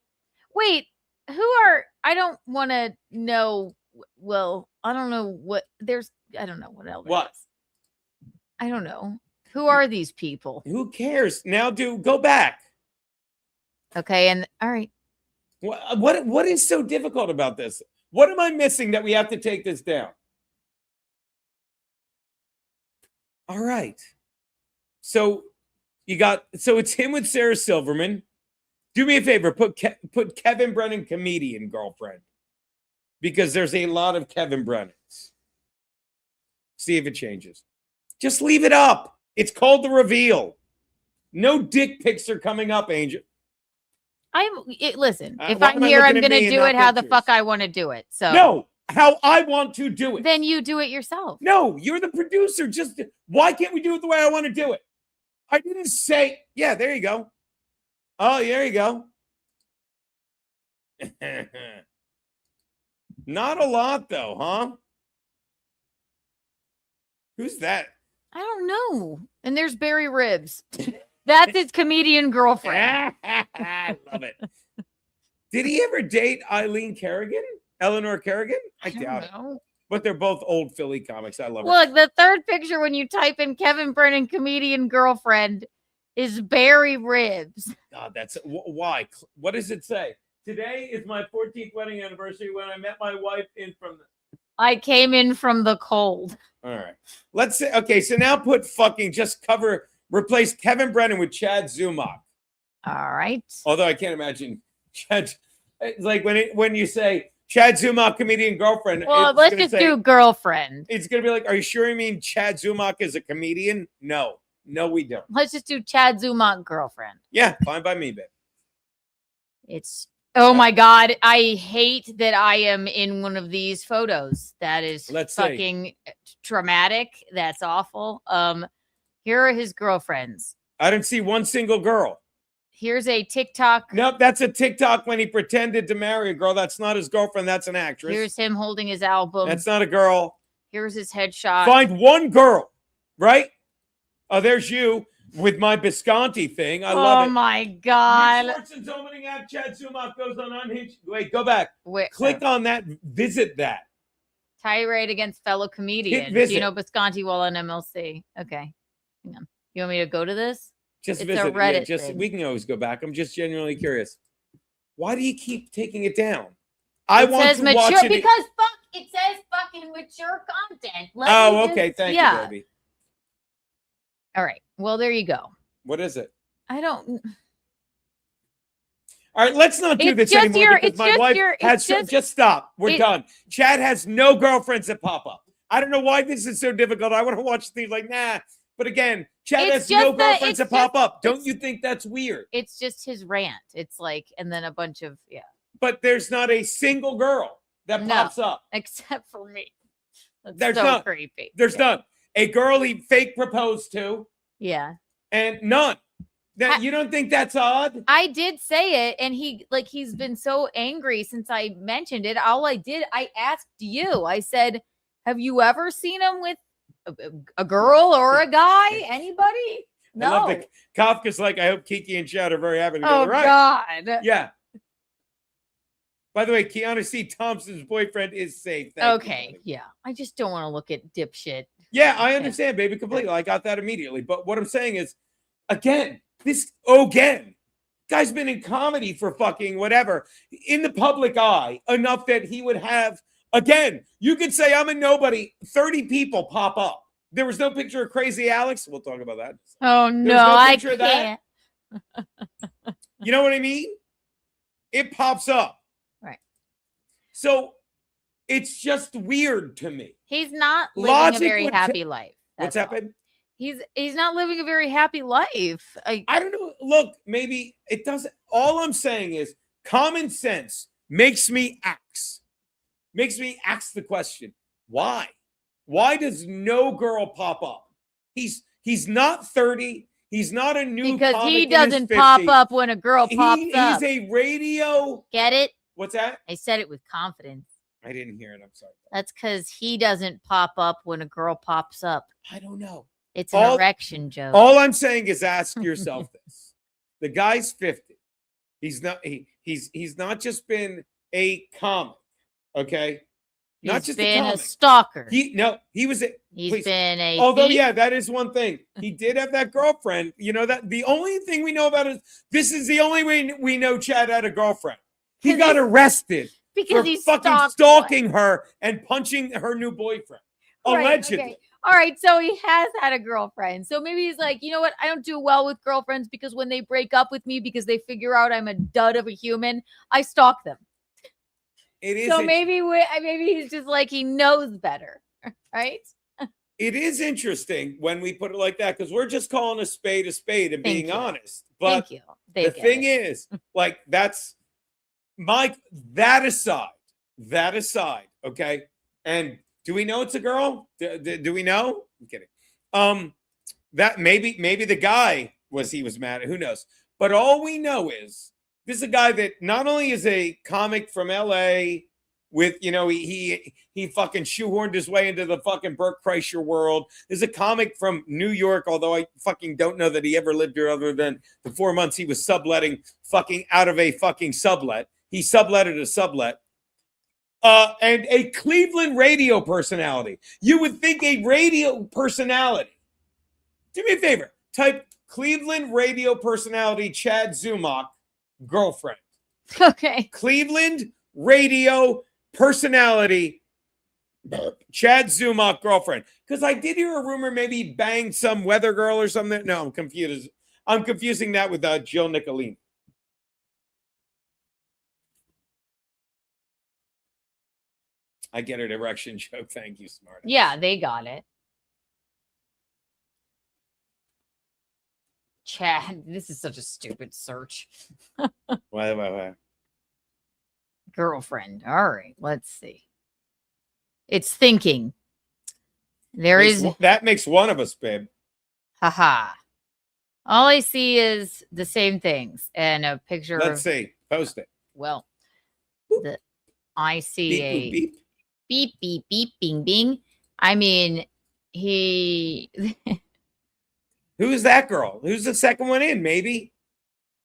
Wait, I don't want to know. Well, I don't know what I don't know what else. What? I don't know. Who are these people? Who cares? Now go back. Okay, and all right. What is so difficult about this? What am I missing that we have to take this down? All right. So it's him with Sarah Silverman. Do me a favor, put Kevin Brennan comedian girlfriend. Because there's a lot of Kevin Brennans. See if it changes. Just leave it up. It's called the reveal. No dick pics are coming up, Angel. Listen, if I'm here, I'm going to do it how the fuck I want to do it. So no, how I want to do it. Then you do it yourself. No, you're the producer. Why can't we do it the way I want to do it? I didn't say, yeah, there you go. Oh, there you go. Not a lot, though, huh? Who's that? I don't know. And there's Barry Ribs. That's his comedian girlfriend. I love it. Did he ever date Eileen Kerrigan? Eleanor Kerrigan? I doubt it. But they're both old Philly comics. I love it. Look, the third picture when you type in Kevin Brennan comedian girlfriend is Barry Ribs. God, that's why. What does it say? Today is my 14th wedding anniversary when I met my wife in from the. I came in from the cold. All right. Let's say, okay, so now replace Kevin Brennan with Chad Zumach. All right. Although I can't imagine Chad, like when you say Chad Zumach, comedian girlfriend. Well, let's just do girlfriend. It's going to be like, are you sure you mean Chad Zumach is a comedian? No, we don't. Let's just do Chad Zumach girlfriend. Yeah, fine by me, babe. It's, oh my God. I hate that I am in one of these photos. That is fucking traumatic. That's awful. Here are his girlfriends. I didn't see one single girl. Here's a TikTok. Nope, that's a TikTok when he pretended to marry a girl. That's not his girlfriend. That's an actress. Here's him holding his album. That's not a girl. Here's his headshot. Find one girl, right? Oh, there's you with my Bisconti thing. I love it. Oh my God. Nick Swartzen's opening act. Chad Zumach goes on Unhinged. Wait, go back. Click on that. Visit that. Tirade against fellow comedian. Geno Bisconti while on MLC. Okay. Hang on. You want me to go to this? Just it's visit. a Reddit thing. We can always go back. I'm just genuinely curious. Why do you keep taking it down? It says mature because it says fucking mature content. Okay. Thank you, baby. All right. Well, there you go. What is it? I don't. All right, let's not do this anymore because my wife has just stop. We're done. Chad has no girlfriends that pop up. I don't know why this is so difficult. I want to watch things like, nah. But again, Chad has no girlfriends that pop up. Don't you think that's weird? It's just his rant. It's like, and then a bunch of, But there's not a single girl that pops up. Except for me. There's so none. Creepy. There's none. A girl he fake proposed to. Yeah. And none. Now, you don't think that's odd? I did say it, and he's been so angry since I mentioned it. All I did, I asked you. I said, have you ever seen him with a girl or a guy? Anybody? No. I love that Kafka's like, I hope Kiki and Chad are very happy together. Oh, right? God. Yeah. By the way, Keanu C. Thompson's boyfriend is safe. Okay. Yeah. I just don't want to look at dipshit. Yeah, I understand, baby, completely. I got that immediately. But what I'm saying is, again, guy's been in comedy for fucking whatever, in the public eye, enough that he would have, again, you could say I'm a nobody, 30 people pop up. There was no picture of Crazy Alex. We'll talk about that. Oh, no, I can't. Of that. You know what I mean? It pops up. Right. So it's just weird to me. He's not living a very happy life. What's happened? He's not living a very happy life. I don't know. Look, maybe it doesn't. All I'm saying is common sense makes me ask the question, why? Why does no girl pop up? He's not 30. He's not a new because comic he doesn't pop up when a girl pops up. He's a radio. Get it? What's that? I said it with confidence. I didn't hear it. I'm sorry. That's because he doesn't pop up when a girl pops up. I don't know. It's an erection joke. All I'm saying is ask yourself this. The guy's 50. He's not just been a comic, okay? Not just been a stalker. He's been a Although, yeah, that is one thing. He did have that girlfriend. You know, that the only thing we know about is this is the only way we know Chad had a girlfriend. He got arrested because he's fucking stalking her and punching her new boyfriend. Allegedly. Okay. All right, so he has had a girlfriend. So maybe he's like, you know what? I don't do well with girlfriends because when they break up with me because they figure out I'm a dud of a human, I stalk them. It is. So maybe he's just like he knows better, right? It is interesting when we put it like that because we're just calling a spade and being honest. But the thing is, like that aside, okay? And do we know it's a girl? Do we know? I'm kidding. That maybe the guy he was mad at. Who knows? But all we know is this is a guy that not only is a comic from LA with, you know, he fucking shoehorned his way into the fucking Burt Kreischer world. There's a comic from New York, although I fucking don't know that he ever lived here other than the 4 months he was subletting fucking out of a fucking sublet. He subletted a sublet. and a Cleveland radio personality. You would think a radio personality. Do me a favor. Type Cleveland radio personality Chad Zumock girlfriend. Okay. Cleveland radio personality Chad Zumock girlfriend. Because I did hear a rumor maybe he banged some weather girl or something. No, I'm confused. I'm confusing that with Jill Nicolene. I get an erection joke. Thank you, smart. Yeah, they got it. Chad, this is such a stupid search. Why? Girlfriend. All right, let's see. It's thinking. That makes one of us, babe. Haha. All I see is the same things and a picture. Let's see. Post it. Well, I see Beep, a beep, beep. beep, beep, bing, bing. I mean, he. Who's that girl? Who's the second one in? Maybe.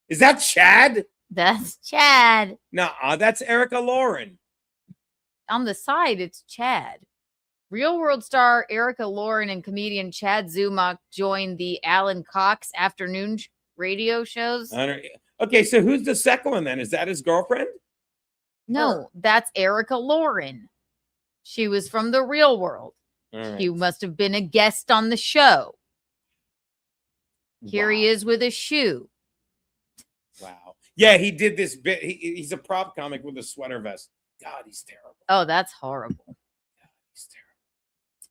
Is that Chad? That's Chad. Nah, that's Erica Lauren. On the side, it's Chad. Real World star Erica Lauren and comedian Chad Zumock joined the Alan Cox afternoon radio shows. Okay, so who's the second one then? Is that his girlfriend? No, that's Erica Lauren. She was from the Real World. Right. He must have been a guest on the show. Here he is with a shoe. Wow. Yeah, he did this bit. He's a prop comic with a sweater vest. God, he's terrible. Oh, that's horrible. God, he's terrible.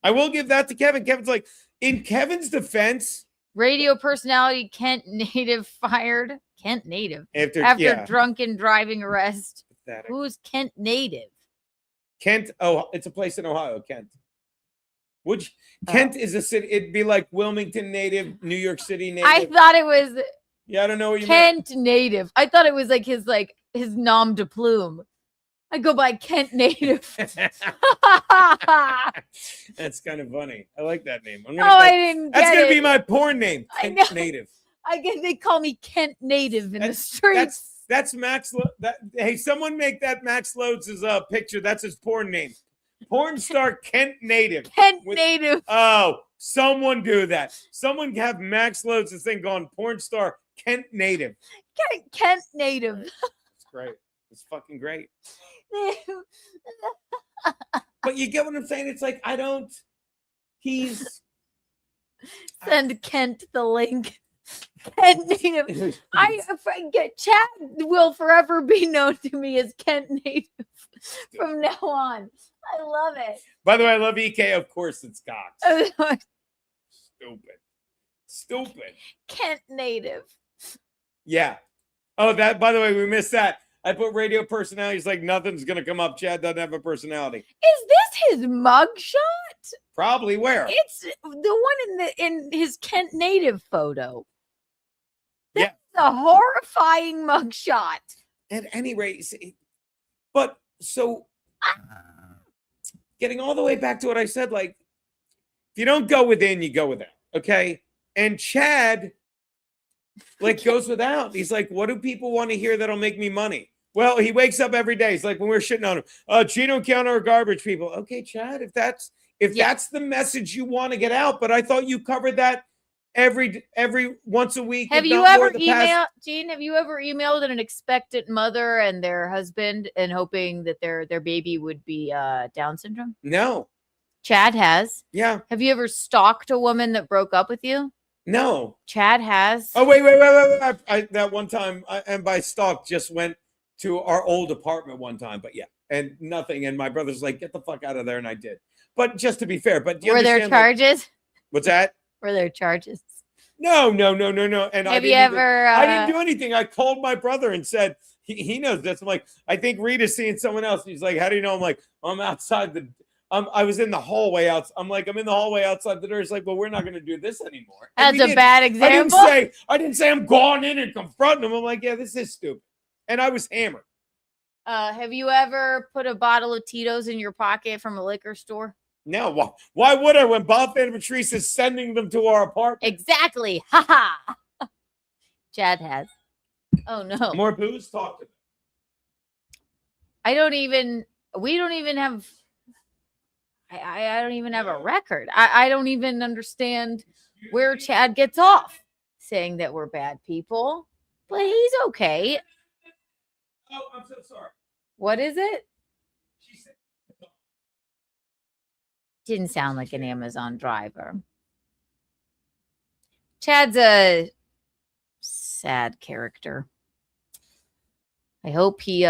I will give that to Kevin. Kevin's like, in Kevin's defense, radio personality Kent Native fired. Kent Native after drunken driving arrest. Pathetic. Who's Kent Native? Kent. Oh, it's a place in Ohio. Kent. Which Kent is a city. It'd be like Wilmington native, New York City native. I thought it was. Yeah, I don't know what you Kent native. I thought it was his nom de plume. I go by Kent native. That's kind of funny. I like that name. I didn't get That's gonna it. be my porn name. Kent native. They call me Kent native in the streets. That's Max. Hey, someone make that Max Loads' picture. That's his porn name. Porn star Kent native. Kent native. Oh, someone do that. Someone have Max Loads' thing going. Porn star Kent native. Kent native. It's great. It's fucking great. But you get what I'm saying? It's like he's send Kent the link. Kent native. Chad will forever be known to me as Kent native from now on. I love it. By the way, I love EK. Of course, it's Cox. Stupid. Kent native. Yeah. Oh, that. By the way, we missed that. I put radio personalities like nothing's gonna come up. Chad doesn't have a personality. Is this his mugshot? Probably. Where? It's the one in his Kent native photo. That's a horrifying mugshot. At any rate, but so getting all the way back to what I said, like if you don't go within, you go without. Okay. And Chad goes without. He's like, what do people want to hear that'll make me money? Well, he wakes up every day. He's like, when we're shitting on him, Geno and Keanu are garbage people. Okay, Chad, if that's the message you want to get out, but I thought you covered that every once a week. Have you ever emailed, Gene? Have you ever emailed an expectant mother and their husband and hoping that their baby would be Down syndrome? No. Chad has. Yeah. Have you ever stalked a woman that broke up with you? No. Chad has. Oh, wait. That one time, and by stalk, just went to our old apartment one time. But yeah, and nothing. And my brother's like, get the fuck out of there. And I did. But just to be fair, but were there charges? What's that? Were there charges? No. And have you ever? I didn't do anything. I called my brother and said, he knows this. I'm like, I think Rita's seeing someone else. He's like, how do you know? I'm like, I'm outside I was in the hallway out. I'm like, I'm in the hallway outside the door. He's like, well, we're not going to do this anymore. That's a bad example. I didn't say I'm going in and confronting him. I'm like, yeah, this is stupid. And I was hammered. Have you ever put a bottle of Tito's in your pocket from a liquor store? No. Why would I when Bob and Patrice is sending them to our apartment? Exactly. Ha. Chad has. Oh, no. More booze? Talk to me. I don't even... we don't even have. I don't even have a record. I don't even understand where Chad gets off saying that we're bad people, but he's okay. Oh, I'm so sorry. What is it? She said. Didn't sound like an Amazon driver. Chad's a sad character. I hope he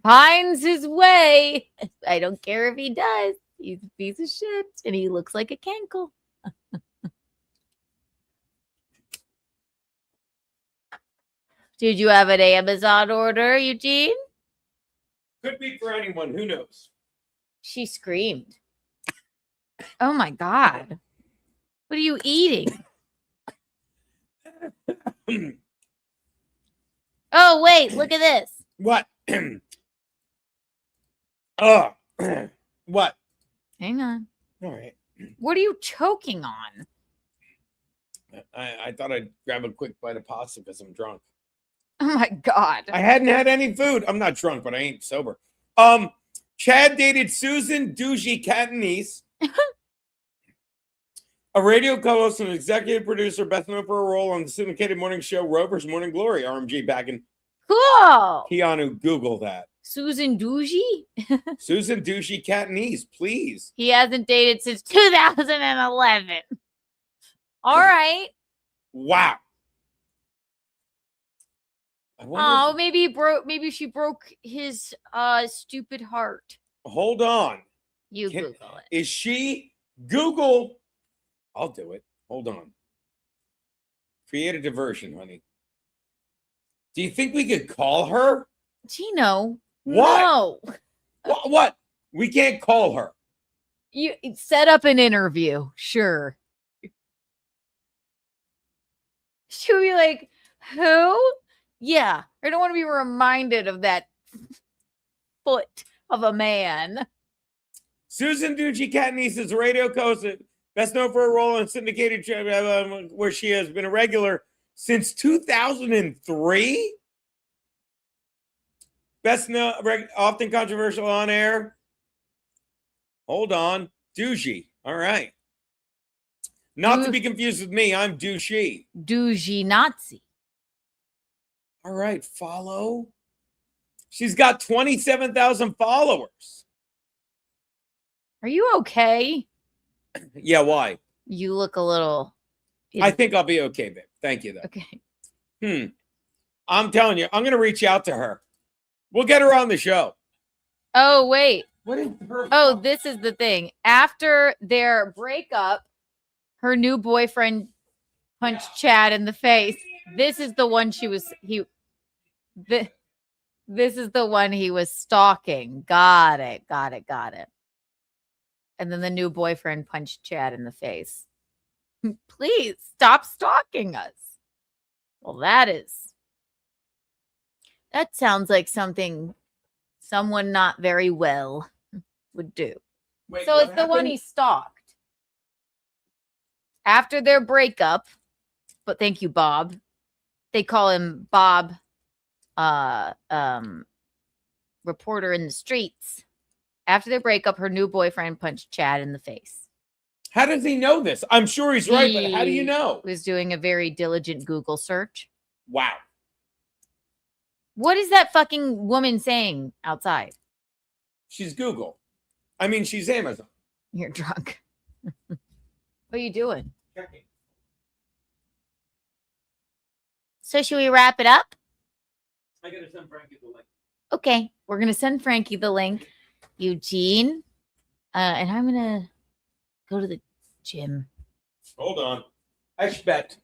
finds his way. I don't care if he does. He's a piece of shit, and he looks like a cankle. Did you have an Amazon order, Eugene? Could be for anyone. Who knows? She screamed. Oh my God. What are you eating? Oh, wait, look at this. What? What? Hang on. All right. What are you choking on? I thought I'd grab a quick bite of pasta because I'm drunk. Oh my God. I hadn't had any food. I'm not drunk, but I ain't sober. Chad dated Susan Dougie Catanese, a radio co-host and executive producer, best known for a role on the syndicated morning show Rover's Morning Glory. RMG back in. Cool. Keanu, Google that. Susan Dougie? Susan Dougie Catanese, please. He hasn't dated since 2011. All right. Wow. Oh, maybe he broke. Maybe she broke his stupid heart. Hold on. You Google it. Is she Google? I'll do it. Hold on. Create a diversion, honey. Do you think we could call her? Geno. What? No. What? We can't call her. You set up an interview. Sure. She'll be like, who? Yeah. I don't want to be reminded of that foot of a man. Susan Dougie Catanese is a radio host, best known for a role in syndicated where she has been a regular since 2003. Best known, often controversial on air. Hold on. Dougie. All right. Not to be confused with me. I'm douchey. Dougie Nazi. All right. Follow. She's got 27,000 followers. Are you okay? Yeah, why? You look a little. I think I'll be okay, babe. Thank you, though. Okay. I'm telling you, I'm going to reach out to her. We'll get her on the show. Oh, wait. What is her? Oh, this is the thing. After their breakup, her new boyfriend punched Chad in the face. This is the one this is the one he was stalking. Got it. And then the new boyfriend punched Chad in the face. Please stop stalking us. Well, that sounds like something someone not very well would do. Wait, so it's the one he stalked. After their breakup, but thank you, Bob. They call him Bob, reporter in the streets. After their breakup, her new boyfriend punched Chad in the face. How does he know this? I'm sure he's right, but how do you know? He was doing a very diligent Google search. Wow. What is that fucking woman saying outside? She's Google. I mean, she's Amazon. You're drunk. What are you doing? Checking. So should we wrap it up? I gotta send Frankie the link. Okay, we're gonna send Frankie the link. Eugene, and I'm gonna go to the gym. Hold on. I bet.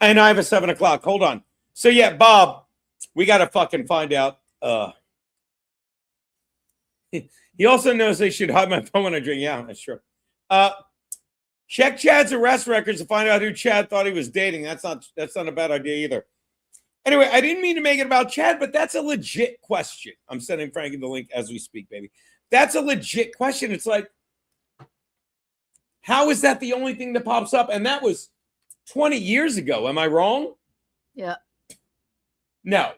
And I have a 7 o'clock. Hold on. So yeah, Bob, we gotta fucking find out. He also knows they should hide my phone when I drink. Yeah, that's true. Check Chad's arrest records to find out who Chad thought he was dating. That's not a bad idea either. Anyway, I didn't mean to make it about Chad, but that's a legit question. I'm sending Frankie the link as we speak, baby. That's a legit question. It's like, how is that the only thing that pops up? And that was 20 years ago. Am I wrong? Yeah. No.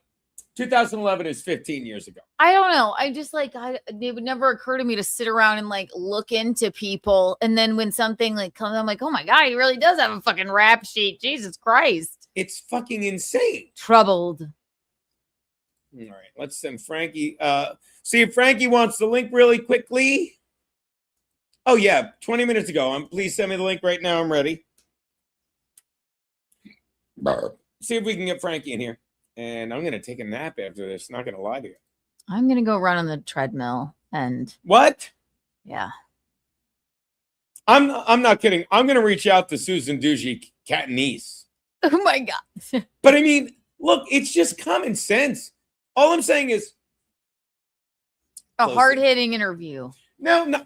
2011 is 15 years ago. I don't know. I just like it would never occur to me to sit around and like look into people, and then when something like comes, I'm like, oh my god, he really does have a fucking rap sheet. Jesus Christ, It's fucking insane. troubled. All right, let's send Frankie. See if Frankie wants the link really quickly. Oh yeah, 20 minutes ago. Please send me the link right now. I'm ready. See if we can get Frankie in here. And I'm gonna take a nap after this. Not gonna lie to you. I'm gonna go run on the treadmill and What? yeah. I'm not kidding. I'm gonna reach out to Susan Ducey Catanese. Oh my god. But I mean, look, it's just common sense. All I'm saying is A Close hard-hitting interview. no.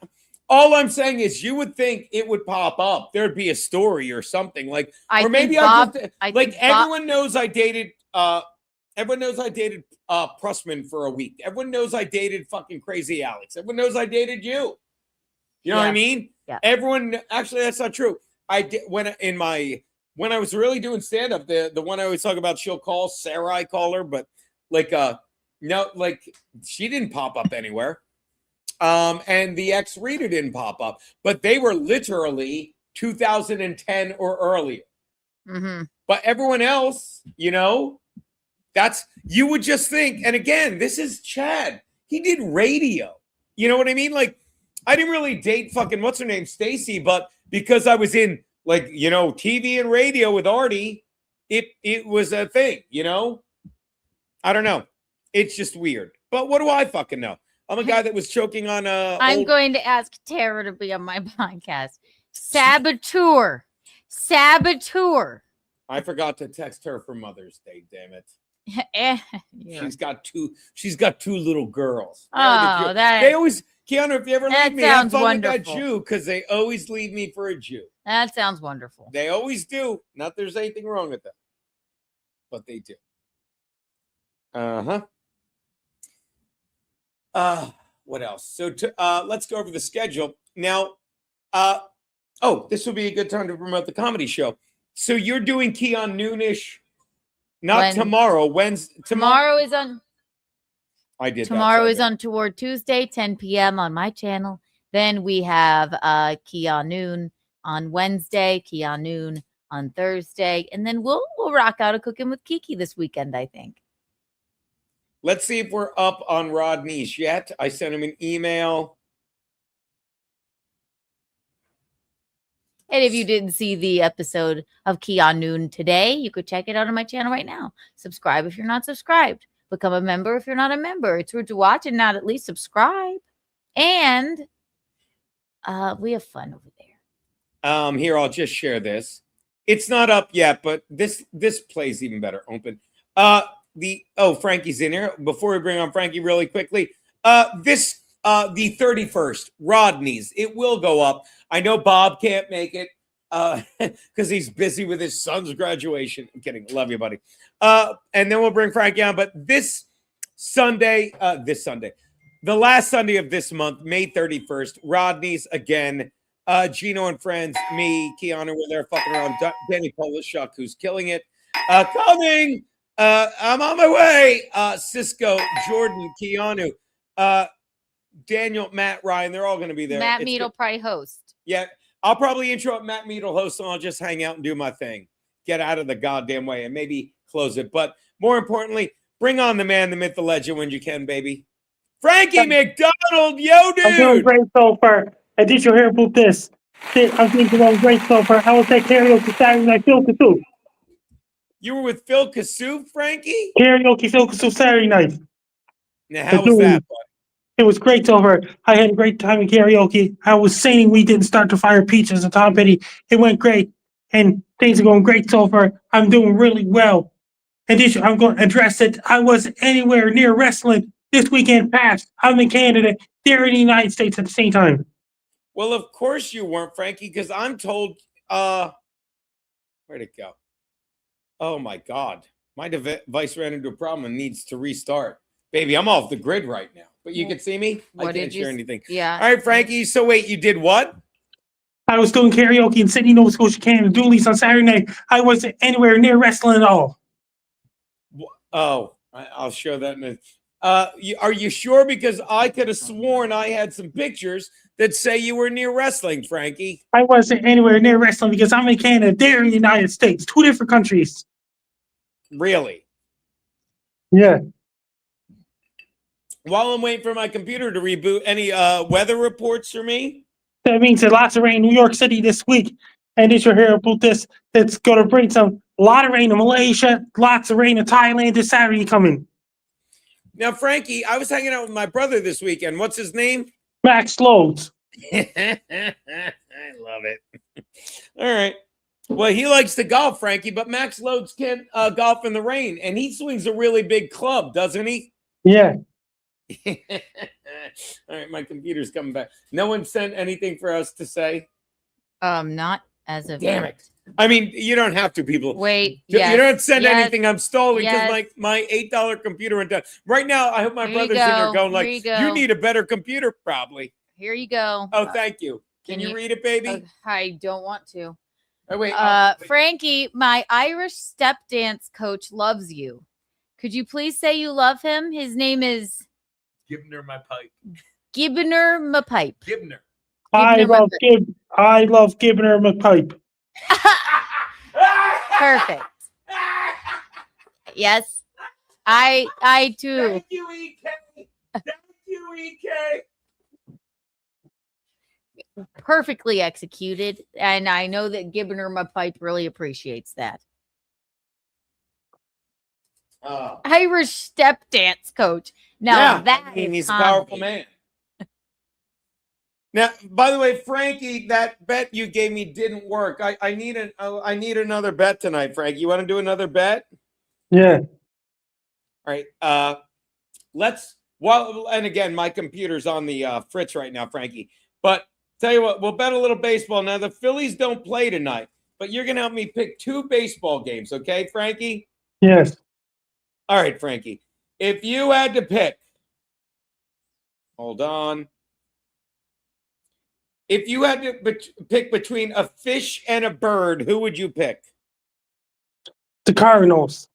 All I'm saying is you would think it would pop up. There'd be a story or something like, I or maybe think Bob- I I like think Bob- everyone knows I dated. Everyone knows I dated Pressman for a week. Everyone knows I dated fucking Crazy Alex. Everyone knows I dated you. You know what I Yeah. mean? Yeah. Everyone. Actually, that's not true. I did when I was really doing stand up. The one I always talk about. She'll call Sarah. I call her, but like no, like she didn't pop up anywhere. And the ex-reader didn't pop up, but they were literally 2010 or earlier. Mm-hmm. But everyone else, you know, that's, you would just think, and again, this is Chad. He did radio. You know what I mean? Like, I didn't really date fucking, what's her name, Stacy, but because I was in, like, you know, TV and radio with Artie, it was a thing, you know? I don't know. It's just weird. But what do I fucking know? I'm a guy that was choking on I'm going to ask Tara to be on my podcast. Saboteur. I forgot to text her for Mother's Day, damn it. Yeah. She's got two little girls. Oh, They always, Keanu, if you ever that leave me, have sounds fun wonderful. with that Jew, because they always leave me for a Jew. That sounds wonderful. They always do. Not there's anything wrong with that. But they do. What else? So let's go over the schedule. Now, this would be a good time to promote the comedy show. So you're doing Keon Noonish, not tomorrow. Wednesday. Tomorrow is on. I did. Tomorrow is on Toward Tuesday, 10 p.m. on my channel. Then we have Keon Noon on Wednesday, Keon Noon on Thursday, and then we'll rock out a Cooking with Kiki this weekend, I think. Let's see if we're up on Rod Niche yet. I sent him an email. And if you didn't see the episode of Keon Noon today, you could check it out on my channel right now. Subscribe if you're not subscribed. Become a member if you're not a member. It's rude to watch and not at least subscribe. And we have fun over there. Here, I'll just share this. It's not up yet, but this plays even better. Open. Frankie's in here. Before we bring on Frankie really quickly, the 31st, Rodney's. It will go up. I know Bob can't make it because he's busy with his son's graduation. I'm kidding. Love you, buddy. And then we'll bring Frankie on. But this Sunday, the last Sunday of this month, May 31st, Rodney's again. Geno and friends, me, Keanu, we're there fucking around. Danny Polishuk, who's killing it. Coming. I'm on my way. Cisco, Jordan, Keanu, Daniel, Matt, Ryan, they're all going to be there. Matt Mead will probably host. Yeah, I'll probably intro up Matt Mead will host, and I'll just hang out and do my thing. Get out of the goddamn way and maybe close it. But more importantly, bring on the man, the myth, the legend when you can, baby. Frankie McDonald, yo, dude. I'm doing great so far. I did you hear about this? I'm doing great so far. I was at karaoke Saturday night, Phil Kassouf. You were with Phil Kassouf, Frankie? Karaoke Phil Kassouf Saturday night. Now, how was that, bud? It was great so far. I had a great time in karaoke. I was singing We Didn't Start to Fire Peaches and Tom Petty. It went great. And things are going great so far. I'm doing really well. And this, I'm going to address it. I wasn't anywhere near wrestling this weekend past. I'm in Canada. They're in the United States at the same time. Well, of course you weren't, Frankie, because I'm told, where'd it go? Oh, my God. My device ran into a problem and needs to restart. Baby, I'm off the grid right now. But you can see me? I can't share anything. Yeah. All right, Frankie. So wait, you did what? I was doing karaoke in Sydney, Nova Scotia, Canada, Dooley's on Saturday night. I wasn't anywhere near wrestling at all. Oh, I'll show that in a. Are you sure? Because I could have sworn I had some pictures that say you were near wrestling, Frankie. I wasn't anywhere near wrestling because I'm in Canada. They're in the United States. 2 different countries. Really? Yeah. While I'm waiting for my computer to reboot, any weather reports for me? That means that lots of rain in New York City this week. And did you hear about this? That's going to bring a lot of rain in Malaysia, lots of rain in Thailand this Saturday coming. Now, Frankie, I was hanging out with my brother this weekend. What's his name? Max Loads. I love it. All right. Well, he likes to golf, Frankie, but Max Loads can't golf in the rain, and he swings a really big club, doesn't he? Yeah. All right, my computer's coming back. No one sent anything for us to say? Not as of Damn yet. it. I mean, you don't have to, people. Wait, You yes, don't send yes, anything. I'm stalling because yes. my $8 computer went down. Right now, I hope my Here you brother's in there go, going like, here you go. you need a better computer, probably. Here you go. Oh, thank you. Can you read it, baby? I don't want to. Oh, wait. Frankie, my Irish step dance coach loves you. Could you please say you love him? His name is Gibner my pipe. Gibner Mapipe. Gibner. I love Gibner McPipe. Perfect. Yes. I too. Thank you, EK. Thank you, EK. Perfectly executed. And I know that Gibner Mapipe really appreciates that. Irish step dance coach. Now he's a powerful man. Now, by the way, Frankie, that bet you gave me didn't work. I need another bet tonight, Frankie. You want to do another bet? Yeah. All right. And again, my computer's on the fritz right now, Frankie. But tell you what, we'll bet a little baseball. Now, the Phillies don't play tonight, but you're going to help me pick 2 baseball games, okay, Frankie? Yes. All right, Frankie. If you had to pick, hold on. If you had to pick between a fish and a bird, who would you pick? The Cardinals.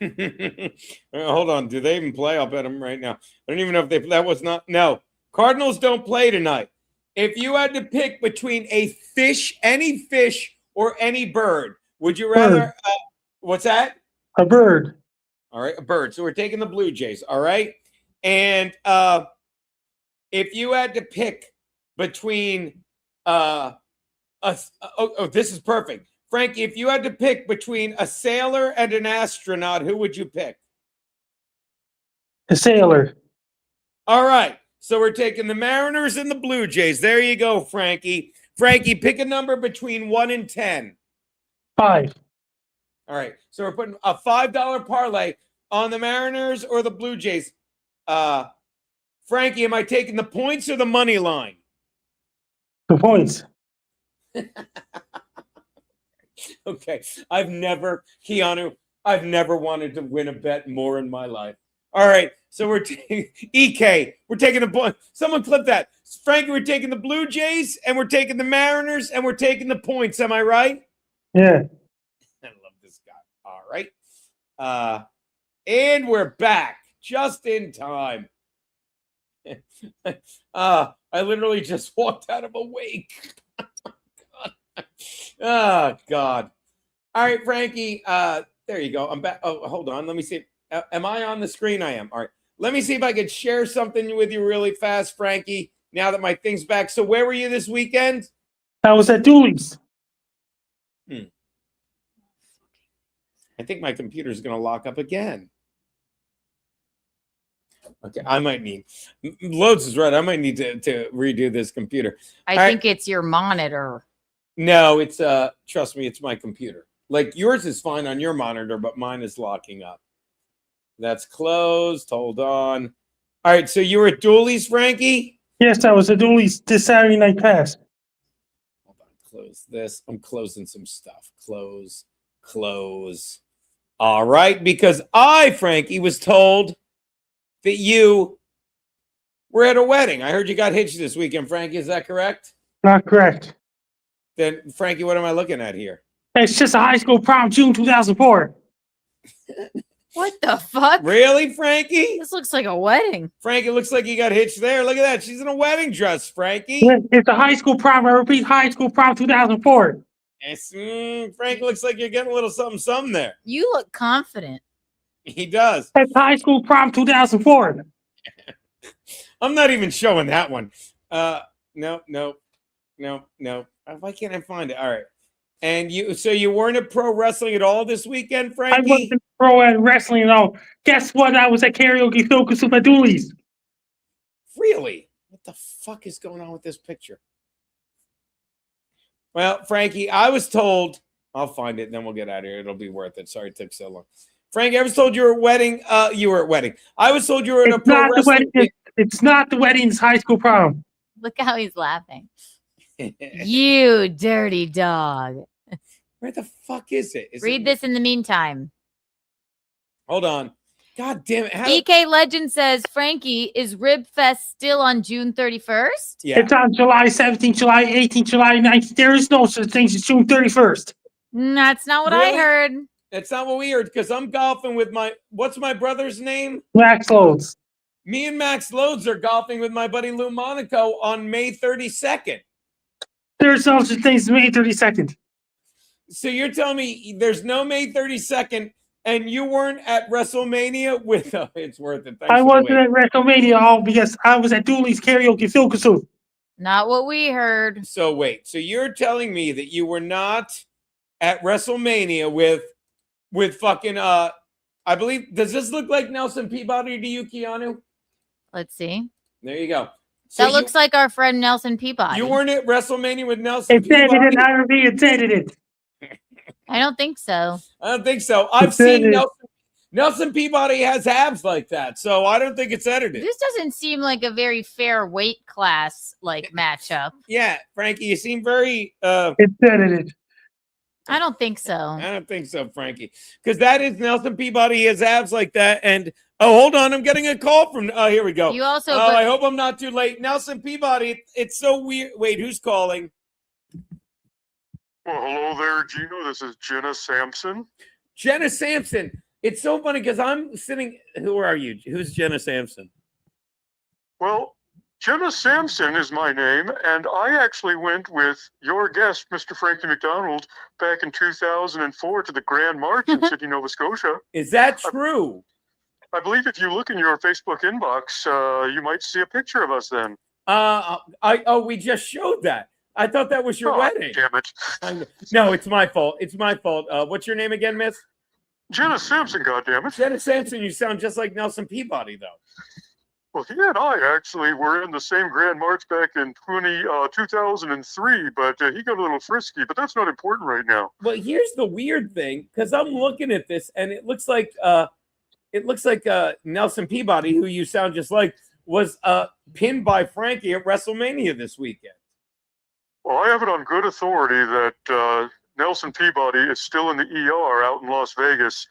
Hold on. Do they even play? I'll bet them right now. I don't even know if that was not. No. Cardinals don't play tonight. If you had to pick between a fish, any fish, or any bird, would you rather? What's that? A bird. All right, a bird. So we're taking the Blue Jays. All right. And if you had to pick between this is perfect. Frankie, if you had to pick between a sailor and an astronaut, who would you pick? A sailor. All right. So we're taking the Mariners and the Blue Jays. There you go, Frankie. Frankie, pick a number between 1 and 10. 5. All right. So we're putting a $5 parlay on the Mariners or the Blue Jays. Frankie, am I taking the points or the money line? The points. Okay. Keanu, I've never wanted to win a bet more in my life. All right. So we're taking EK. We're taking the point. Someone clip that. Frankie, we're taking the Blue Jays and we're taking the Mariners and we're taking the points. Am I right? Yeah. I love this guy. All right. And we're back just in time. I literally just walked out of a wake. Oh, God. All right, Frankie. There you go. I'm back. Oh, hold on. Let me see. Am I on the screen? I am. All right. Let me see if I could share something with you really fast, Frankie, now that my thing's back. So where were you this weekend? I was at Dooley's. I think my computer's going to lock up again. Okay, I might need Loads is right. I might need to redo this computer. I think it's your monitor. No, it's trust me, it's my computer. Like yours is fine on your monitor, but mine is locking up. That's closed. Hold on. All right, so you were at Dooley's, Frankie? Yes, I was at Dooley's this Saturday night past. Hold on, close this. I'm closing some stuff. Close. All right, because I, Frankie, was told that you were at a wedding. I heard you got hitched this weekend, Frankie. Is that correct? Not correct. Then, Frankie, what am I looking at here? It's just a high school prom, June 2004. What the fuck? Really, Frankie? This looks like a wedding. Frankie, looks like you got hitched there. Look at that. She's in a wedding dress, Frankie. It's a high school prom. I repeat, high school prom 2004. Yes, Frank looks like you're getting a little something there. You look confident. He does. It's high school prom 2004. I'm not even showing that one. No. Why can't I find it? All right. And so you weren't at pro wrestling at all this weekend, Frankie? I wasn't pro at wrestling at all. Guess what? I was at karaoke focus with my doolies. Really? What the fuck is going on with this picture? Well, Frankie, I was told, I'll find it and then we'll get out of here. It'll be worth it. Sorry it took so long. Frankie, I was told you were at wedding. You were at wedding. I was told you were at a pro wrestling. It's not the wedding, it's high school prom. Look how he's laughing. You dirty dog. Where the fuck is it? Read this in the meantime. Hold on. God damn it. EK Legend says, Frankie, is Rib Fest still on June 31st? Yeah. It's on July 17th, July 18th, July 19th. There is no such thing as June 31st. That's not what I heard. That's not what we heard because I'm golfing with what's my brother's name? Max Loads. Me and Max Loads are golfing with my buddy Lou Monaco on May 32nd. There's no such thing as May 32nd. So you're telling me there's no May 32nd and you weren't at WrestleMania with it's worth it. Thanks I wasn't at WrestleMania all because I was at Dooley's Karaoke Filkasoo. Not what we heard. So wait, so you're telling me that you were not at WrestleMania with fucking I believe, does this look like Nelson Peabody to you, Keanu? Let's see. There you go. So that looks like our friend Nelson Peabody. You weren't at WrestleMania with Nelson It's edited, Peabody? IRB, it's edited. I don't think so. I don't think so. I've seen Nelson Peabody has abs like that, so I don't think it's edited. This doesn't seem like a very fair weight class like matchup. Yeah, Frankie, you seem very it's edited. I don't think so. I don't think so, Frankie. Because that is Nelson Peabody. He has abs like that. And hold on, I'm getting a call from here we go. You also I hope I'm not too late. Nelson Peabody, it's so weird. Wait, who's calling? Well, hello there, Geno. This is Jenna Sampson. Jenna Sampson. It's so funny because I'm sitting. Who are you? Who's Jenna Sampson? Well, Jenna Sampson is my name, and I actually went with your guest, Mr. Frankie McDonald, back in 2004 to the Grand March in Sydney, Nova Scotia. Is that true? I believe if you look in your Facebook inbox, you might see a picture of us then. We just showed that. I thought that was your wedding. Damn it. No, it's my fault. It's my fault. What's your name again, miss? Jenna Sampson, goddammit. Jenna Sampson, you sound just like Nelson Peabody, though. Well, he and I actually were in the same Grand March back in 2003, but he got a little frisky, but that's not important right now. Well, here's the weird thing, because I'm looking at this, and it looks like Nelson Peabody, who you sound just like, was pinned by Frankie at WrestleMania this weekend. Well, I have it on good authority that Nelson Peabody is still in the ER out in Las Vegas.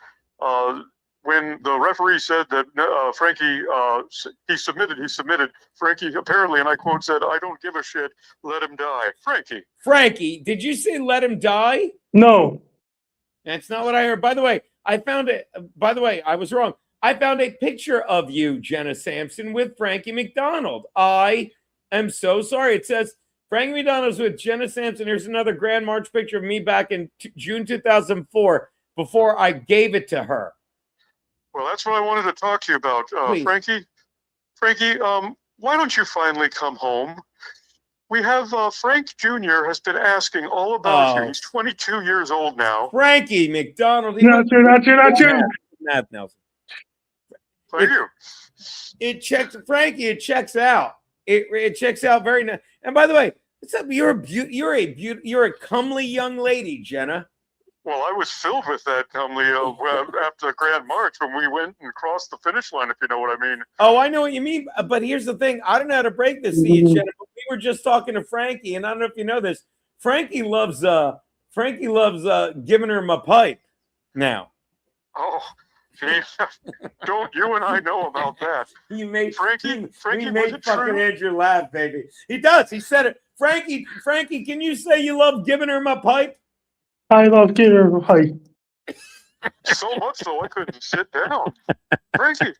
When the referee said that Frankie, he submitted, Frankie apparently, and I quote, said, "I don't give a shit, let him die." Frankie, did you say let him die? No. That's not what I heard. By the way, I found it. By the way, I was wrong. I found a picture of you, Jenna Sampson, with Frankie McDonald. I am so sorry. It says Frankie McDonald's with Jenna Sampson. Here's another Grand March picture of me back in June 2004 before I gave it to her. Well, that's what I wanted to talk to you about. Frankie, why don't you finally come home? We have Frank Jr. has been asking all about you. He's 22 years old now. Frankie McDonald. Not true. Math, Nelson. Thank you. It checks, Frankie. It checks out. It checks out very nice. And by the way, what's up? You're a comely young lady, Jenna. Well, I was filled with that comely after the Grand March when we went and crossed the finish line, if you know what I mean. Oh, I know what you mean. But here's the thing. I don't know how to break this to you, Jenna. But we were just talking to Frankie, and I don't know if you know this. Frankie loves giving her my pipe now. Oh, gee, don't you and I know about that. You made Frankie made fucking Andrew laugh, baby. He does. He said it. Frankie, can you say you love giving her my pipe? I love giving her a pipe. So much so I couldn't sit down. Frankie,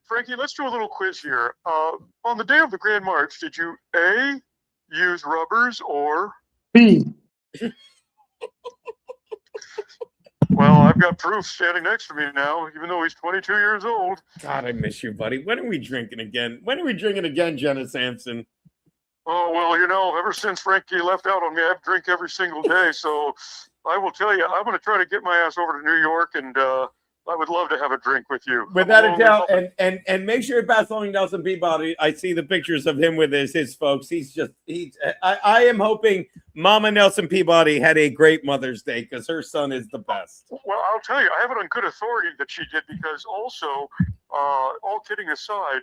Frankie, let's do a little quiz here. On the day of the Grand March, did you A, use rubbers, or B. Well, I've got proof standing next to me now, even though he's 22 years old. God, I miss you, buddy. When are we drinking again? When are we drinking again, Jenna Sampson? Oh, well, ever since Frankie left out on me, I drink every single day. So I will tell you, I'm going to try to get my ass over to New York, and I would love to have a drink with you. Without a doubt, and make sure you pass along Nelson Peabody. I see the pictures of him with his folks. I am hoping Mama Nelson Peabody had a great Mother's Day because her son is the best. Well, I'll tell you, I have it on good authority that she did, because also, all kidding aside,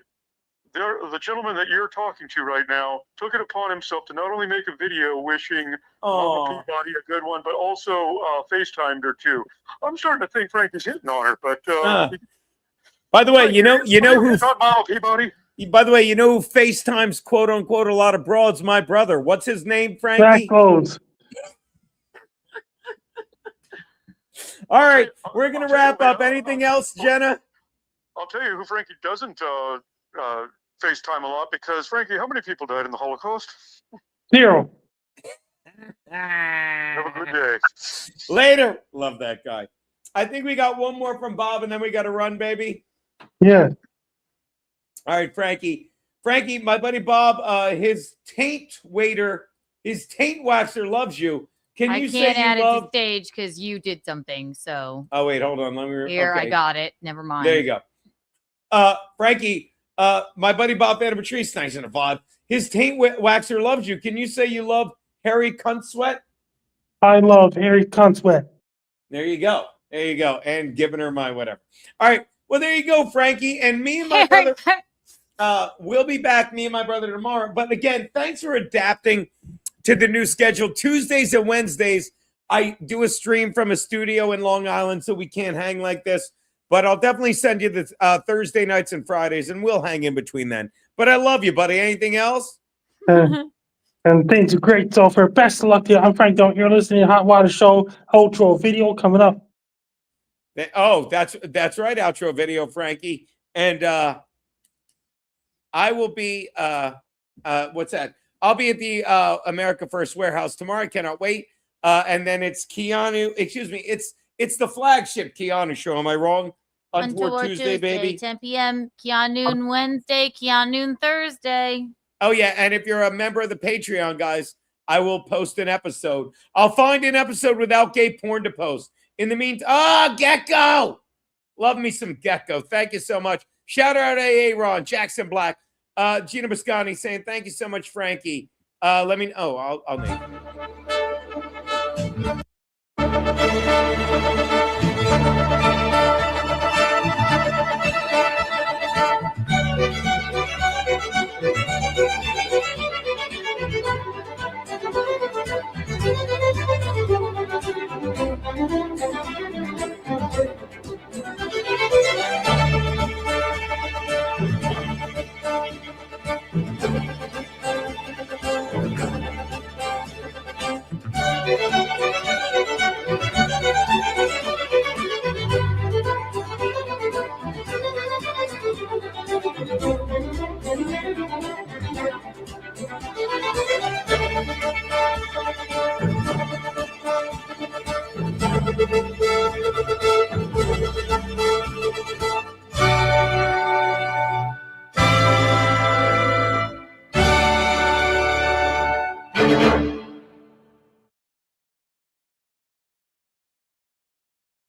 the gentleman that you're talking to right now took it upon himself to not only make a video wishing Mama Peabody a good one, but also FaceTimed her too. I'm starting to think Frankie's hitting on her, but by the way, you know who Mama Peabody? By the way, you know who FaceTimes quote unquote a lot of broads? My brother. What's his name, Frankie? Black clothes. All right, we're gonna wrap up. Anything else, Jenna? I'll tell you who Frankie doesn't FaceTime a lot, because Frankie, how many people died in the Holocaust? 0. Have a good day. Later. Love that guy. I think we got one more from Bob, and then we got to run, baby. Yeah. All right, Frankie. Frankie, my buddy Bob, his taint waiter, his taint waxer loves you. I can't add it to stage because you did something. So. Oh wait, hold on. Let me. Here, I got it. Never mind. There you go. Frankie, my buddy Bob Vanna Patrice, nice in a vibe. His taint waxer loves you. Can you say you love Harry Cunt Sweat? I love Harry Cunt Sweat. There you go. There you go. And giving her my whatever. All right. Well, there you go, Frankie. And me and my brother, we'll be back, me and my brother, tomorrow. But again, thanks for adapting to the new schedule. Tuesdays and Wednesdays, I do a stream from a studio in Long Island, so we can't hang like this. But I'll definitely send you the Thursday nights and Fridays, and we'll hang in between then. But I love you, buddy. Anything else? And things are great. So for best of luck to you, I'm Frank. You're listening to Hot Water Show outro video coming up. Oh, that's right. Outro video, Frankie. And I will be what's that? I'll be at the America First Warehouse tomorrow. I cannot wait. And then it's Keanu. Excuse me. It's the flagship Keanu show. Am I wrong? Untoward Tuesday, baby. 10 p.m. Keanu Wednesday, Keanu Thursday. Oh, yeah. And if you're a member of the Patreon, guys, I will post an episode. I'll find an episode without gay porn to post. In the meantime, Gecko. Love me some Gecko. Thank you so much. Shout out to Aaron, Jackson Black, Geno Biscotti saying, thank you so much, Frankie. Let me know. I'll name it.